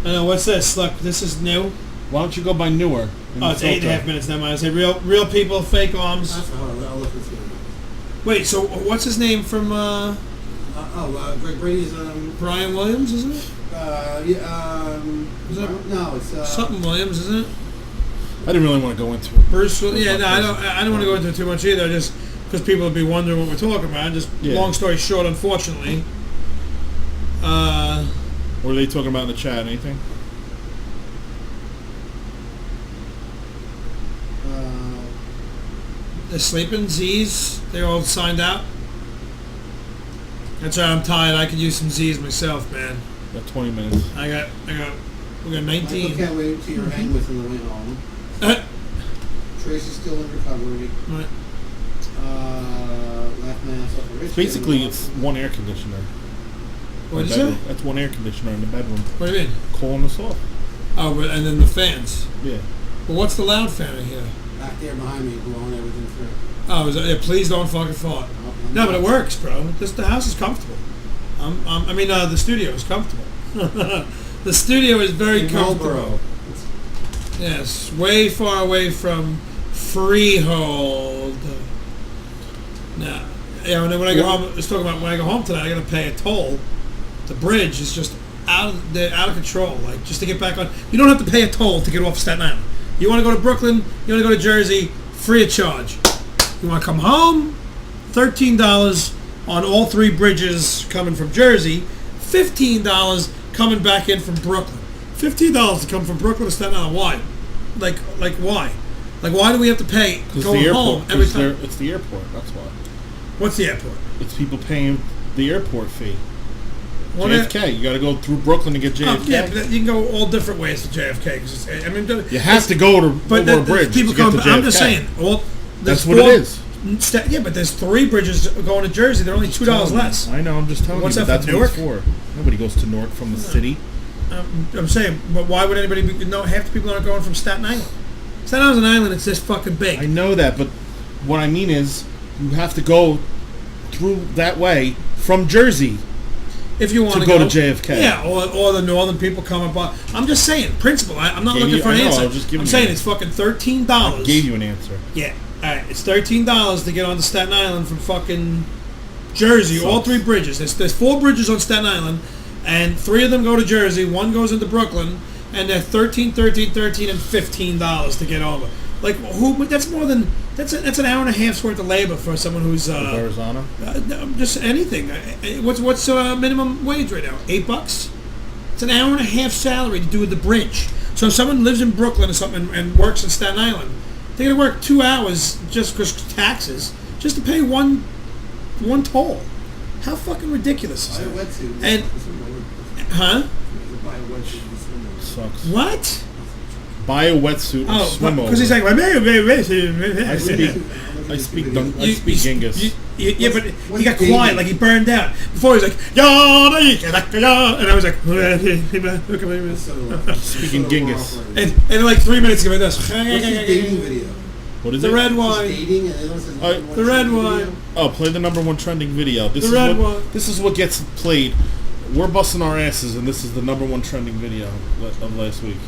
I know. What's this? Look, this is new. Why don't you go by newer? Oh, it's 8.5 minutes. Never mind. I say real people, fake arms. That's I'll look this good. Wait. So what's his name from? Greg Brady's Brian Williams, isn't it? Is that, no, it's something Williams, isn't it? I didn't really want to go into it. Bruce. Yeah, no, I don't want to go into it too much either. Just because people would be wondering what we're talking about. Just long story short, unfortunately. What are they talking about in the chat? Anything? They're sleeping. Z's. They all signed out. That's why I'm tired. I could use some Z's myself, man. Got 20 minutes. We got 19. I can't wait till you're hanging with in the way home. Tracy's still in recovery. Right. Left man suffered Richie. Basically, it's one air conditioner. What is it? That's one air conditioner in the bedroom. What do you mean? Calling us off. Oh, but and then the fans. Yeah. Well, what's the loud fan in here? Back there behind me, blowing everything through. Oh, please don't fucking fart. No, but it works, bro. The house is comfortable. The studio is comfortable. The studio is very comfortable. Yes, way far away from Freehold. Now, when I go home, I was talking about when I go home tonight, I got to pay a toll. The bridge is just out of control. Like just to get back on, you don't have to pay a toll to get off Staten Island. You want to go to Brooklyn, you want to go to Jersey, free of charge. You want to come home, $13 on all three bridges coming from Jersey, $15 coming back in from Brooklyn. $15 to come from Brooklyn to Staten Island. Why? Like why? Like why do we have to pay going home every time? It's the airport. That's why. What's the airport? It's people paying the airport fee. JFK. You got to go through Brooklyn to get JFK. Yeah, but you can go all different ways to JFK. You have to go over a bridge to get to JFK. I'm just saying. Well, that's what it is. Yeah, but there's 3 bridges going to Jersey. They're only $2 less. I know. I'm just telling you. That's what it's for. Nobody goes to Newark from the city. I'm saying, but why would anybody? Half the people aren't going from Staten Island. Staten Island's an island. It's this fucking big. I know that, but what I mean is, you have to go through that way from Jersey. If you want to go to JFK. Yeah, or the northern people come up. I'm just saying, principle. I'm not looking for an answer. I'm saying it's fucking $13. I gave you an answer. Yeah. All right. It's $13 to get onto Staten Island from fucking Jersey. All 3 bridges. There's 4 bridges on Staten Island, and 3 of them go to Jersey. 1 goes into Brooklyn, and they're $13, and $15 to get over. Like who? That's more than that's an hour and a half's worth of labor for someone who's Arizona. Just anything. What's minimum wage right now? $8. It's an hour and a half salary to do the bridge. So if someone lives in Brooklyn or something and works in Staten Island, they're gonna work 2 hours just because taxes, just to pay one toll. How fucking ridiculous is that? And Sucks. What? Buy a wetsuit and swim over. Because he's like, I speak Genghis. Yeah, but he got quiet, like he burned out. Before he was like, and I was like, speaking Genghis. And like 3 minutes ago, this. What's his dating video? What is the it? red wine. Dating, The red wine. Oh, play the #1 trending video. This The is red what, one. This is what gets played. We're busting our asses, and this is the #1 trending video of last week.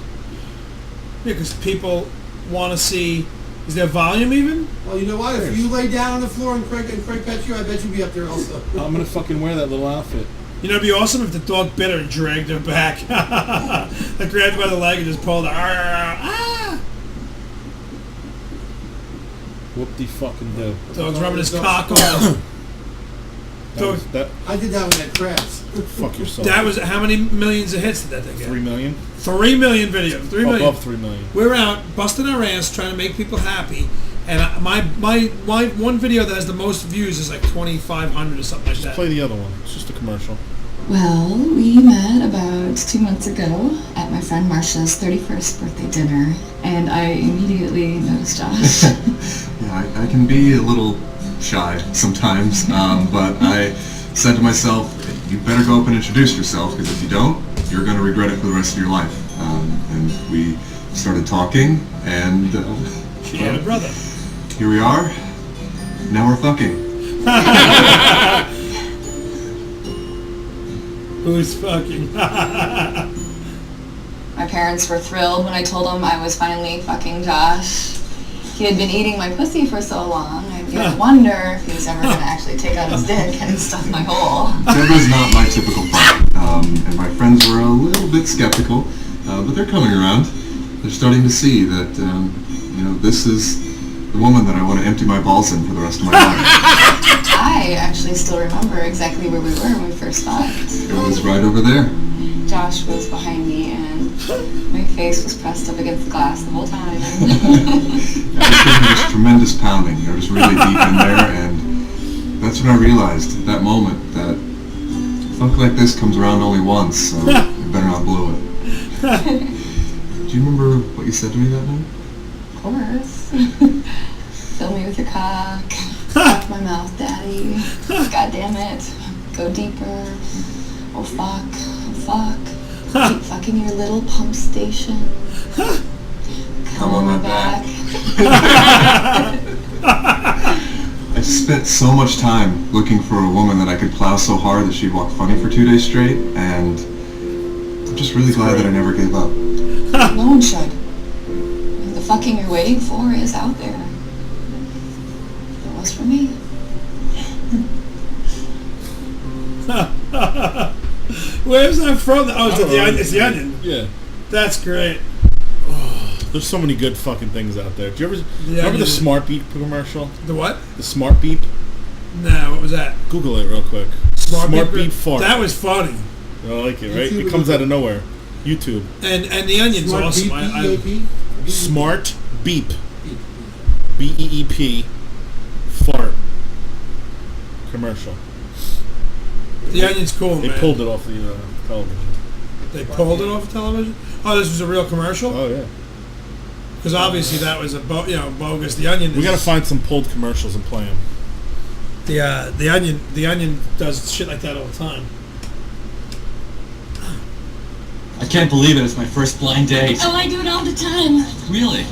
Yeah, because people want to see. Is there volume even? Well, you know what? If you lay down on the floor and Craig pet you, I bet you'd be up there also. I'm gonna fucking wear that little outfit. You know, it'd be awesome if the dog bit her and dragged her back. Like grabbed her by the leg and just pulled her. Whoop-de-fucking do. Dog's rubbing his cock on. I did that with that crabs. Fuck yourself. That was how many millions of hits did that thing get? 3 million. 3 million videos. 3 million. Above 3 million. We're out busting our ass trying to make people happy, and my one video that has the most views is like 2,500 or something like that. Play the other one. It's just a commercial. Well, we met about 2 months ago at my friend Marsha's 31st birthday dinner, and I immediately noticed Josh. Yeah, I can be a little shy sometimes, but I said to myself, you better go up and introduce yourself, because if you don't, you're going to regret it for the rest of your life. And we started talking, and she had a brother. Here we are. Now we're fucking. Who's fucking? My parents were thrilled when I told them I was finally fucking Josh. He had been eating my pussy for so long, I didn't wonder if he was ever going to actually take out his dick and stuff my hole. Deborah's not my typical friend, and my friends were a little bit skeptical, but they're coming around. They're starting to see that, this is the woman that I want to empty my balls in for the rest of my life. I actually still remember exactly where we were when we first fucked. It was right over there. Josh was behind me and my face was pressed up against the glass the whole time. I was getting this tremendous pounding. They were just really deep in there, and that's when I realized at that moment that funk like this comes around only once, so you better not blow it. Do you remember what you said to me that night? Of course. Fill me with your cock. Fuck my mouth, daddy. God damn it. Go deeper. Oh fuck. Oh fuck. Keep fucking your little pump station. Come on my back. I spent so much time looking for a woman that I could plow so hard that she'd walk funny for 2 days straight, and I'm just really glad that I never gave up. No one should. The fucking you're waiting for is out there. It was for me. Where's that from? Oh, it's the Onion. Yeah. That's great. Oh, there's so many good fucking things out there. Do you ever remember the Smart Beep commercial? The what? The Smart Beep? No, what was that? Google it real quick. Smart Beep fart. That was funny. I like it, right? It comes out of nowhere. YouTube. And the Onion's Smart awesome. Beep, Smart Beep. BEEP. Fart. Commercial. The Onion's cool, They man. pulled it off the television. They pulled it off of television? Oh, this was a real commercial? Oh, yeah. Because obviously that was a bogus. The Onion. We got to find some pulled commercials and play them. The Onion does shit like that all the time. I can't believe it. It's my first blind date. Oh, I do it all the time. Really?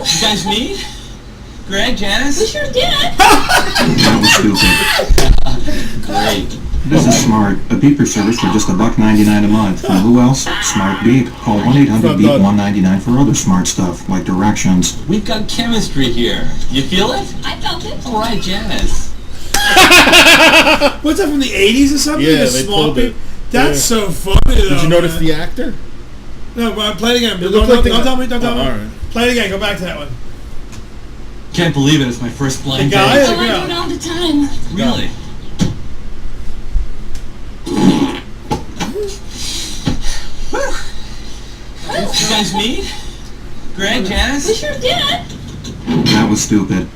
You guys meet? Greg, Janice? We sure did. That was stupid. Great. This is Smart, a beeper service for just $1.99 a month. And who else? Smart Beep. Call 1-800-BEEP-199 for other smart stuff, like directions. We've got chemistry here. You feel it? I felt it. All right, Janice. What's that from the 80s or something? Yeah, The they small pulled it. beep? That's so funny, though. Did you notice man. the actor? No, but play it again. It Don't looked like the- tell me. Don't tell me. all right. Play it again. Go back to that one. Can't believe it. It's my first blind The guy date. or the Oh, I do girl? it all the time. Really? You guys meet? Greg, Janice? We sure did. That was stupid.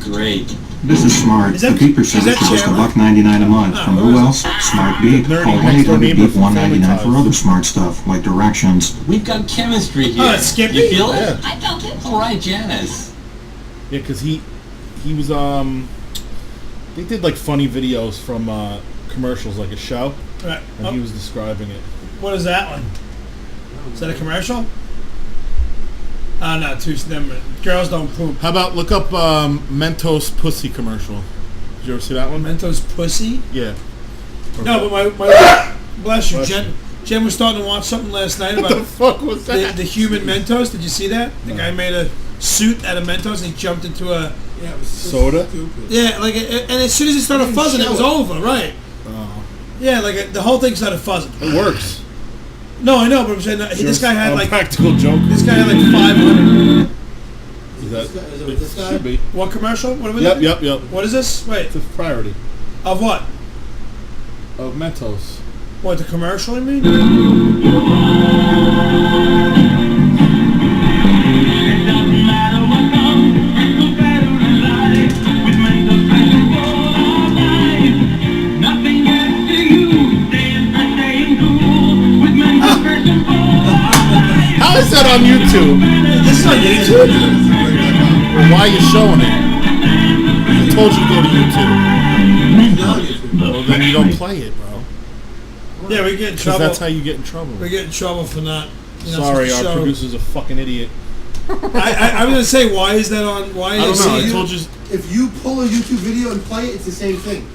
Great. This is smart. Is that- the beeper is service that for just Chandler? $1.99 a month. From who else? Smart Beep. Nerdy Call next door neighbor 1-800-BEEP-199 from for other smart stuff, like directions. We've got chemistry here. Oh, it's Skippy? You feel it? Yeah. I felt it. All right, Janice. Yeah, because he was they did like funny videos from commercials, like a show, Right. and he was describing it. What is that one? Is that a commercial? Oh, no, never mind. Girls don't poop. How about look up Mentos pussy commercial? Did you ever see that one? Mentos pussy? Yeah. No, but my bless you, Bless you. Jen was starting to watch something last night What about the fuck was that? the human Mentos. Did you see that? The No. guy made a suit out of Mentos and he jumped into a Yeah, it was so Soda? stupid. yeah, like and as soon as it started didn't fuzzing, it show was it. over, right? Oh. Yeah, like the whole thing started fuzzing. It works. No, I know, but I'm saying this guy had like practical joke. this guy had like 500. Is that? Is it It this guy? should be. What commercial? What are we Yep, doing? yep, yep. What is this? Wait, It's a priority of what? of Mentos. What, the commercial? I mean. How is that on YouTube? This is on YouTube. Well, why are you showing it? I told you to go to YouTube. Well, then you don't play it, bro. Yeah, we get in Because trouble. that's how you get in trouble. We get in trouble for not. Sorry, our show. producer's a fucking idiot. I was gonna say, why is that on? Why I don't is know. I it? told you. If you pull a YouTube video and play it, it's the same thing.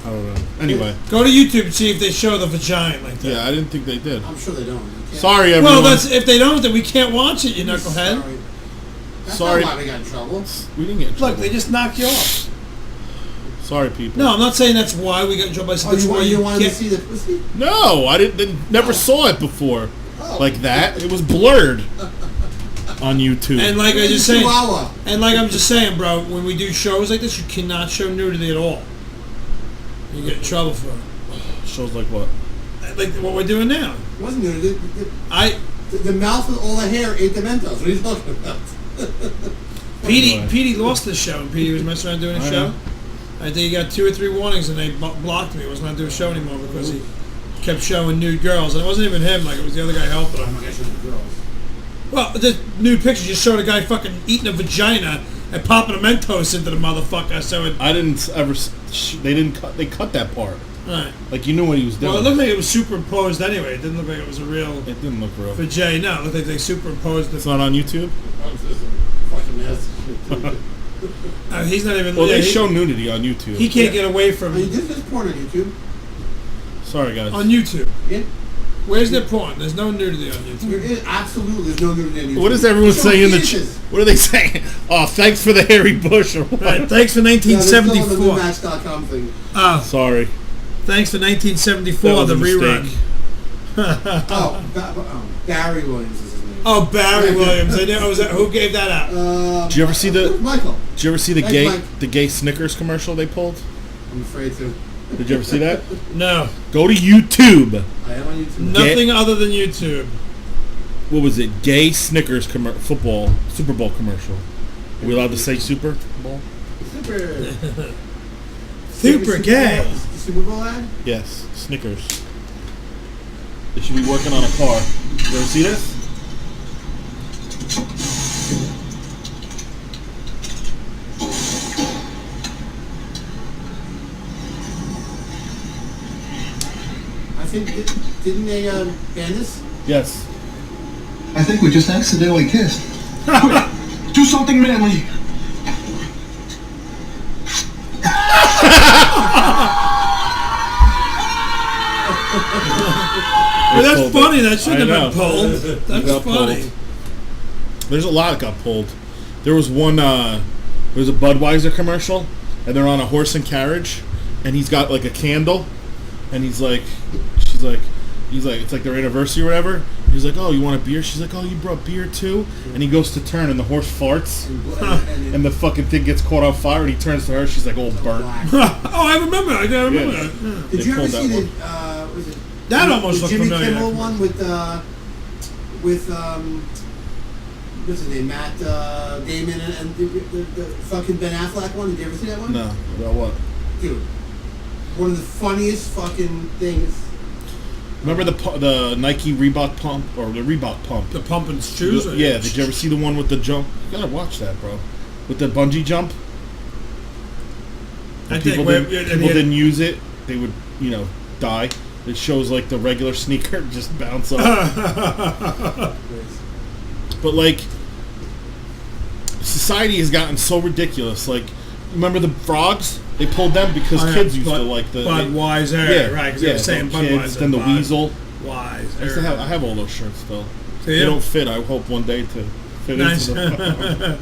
I don't know. Anyway. Go to YouTube and see if they show the vagina like that. Yeah, I didn't think they did. I'm sure they don't. You can't- Sorry, everyone. Well, that's if they don't, then we can't watch it. You knucklehead. Sorry. That's Sorry. not why we got in trouble. We didn't get in trouble. Look, they just knock you off. Sorry, people. No, I'm not saying that's why we got in trouble. I said Oh, that's you, why you wanted to can't- see the pussy? No, I didn't. Never saw it before. Oh. Like that. It was blurred on YouTube. And like I just saying, Chihuahua. and like I'm just saying, bro, when we do shows like this, you cannot show nudity at all. You get in trouble for it. Shows like what? Like what we're doing now. It wasn't good. The mouth with all the hair ate the Mentos. What are you talking about? Petey lost this show, and Petey was messing around doing a I show. know. I think he got 2 or 3 warnings, and they blocked me. He was not doing a show anymore because he kept showing nude girls, and it wasn't even him. Like it was the other guy helping him. Well, the nude picture just showed a guy fucking eating a vagina and popping a Mentos into the motherfucker. So it. I didn't ever. They didn't cut. They cut that part. Right. Like you knew what he was doing. Well, it looked like it was superimposed anyway. It didn't look like it was a real. It didn't look real. Vajay, no, it looked like they superimposed it. It's not on YouTube. Fucking nasty. He's not even. Well, yeah, they he- show nudity on YouTube. He can't get away from. I mean, there's porn on YouTube. Sorry, guys. On YouTube. Yeah. Where's their porn? There's no nudity on YouTube. There is absolutely there's no nudity on YouTube. What does everyone Show say in the? penises. What are they saying? Oh, thanks for the hairy bush or what? Right, thanks for No, they're still on the 1974. Match.com thing. Oh, Sorry. thanks for That 1974, was the a rerun. mistake. Barry Williams is his name. Oh, Barry Williams. I know. Who gave that out? Did you ever see the? Michael. Did you ever see the Thanks, gay Mike. the gay Snickers commercial they pulled? I'm afraid to. Did you ever see that? No. Go to YouTube. I am on YouTube. Nothing other than YouTube. What was it? Gay Snickers football Super Bowl commercial. Are we allowed to say Super Bowl? Super. Super gay. The Super Bowl ad? Yes, Snickers. They should be working on a car. You ever see this? I think didn't they ban this? Yes. I think we just accidentally kissed. Quick, do something manly. Well, that's pulled funny. it. That shouldn't I have been know. pulled. It That's got funny. pulled. There's a lot that got pulled. There was one. There was a Budweiser commercial, and they're on a horse and carriage, and he's got like a candle, and he's like, it's like their anniversary or whatever. He's like, oh, you want a beer? She's like, oh, you brought beer too? And he goes to turn, and the horse farts, and the fucking thing gets caught on fire, and he turns to her. She's like, all burnt. Oh, I remember. I remember Yeah. that. Yeah. Did They you ever pulled see that the was it That the almost looked Jimmy familiar. Kimmel one with what's his name, Matt Damon and the fucking Ben Affleck one. Did you ever see that one? No. About what? Dude, one of the funniest fucking things. Remember the Nike Reebok pump or the Reebok pump? The pump and shoes? Yeah. Did you ever see the one with the jump? You gotta watch that, bro. With the bungee jump. People didn't use it. They would, die. It shows like the regular sneaker just bounce off. But like, society has gotten so ridiculous. Like, remember the frogs? They pulled them because kids used to like the Budweiser, right? Because they were saying Budweiser. Then the weasel. Wise. I have all those shirts still. So, they don't fit. I hope one day to fit into the.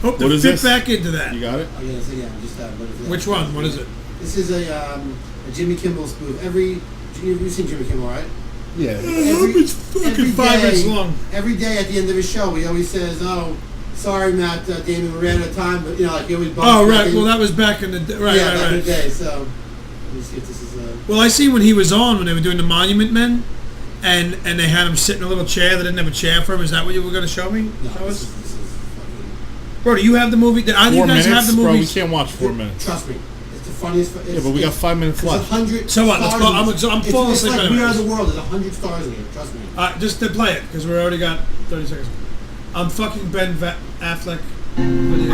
Hope to fit this? Back into that. You got it? Oh, yeah, so yeah, just Which one? What is it? This is a Jimmy Kimmel spoof. You've seen Jimmy Kimmel, right? Yeah. It's fucking 5 minutes long. Every day at the end of his show, he always says, "Oh, sorry, Matt Damon, we ran out of time," but like he always. Oh, right. Well, that was back in the day. Right, yeah, right, back in right. the day. So, let me see if this is. Well, I see when he was on when they were doing the Monument Men, and they had him sit in a little chair. They didn't have a chair for him. Is that what you were going to show me? No, this is fucking. Bro, do you have the movie? Did either 4 you guys minutes, have the movie? bro. We can't watch 4 minutes. Trust me, it's the funniest. Yeah, but we got 5 minutes left. 100. So what? Let's go. I'm falling It's asleep. like We anyways. Are the World. There's 100 stars in here. Trust me. Just to play it because we already got 30 seconds. I'm fucking Ben Affleck. Video.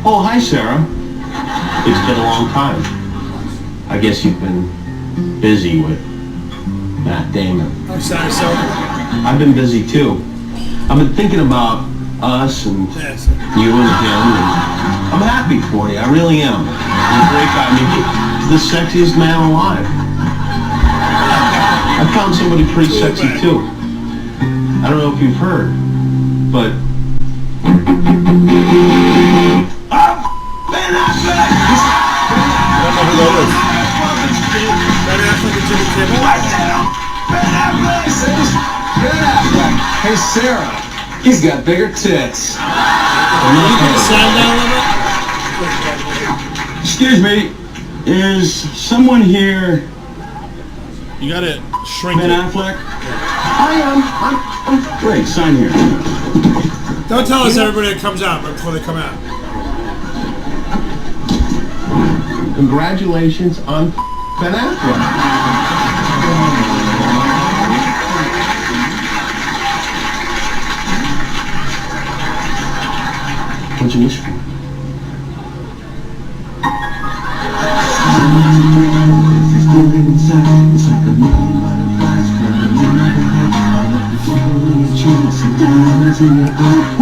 Oh, hi, Sarah. It's been a long time. I guess you've been busy with Matt Damon. I'm sorry, so. I've been busy too. I've been thinking about us and you and him. And I'm happy for you. I really am. He's a great guy. I mean, he's the sexiest man alive. I found somebody pretty sexy too. I don't know if you've heard, but Ben Affleck! I don't know who that is. Ben Affleck and Jimmy Kimmel. Ben Affleck! Ben Affleck. Hey, Sarah. He's got bigger tits. Can you put the sound down a little bit? Excuse me. Is someone here? You gotta shrink Ben it. Affleck? I am. I'm great. Sign here. Don't tell us everybody that comes out right before they come out. Congratulations on Ben Affleck. What'd you wish for? It's like a million butterflies flying in my head. All chance and diamonds in your eye.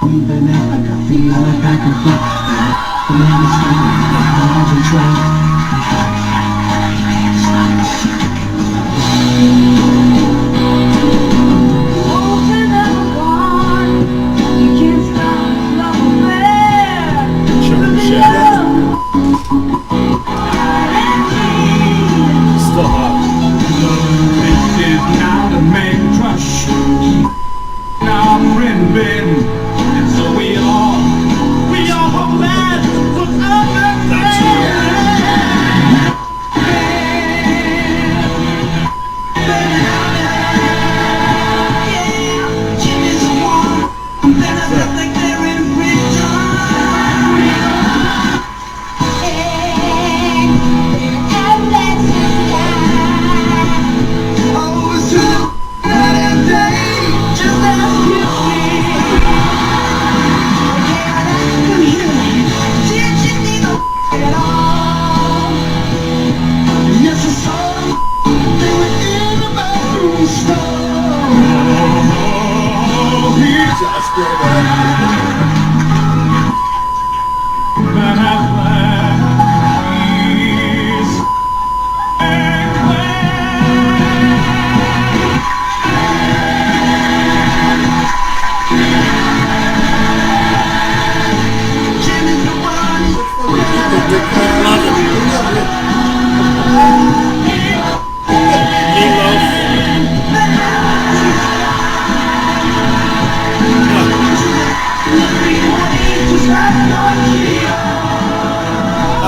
When I'm like I feel like I can fly. And I'm just and try. Still hot. This is not a man crush. Our friend Ben. And so we all hope that for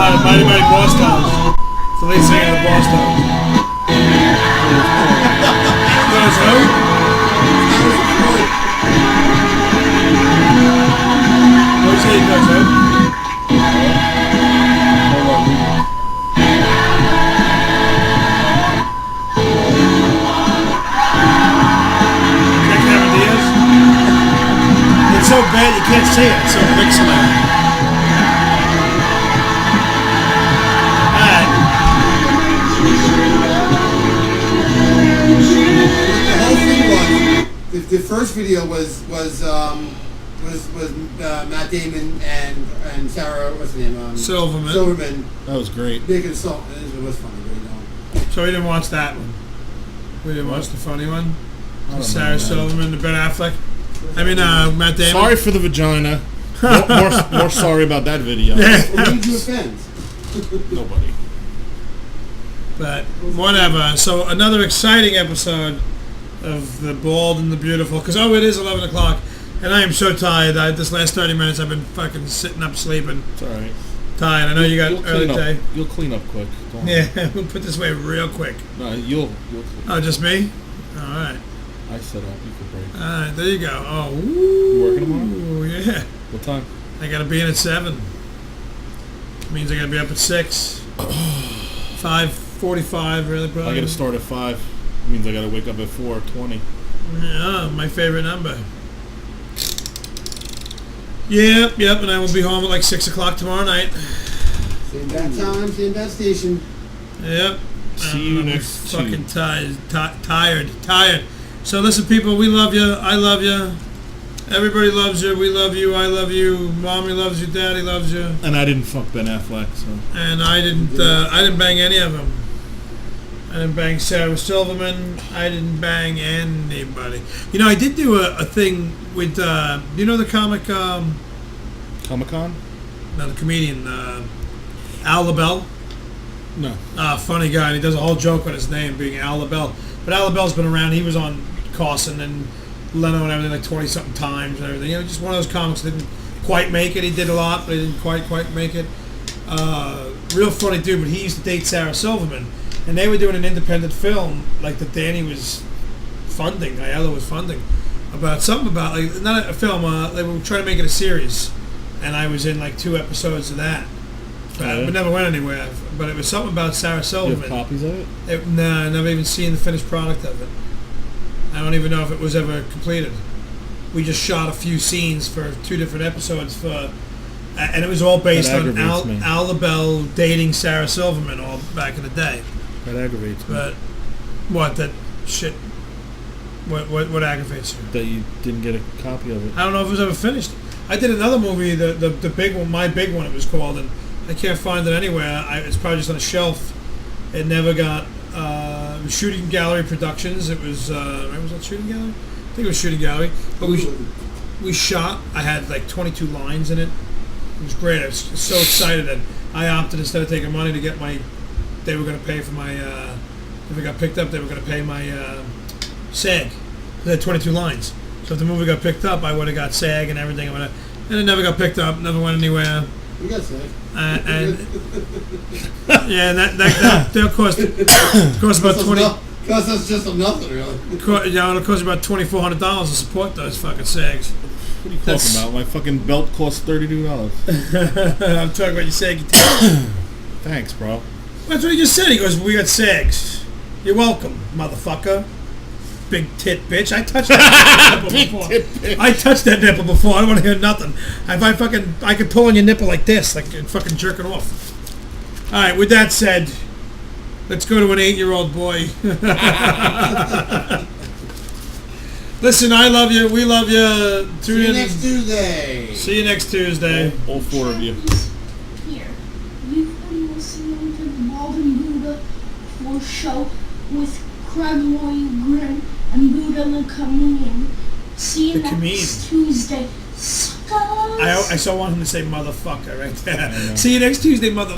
other Mighty Mighty Boss Tones. So they sing the Boss Tones. Those who? see it. It's so pixelated. The first video was Matt Damon and Sarah, what's her name? Silverman. That was great. Big and salt. It was funny. So we didn't watch that one. We didn't watch the funny one. Sarah Silverman, the Ben Affleck. I mean, Matt Damon. Sorry for the vagina. more sorry about that video. Yeah. Who did you offend? Nobody. But whatever. So another exciting episode of The Bald and the Beautiful. Because, it is 11 o'clock. And I am so tired. This last 30 minutes I've been fucking sitting up sleeping. It's alright. Tired. I know you got early day. You'll clean up quick. Don't Yeah, we'll put this way real quick. No, you'll clean. Oh, just me? Alright. I set up. You could break. Alright, there you go. Oh, You working tomorrow? ooh, yeah. What time? I gotta be in at 7. Means I gotta be up at 6. 5:45, really, probably. I gotta start at 5. Means I gotta wake up at 4:20. Yeah, my favorite number. Yep, and I will be home at like 6 o'clock tomorrow night. Same bad time, same bad station. Yep. See you next fucking tired. So listen, people, we love you. I love you. Everybody loves you. We love you. I love you. Mommy loves you. Daddy loves you. And I didn't fuck Ben Affleck, so. And I didn't bang any of them. I didn't bang Sarah Silverman. I didn't bang anybody. You know, I did do a thing with, you know the comic, Comic-Con? No, the comedian, Al LaBelle? No. Funny guy, and he does a whole joke on his name being Al LaBelle. But Al LaBelle's been around. He was on Carson and Leno and everything like 20-something times and everything. You know, just one of those comics that didn't quite make it. He did a lot, but he didn't quite make it. Real funny dude, but he used to date Sarah Silverman. And they were doing an independent film, like that Danny was funding, Aiello was funding, about like, not a film, they were trying to make it a series. And I was in like 2 episodes of that. But never went anywhere. But it was something about Sarah Silverman. You have copies of it? No, I never even seen the finished product of it. I don't even know if it was ever completed. We just shot a few scenes for 2 different episodes and it was all based on Al LaBelle dating Sarah Silverman all back in the day. That aggravates me. But what, that shit? What aggravates you? That you didn't get a copy of it. I don't know if it was ever finished. I did another movie, the big one, My Big One it was called, and I can't find it anywhere. It's probably just on a shelf. It never got. It was Shooting Gallery Productions. It was. Was that Shooting Gallery? I think it was Shooting Gallery. But we shot. I had like 22 lines in it. It was great. I was so excited, and I opted, instead of taking money, to get my. They were going to pay for my. If it got picked up, they were going to pay my SAG. They had 22 lines. So if the movie got picked up, I would have got SAG and everything. And it never got picked up. Never went anywhere. You got SAG. And yeah, that cost about 20. Cost us just nothing, really. Yeah, it'll cost about $2,400 to support those fucking SAGs. What are you talking about? My fucking belt costs $32. I'm talking about your SAG. Thanks, bro. That's what he just said. He goes, "We got SAGs. You're welcome, motherfucker." Big tit bitch. I touched that nipple before. I touched that nipple before. I don't want to hear nothing. If I could pull on your nipple like this, like fucking jerking off. All right. With that said, let's go to an 8-year-old boy. Listen, I love you. We love you. See you next Tuesday. See you next Tuesday. All 4 of you. Here, you've been listening to the Bald and Buda for show with Craig Loydgren and Buda the Comedian. See you next Tuesday. I saw one to say motherfucker right there. See you next Tuesday, mother.